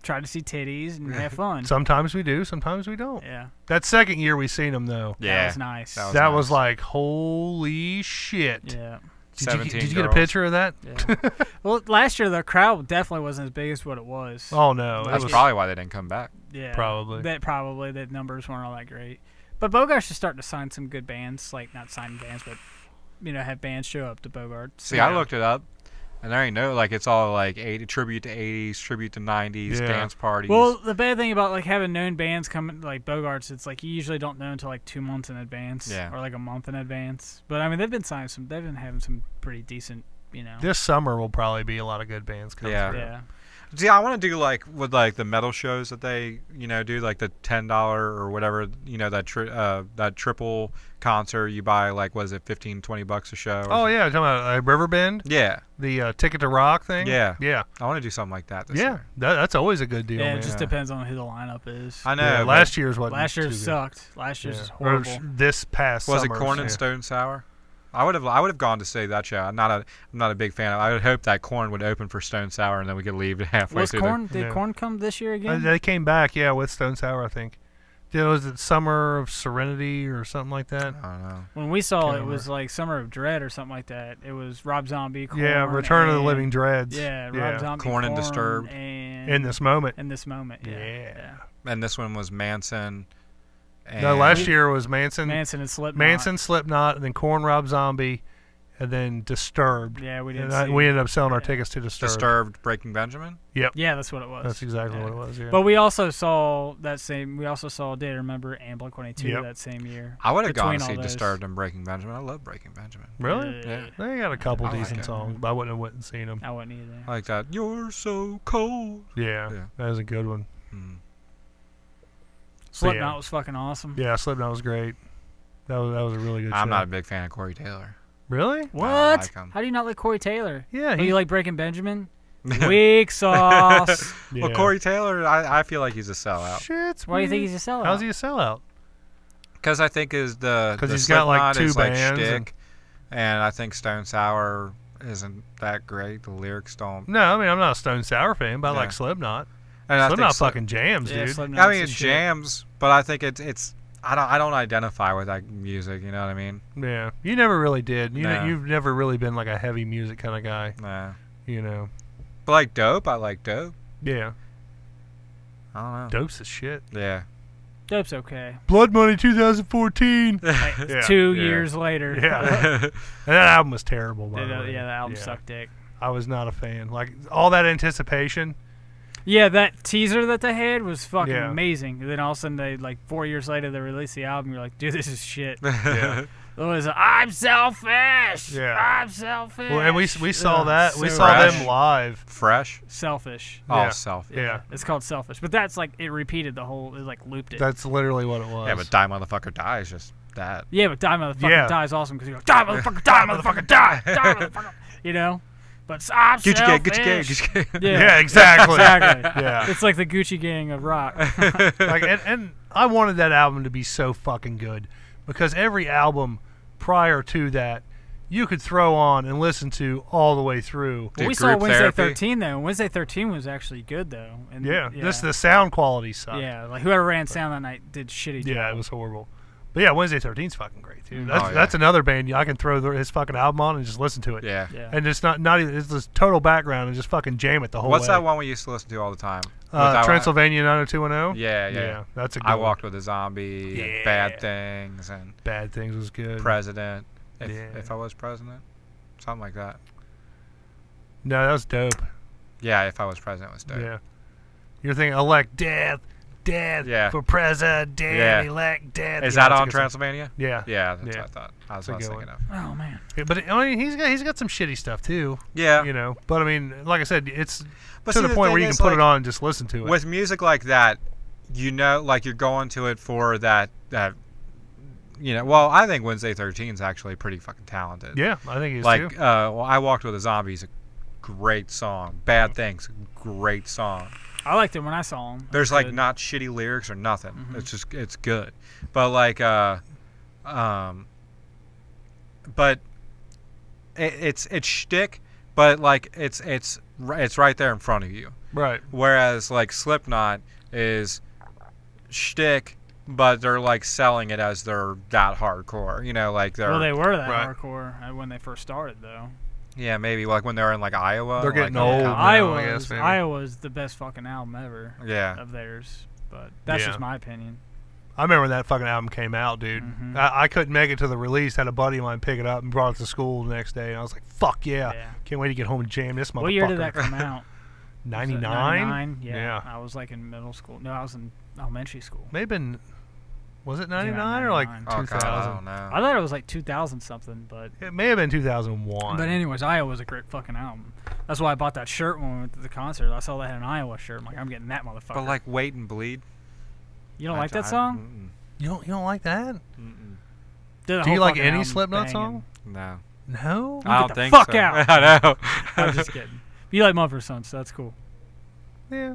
Speaker 2: try to see titties and have fun.
Speaker 1: Sometimes we do, sometimes we don't.
Speaker 2: Yeah.
Speaker 1: That second year we seen them though.
Speaker 3: Yeah.
Speaker 2: That was nice.
Speaker 1: That was like, holy shit.
Speaker 2: Yeah.
Speaker 1: Did you get a picture of that?
Speaker 2: Yeah. Well, last year the crowd definitely wasn't as big as what it was.
Speaker 1: Oh no,
Speaker 3: That's probably why they didn't come back.
Speaker 2: Yeah.
Speaker 1: Probably.
Speaker 2: The numbers weren't all that great. But Bogart's just starting to sign some good bands, like not signing bands, but have bands show up to Bogart.
Speaker 3: See, I looked it up, and there ain't no like it's all like tribute to 80s, tribute to 90s, dance parties.
Speaker 2: Well, the bad thing about like having known bands coming like Bogart's, it's like you usually don't know until like 2 months in advance, or like a month in advance. But I mean, they've been having some pretty decent,
Speaker 1: This summer will probably be a lot of good bands coming through.
Speaker 2: Yeah.
Speaker 3: See, I want to do like with like the metal shows that they do like the $10 or whatever that triple concert you buy like was it $15-20 a show?
Speaker 1: Oh yeah, talking about Riverbend.
Speaker 3: Yeah.
Speaker 1: The Ticket to Rock thing.
Speaker 3: Yeah.
Speaker 1: Yeah.
Speaker 3: I want to do something like that this year.
Speaker 1: That's always a good deal.
Speaker 2: Yeah,
Speaker 1: man.
Speaker 2: it just depends on who the lineup is.
Speaker 3: I know.
Speaker 1: Yeah, last year's
Speaker 2: sucked. Last year's was horrible.
Speaker 1: Or this past
Speaker 3: was
Speaker 1: summer.
Speaker 3: it Korn and Stone Sour? I would have gone to see that show. I'm not a big fan of. I would hope that Korn would open for Stone Sour and then we could leave halfway through.
Speaker 2: Did Korn come this year again?
Speaker 1: They came back, with Stone Sour, I think. Was it Summer of Serenity or something like that?
Speaker 3: I don't know.
Speaker 2: When we saw it was like Summer of Dread or something like that. It was Rob Zombie, Korn,
Speaker 1: Return of the Living Dreads.
Speaker 2: Yeah, Rob Zombie,
Speaker 3: Korn and Disturbed.
Speaker 2: And
Speaker 1: In This Moment.
Speaker 2: Yeah.
Speaker 3: And this one was Manson.
Speaker 1: No, last year was Manson
Speaker 2: and Slipknot.
Speaker 1: Manson, Slipknot, and then Korn, Rob Zombie, and then Disturbed.
Speaker 2: Yeah, we did.
Speaker 1: We ended up selling our tickets to Disturbed.
Speaker 3: Disturbed, Breaking Benjamin.
Speaker 1: Yep.
Speaker 2: Yeah, that's what it was.
Speaker 1: That's exactly what it was. Yeah.
Speaker 2: But we also saw Day to Remember and Blink-182 that same year.
Speaker 3: I would have gone to see Disturbed and Breaking Benjamin. I love Breaking Benjamin.
Speaker 1: Really?
Speaker 3: Yeah.
Speaker 1: They got a couple decent songs, but I wouldn't have went and seen them.
Speaker 2: I wouldn't either.
Speaker 3: I like that. You're so cold.
Speaker 1: Yeah. That was a good one.
Speaker 2: Slipknot was fucking awesome.
Speaker 1: Yeah, Slipknot was great. That was a really good show.
Speaker 3: I'm not a big fan of Corey Taylor.
Speaker 1: Really?
Speaker 2: What?
Speaker 3: Like him.
Speaker 2: How do you not like Corey Taylor?
Speaker 1: Yeah.
Speaker 2: You like Breaking Benjamin? Weak sauce.
Speaker 3: Well, Corey Taylor, I feel like he's a sellout.
Speaker 1: Shit.
Speaker 2: Why do you think he's a sellout?
Speaker 1: How's he a sellout?
Speaker 3: Because I think he's
Speaker 1: he's got like 2 bands.
Speaker 3: Shtick, and I think Stone Sour isn't that great. The lyrics don't.
Speaker 1: No, I mean I'm not a Stone Sour fan, but I like Slipknot.
Speaker 3: And
Speaker 1: Slipknot fucking jams, dude.
Speaker 3: I mean, it jams, but I think it's. I don't identify with that music. You know what I mean?
Speaker 1: Yeah, you never really did. You've never really been like a heavy music kind of guy.
Speaker 3: Nah.
Speaker 1: But
Speaker 3: like Dope, I like Dope.
Speaker 1: Yeah.
Speaker 3: I don't know.
Speaker 1: Dope's the shit.
Speaker 3: Yeah.
Speaker 2: Dope's okay.
Speaker 1: Blood Money 2014.
Speaker 2: 2 years later.
Speaker 1: Yeah. And that album was terrible, by the way.
Speaker 2: Yeah, the album sucked dick.
Speaker 1: I was not a fan. Like all that anticipation.
Speaker 2: Yeah, that teaser that they had was fucking
Speaker 1: Yeah.
Speaker 2: amazing. And then all of a sudden, they like 4 years later, they released the album. You're like, dude, this is shit.
Speaker 1: Yeah.
Speaker 2: It was I'm selfish.
Speaker 1: Yeah.
Speaker 2: I'm selfish.
Speaker 1: Well, and we saw
Speaker 2: Ugh,
Speaker 1: that. We
Speaker 2: so
Speaker 1: saw
Speaker 3: fresh.
Speaker 1: them live.
Speaker 3: Fresh.
Speaker 2: selfish.
Speaker 3: Oh,
Speaker 1: Yeah.
Speaker 3: self.
Speaker 1: Yeah.
Speaker 2: It's called Selfish, but that's like it repeated the whole. It like looped it.
Speaker 1: That's literally what it was.
Speaker 3: Yeah, but Die Motherfucker Die is just that.
Speaker 2: Yeah, but Die Motherfucker
Speaker 1: Yeah.
Speaker 2: Die is awesome because you go Die Motherfucker Die Motherfucker Die Die Motherfucker. You know, but I'm
Speaker 3: Gucci gang,
Speaker 2: selfish.
Speaker 3: Gucci gang, Gucci gang.
Speaker 1: Yeah, exactly.
Speaker 2: exactly.
Speaker 1: Yeah.
Speaker 2: It's like the Gucci Gang of rock.
Speaker 1: Like, and I wanted that album to be so fucking good because every album prior to that you could throw on and listen to all the way through.
Speaker 3: Dude,
Speaker 2: We saw
Speaker 3: Group
Speaker 2: Wednesday
Speaker 3: Therapy.
Speaker 2: 13 though. Wednesday 13 was actually good though. And
Speaker 1: Yeah, just the sound quality sucked.
Speaker 2: yeah, like whoever ran sound that night did shitty job.
Speaker 1: Yeah, it was horrible. But yeah, Wednesday 13's fucking great too.
Speaker 2: Mhm.
Speaker 1: That's
Speaker 3: Oh, yeah.
Speaker 1: that's another band I can throw his fucking album on and just listen to it.
Speaker 3: Yeah.
Speaker 2: Yeah.
Speaker 1: And it's not even it's just total background and just fucking jam it the whole
Speaker 3: What's
Speaker 1: way.
Speaker 3: that one we used to listen to all the time? With that one-
Speaker 1: Transylvania 90210.
Speaker 3: Yeah, yeah.
Speaker 1: That's a good
Speaker 3: I
Speaker 1: one.
Speaker 3: Walked with a Zombie,
Speaker 1: Yeah.
Speaker 3: and Bad Things, and
Speaker 1: Bad Things was good.
Speaker 3: President. If,
Speaker 1: Yeah.
Speaker 3: if I was president, something like that.
Speaker 1: No, that was dope.
Speaker 3: Yeah, if I was president was dope.
Speaker 1: Yeah. You're thinking elect death
Speaker 3: Yeah.
Speaker 1: for president,
Speaker 3: Yeah.
Speaker 1: elect death.
Speaker 3: Is
Speaker 1: Yeah,
Speaker 3: that
Speaker 1: that's a
Speaker 3: on
Speaker 1: good song.
Speaker 3: Transylvania?
Speaker 1: Yeah.
Speaker 3: Yeah, that's
Speaker 1: Yeah.
Speaker 3: what I thought. That's
Speaker 1: a
Speaker 3: what I was
Speaker 1: good
Speaker 3: thinking of.
Speaker 2: Oh man.
Speaker 1: Yeah, but I mean, he's got some shitty stuff too.
Speaker 3: Yeah.
Speaker 1: You know, but I mean, like I said, it's
Speaker 3: But
Speaker 1: to
Speaker 3: see,
Speaker 1: the point where
Speaker 3: thing
Speaker 1: you
Speaker 3: is,
Speaker 1: can put it
Speaker 3: like,
Speaker 1: on and just listen to it.
Speaker 3: With music like that, you know, like you're going to it for that, you know, well, I think Wednesday 13 is actually pretty fucking talented.
Speaker 1: Yeah, I think he's
Speaker 3: Like,
Speaker 1: too.
Speaker 3: well, I Walked with a Zombie is a great song. Bad Things, great song.
Speaker 2: I liked it when I saw him.
Speaker 3: There's like not shitty lyrics or nothing.
Speaker 2: Mhm.
Speaker 3: It's just it's good. But like but it's shtick, but like it's right there in front of you.
Speaker 1: Right.
Speaker 3: Whereas like Slipknot is shtick, but they're like selling it as they're that hardcore. You know, like they're
Speaker 2: Well, they were that
Speaker 1: Right.
Speaker 2: hardcore when they first started, though.
Speaker 3: yeah, maybe like when they're in like Iowa.
Speaker 1: They're getting
Speaker 3: like,
Speaker 1: old
Speaker 3: yeah.
Speaker 1: now, I
Speaker 2: Iowa's
Speaker 1: guess, maybe.
Speaker 2: Iowa's the best fucking album ever
Speaker 3: Yeah.
Speaker 2: of theirs, but that's
Speaker 1: Yeah.
Speaker 2: just my opinion.
Speaker 1: I remember when that fucking album came out, dude.
Speaker 2: Mhm.
Speaker 1: I couldn't make it to the release. Had a buddy of mine pick it up and brought it to school the next day. And I was like, fuck yeah.
Speaker 2: Yeah.
Speaker 1: Can't wait to get home and jam this motherfucker.
Speaker 2: What year did that come out?
Speaker 1: 99?
Speaker 2: 99?
Speaker 1: Yeah.
Speaker 2: Yeah. I was like in middle school. No, I was in elementary school.
Speaker 1: May have been, was it
Speaker 2: around
Speaker 1: 99 or like
Speaker 2: 99.
Speaker 3: Oh
Speaker 1: 2000?
Speaker 3: God, I don't know.
Speaker 2: I thought it was like 2000 something, but
Speaker 1: It may have been 2001.
Speaker 2: but anyways, Iowa was a great fucking album. That's why I bought that shirt when we went to the concert. I saw they had an Iowa shirt. I'm like, I'm getting that motherfucker.
Speaker 3: But like Wait and Bleed.
Speaker 2: you don't like that song?
Speaker 1: You don't like that?
Speaker 2: The
Speaker 1: Do you
Speaker 2: whole
Speaker 1: like
Speaker 2: fucking
Speaker 1: any
Speaker 2: album
Speaker 1: Slipknot
Speaker 2: banging.
Speaker 1: song?
Speaker 3: No.
Speaker 1: No?
Speaker 3: I don't
Speaker 2: the
Speaker 3: think
Speaker 2: fuck
Speaker 3: so.
Speaker 2: out.
Speaker 3: I know.
Speaker 2: I'm just kidding. You like Mumford Sons, so that's cool.
Speaker 1: Yeah.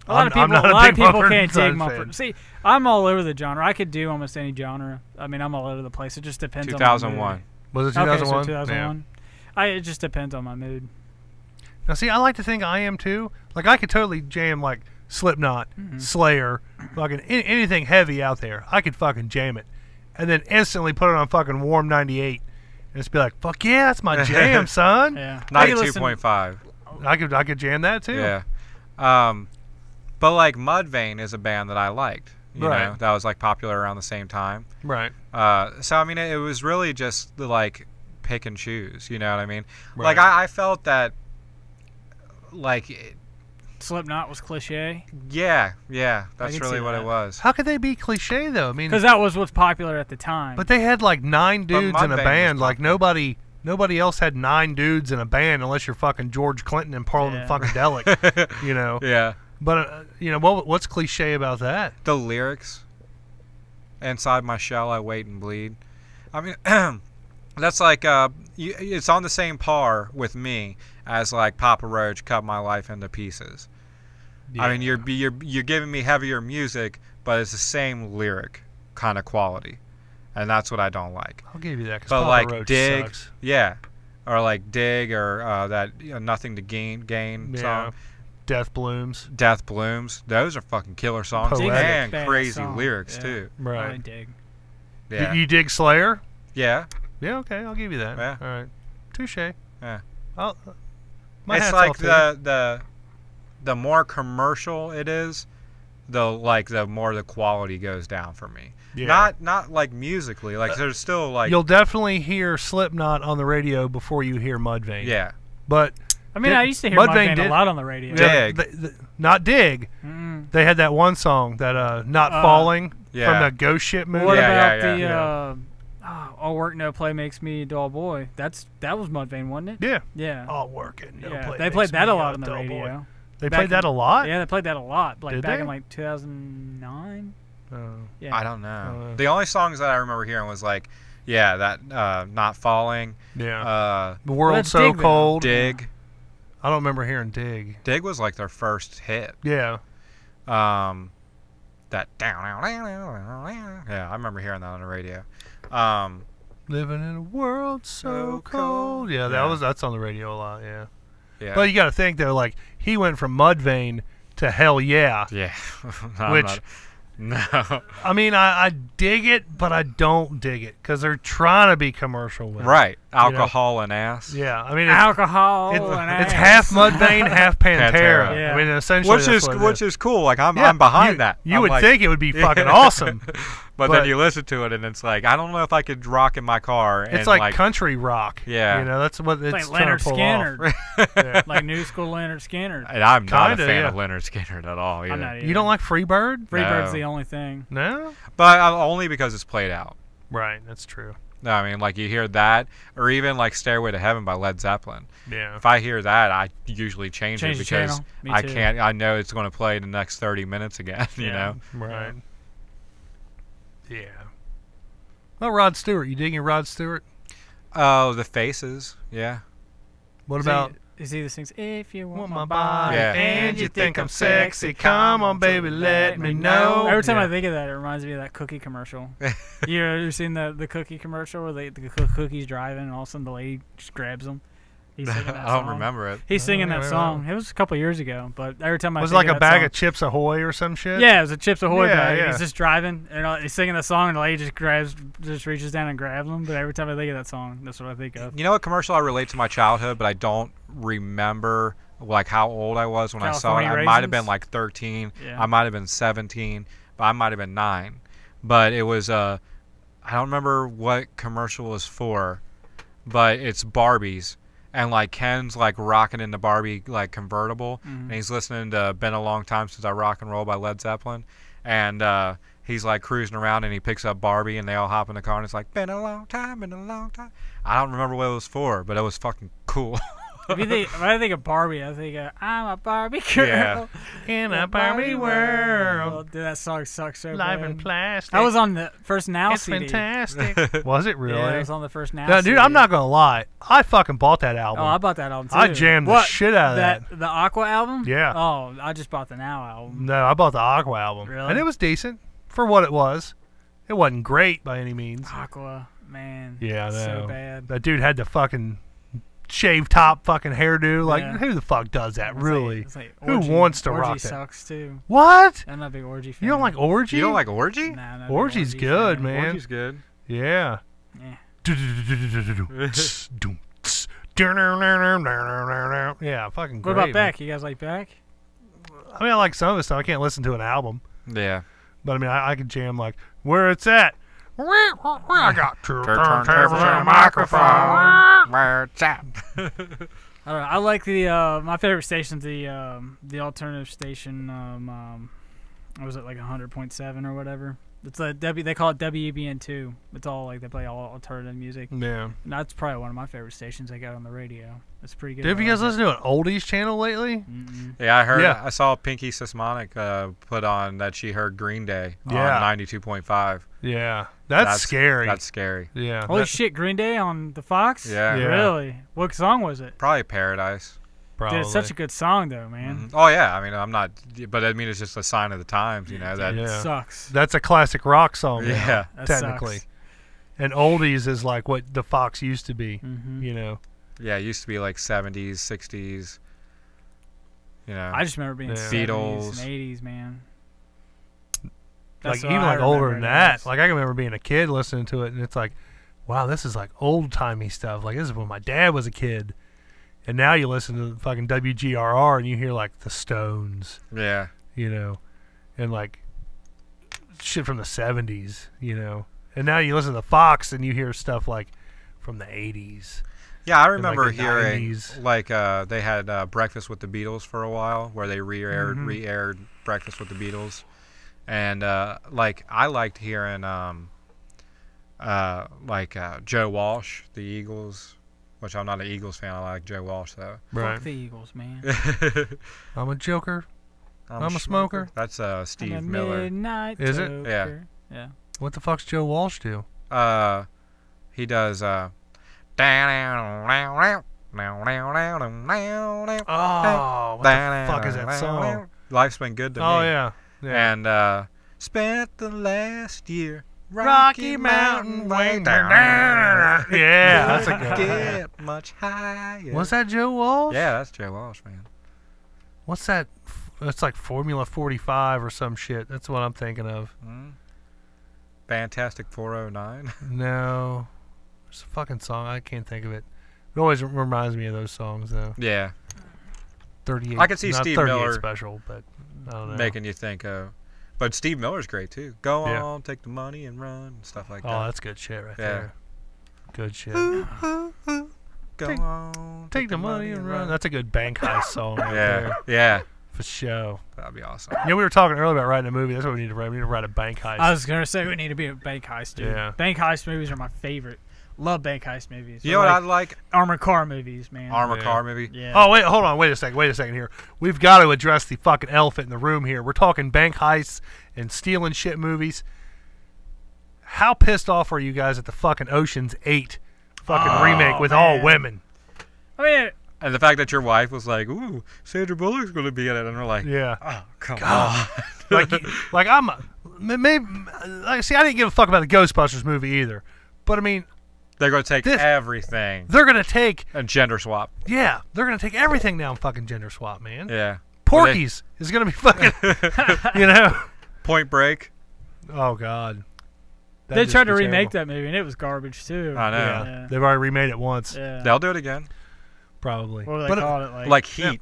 Speaker 2: A lot of
Speaker 1: I'm
Speaker 2: people,
Speaker 1: not a
Speaker 2: a lot of
Speaker 1: big
Speaker 2: people
Speaker 1: Mumford
Speaker 2: can't
Speaker 1: Sons
Speaker 2: dig Mumford.
Speaker 1: fan.
Speaker 2: See, I'm all over the genre. I could do almost any genre. I mean, I'm all over the place. It just depends on my
Speaker 3: 2001.
Speaker 2: mood.
Speaker 1: Was it
Speaker 2: Okay,
Speaker 1: 2001?
Speaker 2: so 2001. It just depends on my mood.
Speaker 1: Now, see, I like to think I am too. Like, I could totally jam like Slipknot,
Speaker 2: Mhm.
Speaker 1: Slayer, fucking anything heavy out there. I could fucking jam it, and then instantly put it on fucking Warm 98, and just be like, "Fuck yeah, that's my jam, son."
Speaker 2: Yeah. I could listen-
Speaker 3: 92.5.
Speaker 1: I could jam that too.
Speaker 3: Yeah. But like Mudvayne is a band that I liked. You
Speaker 1: Right.
Speaker 3: know, that was like popular around the same time.
Speaker 1: Right.
Speaker 3: So I mean, it was really just the, like pick and choose. You know what I mean?
Speaker 1: Right.
Speaker 3: Like I felt that. Like,
Speaker 2: Slipknot was cliche.
Speaker 3: yeah, that's
Speaker 2: can
Speaker 3: really
Speaker 2: see
Speaker 3: what
Speaker 2: that.
Speaker 3: it was.
Speaker 1: How could they be cliche though? I mean,
Speaker 2: Because that was what's popular at the time.
Speaker 1: but they had like 9 dudes in a
Speaker 3: Mudvayne was
Speaker 1: band. Like
Speaker 3: popular.
Speaker 1: nobody else had 9 dudes in a band unless you're fucking George Clinton and Parliament
Speaker 2: Yeah.
Speaker 1: Funkadelic. You know.
Speaker 3: Yeah.
Speaker 1: But you know what's cliche about that?
Speaker 3: The lyrics. Inside my shell, I wait and bleed. I mean, that's like it's on the same par with me as like Papa Roach cut my life into pieces. I mean, you're giving me heavier music, but it's the same lyric kind of quality, and that's what I don't like.
Speaker 1: I'll give you that. 'Cause
Speaker 3: But
Speaker 1: Papa
Speaker 3: like
Speaker 1: Roach
Speaker 3: Dig,
Speaker 1: sucks.
Speaker 3: yeah, or like Dig, or that Nothing to Gain
Speaker 1: Yeah.
Speaker 3: song.
Speaker 1: Death Blooms.
Speaker 3: Death Blooms. Those are fucking killer songs
Speaker 1: Poetic.
Speaker 3: and
Speaker 2: Badass
Speaker 3: crazy
Speaker 2: song.
Speaker 3: lyrics
Speaker 2: Yeah.
Speaker 3: too.
Speaker 2: I
Speaker 1: Right.
Speaker 2: dig.
Speaker 3: Yeah.
Speaker 1: You dig Slayer?
Speaker 3: Yeah.
Speaker 1: Yeah. Okay. I'll give you that.
Speaker 3: Yeah.
Speaker 1: All right. Touche.
Speaker 3: Yeah.
Speaker 1: My
Speaker 3: It's
Speaker 1: hat's
Speaker 3: like
Speaker 1: off to you.
Speaker 3: the more commercial it is, the more the quality goes down for me.
Speaker 1: Yeah.
Speaker 3: Not like musically. Like there's still like
Speaker 1: You'll definitely hear Slipknot on the radio before you hear Mudvayne.
Speaker 3: yeah.
Speaker 1: But
Speaker 2: I mean, I used to hear
Speaker 1: Mudvayne
Speaker 2: Mudvayne a lot on the radio.
Speaker 3: Dig.
Speaker 1: Not Dig.
Speaker 2: Mm-mm.
Speaker 1: They had that one song that Not Falling
Speaker 3: yeah.
Speaker 1: from the Ghost Ship movie.
Speaker 2: What
Speaker 3: Yeah,
Speaker 2: about
Speaker 3: yeah,
Speaker 2: All Work No Play Makes Me a Dull Boy? That was Mudvayne, wasn't it?
Speaker 1: Yeah.
Speaker 2: Yeah.
Speaker 1: All work and no
Speaker 2: yeah.
Speaker 1: play.
Speaker 2: They
Speaker 1: makes
Speaker 2: played that
Speaker 1: me
Speaker 2: a lot on the
Speaker 1: dull
Speaker 2: radio.
Speaker 1: boy. They
Speaker 2: Back
Speaker 1: played that
Speaker 2: in-
Speaker 1: a lot?
Speaker 2: Yeah, they played that a lot. Like
Speaker 1: Did
Speaker 2: back
Speaker 1: they?
Speaker 2: in like 2009. Yeah.
Speaker 3: I don't know. The only songs that I remember hearing was like, yeah, that Not Falling.
Speaker 1: Yeah. The
Speaker 2: Well,
Speaker 1: World
Speaker 2: that's
Speaker 1: So
Speaker 2: Dig, though.
Speaker 1: Cold.
Speaker 3: Dig.
Speaker 1: I don't remember hearing Dig.
Speaker 3: Dig was like their first hit.
Speaker 1: Yeah.
Speaker 3: That down. Yeah, I remember hearing that on the radio.
Speaker 1: Living in a world so cold. Yeah, that's on the radio a lot, yeah.
Speaker 3: Yeah.
Speaker 1: But you got to think though, like he went from Mudvayne to Hell Yeah.
Speaker 3: Yeah. No.
Speaker 1: I mean, I dig it, but I don't dig it because they're trying to be commercial with it.
Speaker 3: Right. Alcohol and ass.
Speaker 1: Yeah, I mean, it's,
Speaker 2: Alcohol
Speaker 1: it's,
Speaker 2: and
Speaker 1: it's
Speaker 2: ass.
Speaker 1: half Mudvayne, half Pantera.
Speaker 3: Pantera.
Speaker 2: Yeah.
Speaker 1: I mean, essentially,
Speaker 3: Which
Speaker 1: that's what it
Speaker 3: is cool. Like I'm behind that.
Speaker 1: You
Speaker 3: I'm
Speaker 1: would
Speaker 3: like,
Speaker 1: think it would be fucking
Speaker 3: Yeah.
Speaker 1: awesome.
Speaker 3: but then you listen to it and it's like I don't know if I could rock in my car.
Speaker 1: It's
Speaker 3: and
Speaker 1: like country rock.
Speaker 3: Yeah.
Speaker 1: You know, that's what it's
Speaker 2: Like
Speaker 1: trying
Speaker 2: Leonard
Speaker 1: to pull
Speaker 2: Skinner.
Speaker 1: off. Yeah.
Speaker 2: Like new school Leonard Skinner.
Speaker 3: And I'm not
Speaker 1: Kinda,
Speaker 3: a fan
Speaker 1: yeah.
Speaker 3: of Leonard Skinner at all. Either.
Speaker 2: I'm not either.
Speaker 1: You don't like Freebird?
Speaker 2: Freebird's
Speaker 3: No.
Speaker 2: the only thing.
Speaker 1: No?
Speaker 3: But only because it's played out.
Speaker 1: Right, that's true.
Speaker 3: No, I mean, like you hear that, or even like "Stairway to Heaven" by Led Zeppelin.
Speaker 1: Yeah.
Speaker 3: If I hear that, I usually change it
Speaker 2: the
Speaker 3: because
Speaker 2: channel. Me
Speaker 3: I
Speaker 2: too.
Speaker 3: can't. I know it's going to play the next 30 minutes again. You
Speaker 2: Yeah.
Speaker 3: know.
Speaker 1: Right. Yeah. Well, Rod Stewart. You digging Rod Stewart?
Speaker 3: Oh, the Faces. Yeah.
Speaker 1: What
Speaker 2: Is
Speaker 1: about...
Speaker 2: he the sings If You
Speaker 1: Want
Speaker 2: Want
Speaker 1: my
Speaker 2: My Body
Speaker 3: Yeah.
Speaker 1: and you think I'm sexy, come on, baby, let me know.
Speaker 2: Every time
Speaker 1: Yeah.
Speaker 2: I think of that, it reminds me of that cookie commercial. You ever seen the cookie commercial where the cookie's driving and all of a sudden the lady just grabs them? He's singing that
Speaker 3: I don't
Speaker 2: song.
Speaker 3: remember it.
Speaker 2: He's singing that
Speaker 1: Yeah.
Speaker 2: song. It was a couple years ago, but every time I
Speaker 1: Was it
Speaker 2: think
Speaker 1: like
Speaker 2: of
Speaker 1: a
Speaker 2: that
Speaker 1: bag
Speaker 2: song,
Speaker 1: of Chips Ahoy or some shit?
Speaker 2: Yeah, it was a Chips Ahoy
Speaker 1: Yeah,
Speaker 2: bag.
Speaker 1: yeah.
Speaker 2: He's just driving and he's singing the song, and the lady just reaches down and grabs him. But every time I think of that song, that's what I think of.
Speaker 3: You know what commercial I relate to my childhood, but I don't remember like how old I was when I saw it.
Speaker 2: California
Speaker 3: I might have been
Speaker 2: Raisins?
Speaker 3: like 13.
Speaker 2: Yeah.
Speaker 3: I might have been 17. But I might have been 9. But it was I don't remember what commercial it was for, but it's Barbies. And like Ken's like rocking in the Barbie like convertible, and he's listening to "Been a Long Time Since I Rock and Roll" by Led Zeppelin, and he's like cruising around and he picks up Barbie and they all hop in the car and it's like been a long time. I don't remember what it was for, but it was fucking cool.
Speaker 2: When I think of Barbie, I think of, I'm a Barbie girl
Speaker 3: Yeah.
Speaker 1: In a Barbie world.
Speaker 2: Dude, that song sucks so
Speaker 1: Live
Speaker 2: bad.
Speaker 1: in plastic.
Speaker 2: I was on the first Now
Speaker 1: It's
Speaker 2: CD.
Speaker 1: fantastic. Was it really?
Speaker 2: Yeah, I was on the first Now
Speaker 1: No,
Speaker 2: CD.
Speaker 1: dude, I'm not going to lie. I fucking bought that album.
Speaker 2: Oh, I bought that album too.
Speaker 1: I jammed the shit out of that.
Speaker 2: The Aqua album?
Speaker 1: Yeah.
Speaker 2: Oh, I just bought the Now album.
Speaker 1: No, I bought the Aqua album.
Speaker 2: Really?
Speaker 1: And it was decent for what it was. It wasn't great by any means.
Speaker 2: Aqua, man.
Speaker 1: Yeah, I know.
Speaker 2: So bad.
Speaker 1: That dude had the fucking shaved top fucking hairdo. Like,
Speaker 2: Yeah.
Speaker 1: who the fuck does that,
Speaker 2: It's
Speaker 1: really?
Speaker 2: Like, it's like
Speaker 1: Who
Speaker 2: Orgy.
Speaker 1: wants to
Speaker 2: Orgy
Speaker 1: rock that?
Speaker 2: sucks too.
Speaker 1: What?
Speaker 2: I'm not a big Orgy fan.
Speaker 1: You don't like Orgy?
Speaker 3: You don't like Orgy?
Speaker 2: Nah, I'm not a big
Speaker 1: Orgy's
Speaker 2: Orgy
Speaker 1: good,
Speaker 2: fan.
Speaker 1: man.
Speaker 3: Orgy's good.
Speaker 1: Yeah.
Speaker 2: Yeah.
Speaker 1: Yeah, fucking
Speaker 2: What
Speaker 1: great.
Speaker 2: about
Speaker 1: man.
Speaker 2: Beck? You guys like Beck?
Speaker 1: I mean, I like some of his stuff. I can't listen to an album.
Speaker 3: Yeah.
Speaker 1: But I mean, I could jam like where it's at. I got two
Speaker 3: Turn
Speaker 1: turntables and a microphone.
Speaker 3: Where it's at.
Speaker 2: I don't know. I like the my favorite station's the alternative station. What was it, like 100.7 or whatever? It's a they call it WEBN2. It's all like they play all alternative music.
Speaker 1: Yeah.
Speaker 2: And that's probably one of my favorite stations I got on the radio. It's pretty good.
Speaker 1: Have you guys listened to an oldies channel lately?
Speaker 2: Mm-mm.
Speaker 3: Yeah, I heard.
Speaker 1: Yeah.
Speaker 3: I saw Pinky Sismonic put on that she heard Green Day
Speaker 1: Yeah.
Speaker 3: on 92.5.
Speaker 1: Yeah. That's scary.
Speaker 3: That's scary.
Speaker 1: Yeah.
Speaker 2: Holy
Speaker 1: that-
Speaker 2: shit, Green Day on the Fox?
Speaker 3: Yeah.
Speaker 1: Yeah.
Speaker 2: Really? What song was it?
Speaker 3: Probably Paradise.
Speaker 1: Probably.
Speaker 2: Dude, it's such a good song though, man.
Speaker 3: Mhm. Oh yeah, I mean I'm not, but I mean it's just a sign of the times, you know that.
Speaker 2: It
Speaker 1: Yeah.
Speaker 2: sucks.
Speaker 1: That's a classic rock song. now,
Speaker 3: Yeah.
Speaker 2: That
Speaker 1: technically.
Speaker 2: sucks.
Speaker 1: And oldies is like what the Fox used to be.
Speaker 2: Mhm.
Speaker 1: You know.
Speaker 3: Yeah, it used to be like 70s, 60s. You know.
Speaker 2: I just remember being
Speaker 1: Yeah.
Speaker 2: 70s
Speaker 3: Beatles.
Speaker 2: and 80s, man.
Speaker 1: Like
Speaker 2: That's what
Speaker 1: even
Speaker 2: I
Speaker 1: like older
Speaker 2: remember
Speaker 1: than
Speaker 2: it
Speaker 1: that.
Speaker 2: as.
Speaker 1: Like I can remember being a kid listening to it, and it's like, wow, this is like old timey stuff. Like this is when my dad was a kid, and now you listen to fucking WGRR and you hear like the Stones,
Speaker 3: yeah.
Speaker 1: you know, and like shit from the '70s, you know. And now you listen to Fox and you hear stuff like from the 80s.
Speaker 3: Yeah, I remember
Speaker 1: the
Speaker 3: hearing
Speaker 1: 90s.
Speaker 3: like they had Breakfast with the Beatles for a while, where they re-aired Breakfast with the Beatles, and like I liked hearing Joe Walsh, the Eagles, which I'm not an Eagles fan. I like Joe Walsh though.
Speaker 1: Right.
Speaker 2: Fuck the Eagles, man.
Speaker 1: I'm a joker. I'm a smoker.
Speaker 3: That's Steve
Speaker 2: I'm a
Speaker 3: Miller.
Speaker 2: midnight
Speaker 1: Is it?
Speaker 2: joker. Yeah.
Speaker 1: What the fuck's Joe Walsh do?
Speaker 3: He does. Oh,
Speaker 1: what the fuck is that song?
Speaker 3: Life's Been Good to Me.
Speaker 1: Oh yeah.
Speaker 3: And spent the last year
Speaker 1: Rocky Mountain Way. Yeah, that's a good
Speaker 3: get much higher.
Speaker 1: Was that Joe Walsh?
Speaker 3: Yeah, that's Joe Walsh, man.
Speaker 1: What's that? That's like Formula 45 or some shit. That's what I'm thinking of.
Speaker 3: Fantastic 409.
Speaker 1: No. It's a fucking song. I can't think of it. It always reminds me of those songs, though.
Speaker 3: Yeah.
Speaker 1: 38.
Speaker 3: I could see
Speaker 1: not
Speaker 3: Steve
Speaker 1: 38
Speaker 3: Miller
Speaker 1: special, but I don't know.
Speaker 3: making you think of. But Steve Miller's great, too. Go
Speaker 1: Yeah.
Speaker 3: on, take the money and run, and stuff like
Speaker 1: Oh,
Speaker 3: that.
Speaker 1: that's good shit right
Speaker 3: Yeah.
Speaker 1: there. Good shit.
Speaker 3: Go on,
Speaker 1: Take the money and run. That's a good bank heist song right there.
Speaker 3: Yeah.
Speaker 1: For show.
Speaker 3: That'd be awesome.
Speaker 1: You know, we were talking earlier about writing a movie. That's what we need to write. We need to write a bank heist.
Speaker 2: I was gonna say we need to be a bank heist, dude.
Speaker 1: Yeah.
Speaker 2: Bank heist movies are my favorite. Love bank heist movies.
Speaker 3: You know what I like?
Speaker 2: Armored car movies, man.
Speaker 3: Armored car movie.
Speaker 2: Yeah.
Speaker 1: Oh, wait, hold on. Wait a second here. We've got to address the fucking elephant in the room here. We're talking bank heists and stealing shit movies. How pissed off are you guys at the fucking Ocean's 8 fucking remake with all women?
Speaker 2: I mean,
Speaker 3: And the fact that your wife was like, "Ooh, Sandra Bullock's going to be in it," and we're like,
Speaker 1: Yeah.
Speaker 3: "Oh, come
Speaker 1: God.
Speaker 3: on."
Speaker 1: like I'm maybe like see I didn't give a fuck about the Ghostbusters movie either. But I mean,
Speaker 3: They're going to take everything
Speaker 1: they're going to take
Speaker 3: and gender swap.
Speaker 1: they're going to take everything now and fucking gender swap, man.
Speaker 3: Yeah.
Speaker 1: Porky's is going to be fucking you know.
Speaker 3: Point Break.
Speaker 1: Oh god.
Speaker 2: they tried to remake that movie and it was garbage too.
Speaker 3: I know.
Speaker 1: Yeah. They've already remade it once.
Speaker 2: Yeah.
Speaker 3: They'll do it again.
Speaker 1: Probably.
Speaker 2: What do they call it?
Speaker 3: Like Heat.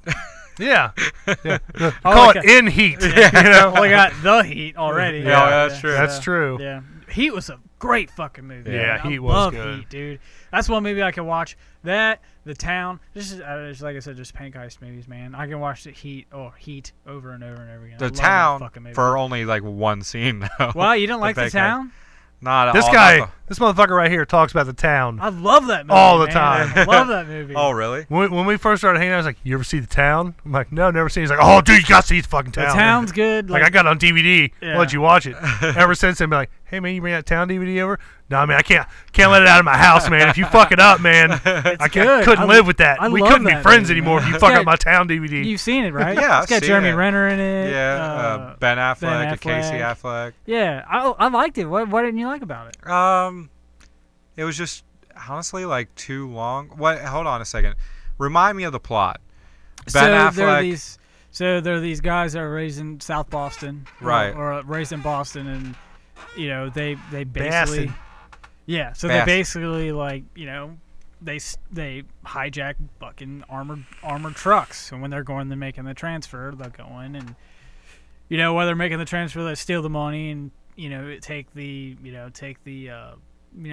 Speaker 1: Yeah.
Speaker 2: Oh,
Speaker 1: Call
Speaker 2: like
Speaker 1: it In Heat. You know?
Speaker 2: Well, we got The Heat already.
Speaker 3: Yeah, that's true.
Speaker 1: That's true.
Speaker 2: Yeah. Heat was a great fucking movie.
Speaker 1: Yeah,
Speaker 2: man.
Speaker 1: Heat
Speaker 2: I
Speaker 1: was
Speaker 2: love
Speaker 1: good.
Speaker 2: Heat, dude. That's one movie I can watch. That, The Town. This is like I said, just bank heist movies, man. I can watch the Heat over and over and over again. I
Speaker 3: The
Speaker 2: love that
Speaker 3: Town
Speaker 2: fucking movie.
Speaker 3: for only like one scene though.
Speaker 2: Well, you don't like The
Speaker 3: bank
Speaker 2: Town?
Speaker 3: Not
Speaker 1: This
Speaker 3: all,
Speaker 1: guy,
Speaker 3: not
Speaker 1: this motherfucker right here talks about The Town.
Speaker 2: I love that movie.
Speaker 1: All the
Speaker 2: man.
Speaker 1: time.
Speaker 2: I love that movie.
Speaker 3: Oh, really?
Speaker 1: When we first started hanging out, I was like, "You ever see The Town?" I'm like, "No, never seen it." He's like, "Oh, dude, you got to see The fucking
Speaker 2: The
Speaker 1: Town."
Speaker 2: Town's good.
Speaker 1: Like I got it on DVD.
Speaker 2: Yeah.
Speaker 1: I'll let you watch it. Ever since then, be like, "Hey man, you bring that Town DVD over?" No, man, I can't let it out of my house, man. If you fuck it up, man, I
Speaker 2: good.
Speaker 1: couldn't live with that.
Speaker 2: I
Speaker 1: We
Speaker 2: love
Speaker 1: couldn't be
Speaker 2: that
Speaker 1: friends
Speaker 2: movie,
Speaker 1: anymore
Speaker 2: man.
Speaker 1: if you
Speaker 2: It's
Speaker 1: fuck
Speaker 2: got-
Speaker 1: up my Town DVD.
Speaker 2: You've seen it, right?
Speaker 3: Yeah,
Speaker 2: It's got
Speaker 3: I've seen
Speaker 2: Jeremy
Speaker 3: it.
Speaker 2: Renner in it.
Speaker 3: Yeah, Ben Affleck and Casey
Speaker 2: Affleck.
Speaker 3: Affleck.
Speaker 2: Yeah, I liked it. What didn't you like about it?
Speaker 3: It was just honestly like too long. What? Hold on a second. Remind me of the plot. Ben Affleck.
Speaker 2: There are these guys that are raised in South Boston,
Speaker 3: Right.
Speaker 2: Or raised in Boston, and they basically,
Speaker 1: Boston.
Speaker 2: yeah. So
Speaker 3: Boston.
Speaker 2: they basically they hijack fucking armored trucks, and when they're going to making the transfer, they'll go in and while they're making the transfer, they steal the money and take the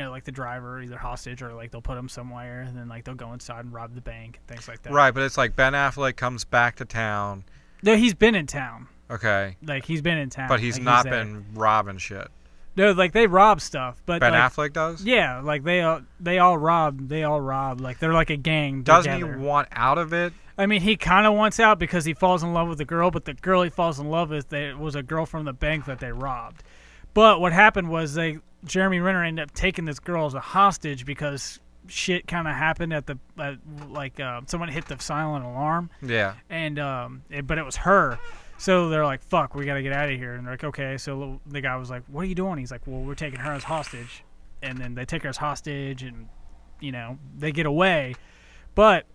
Speaker 2: like the driver either hostage or like they'll put him somewhere and then like they'll go inside and rob the bank and things like that.
Speaker 3: Right, but it's like Ben Affleck comes back to town.
Speaker 2: No, he's been in town.
Speaker 3: Okay.
Speaker 2: Like he's been in town.
Speaker 3: But he's
Speaker 2: like,
Speaker 3: not
Speaker 2: there.
Speaker 3: been robbing shit.
Speaker 2: No, like they rob stuff, but
Speaker 3: Ben
Speaker 2: like,
Speaker 3: Affleck does?
Speaker 2: Yeah, like they all rob. Like they're like a gang.
Speaker 3: Doesn't
Speaker 2: together.
Speaker 3: he want out of it?
Speaker 2: I mean, he kind of wants out because he falls in love with the girl, but the girl he falls in love with was a girl from the bank that they robbed. But what happened was Jeremy Renner ended up taking this girl as a hostage because shit kind of happened at someone hit the silent alarm.
Speaker 3: Yeah.
Speaker 2: And but it was her. So they're like, fuck, we got to get out of here. And they're like, okay. So the guy was like, what are you doing? He's like, well, we're taking her as hostage. And then they take her as hostage and, they get away. But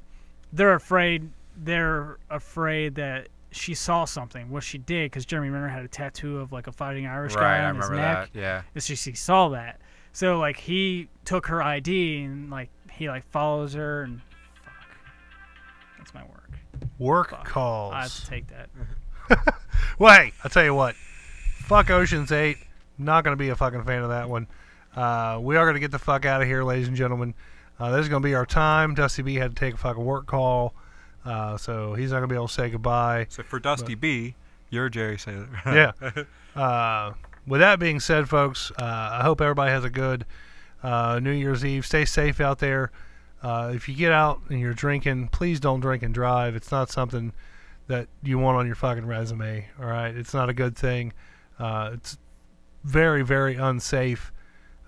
Speaker 2: they're afraid that she saw something. What she did, because Jeremy Renner had a tattoo of like a fighting Irish guy on his neck.
Speaker 3: Right, I remember that, yeah.
Speaker 2: And she saw that. So like he took her ID and like he like follows her and fuck. That's my work.
Speaker 1: Work
Speaker 2: Fuck.
Speaker 1: calls.
Speaker 2: I have to take that.
Speaker 1: Well, hey, I'll tell you what. Fuck Ocean's 8. Not going to be a fucking fan of that one. We are going to get the fuck out of here, ladies and gentlemen. This is going to be our time. Dusty B had to take a fucking work call, so he's not going to be able to say goodbye.
Speaker 3: So for Dusty B, you're Jerry Sailor.
Speaker 1: Yeah. With that being said, folks, I hope everybody has a good New Year's Eve. Stay safe out there. If you get out and you're drinking, please don't drink and drive. It's not something that you want on your fucking resume, all right? It's not a good thing. It's very, very unsafe,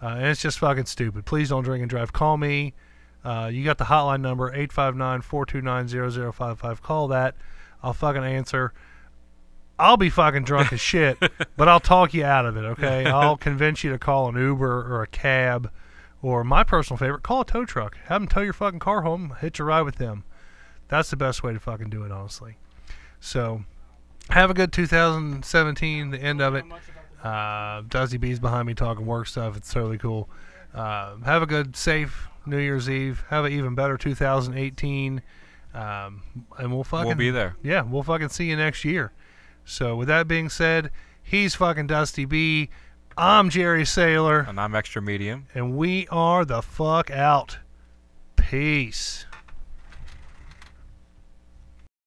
Speaker 1: and it's just fucking stupid. Please don't drink and drive. Call me. You got the hotline number, 859-429-0055. Call that. I'll fucking answer. I'll be fucking drunk as shit, but I'll talk you out of it, okay? I'll convince you to call an Uber or a cab, or my personal favorite, call a tow truck. Have them tow your fucking car home, hitch a ride with them. That's the best way to fucking do it, honestly. So, have a good 2017, the end of it. Dusty B's behind me talking work stuff. It's totally cool. Have a good, safe New Year's Eve. Have an even better 2018. And we'll
Speaker 3: be there.
Speaker 1: Yeah, we'll fucking see you next year. So, with that being said, he's fucking Dusty B. I'm Jerry Sailor.
Speaker 3: And I'm Extra Medium.
Speaker 1: And we are the fuck out. Peace.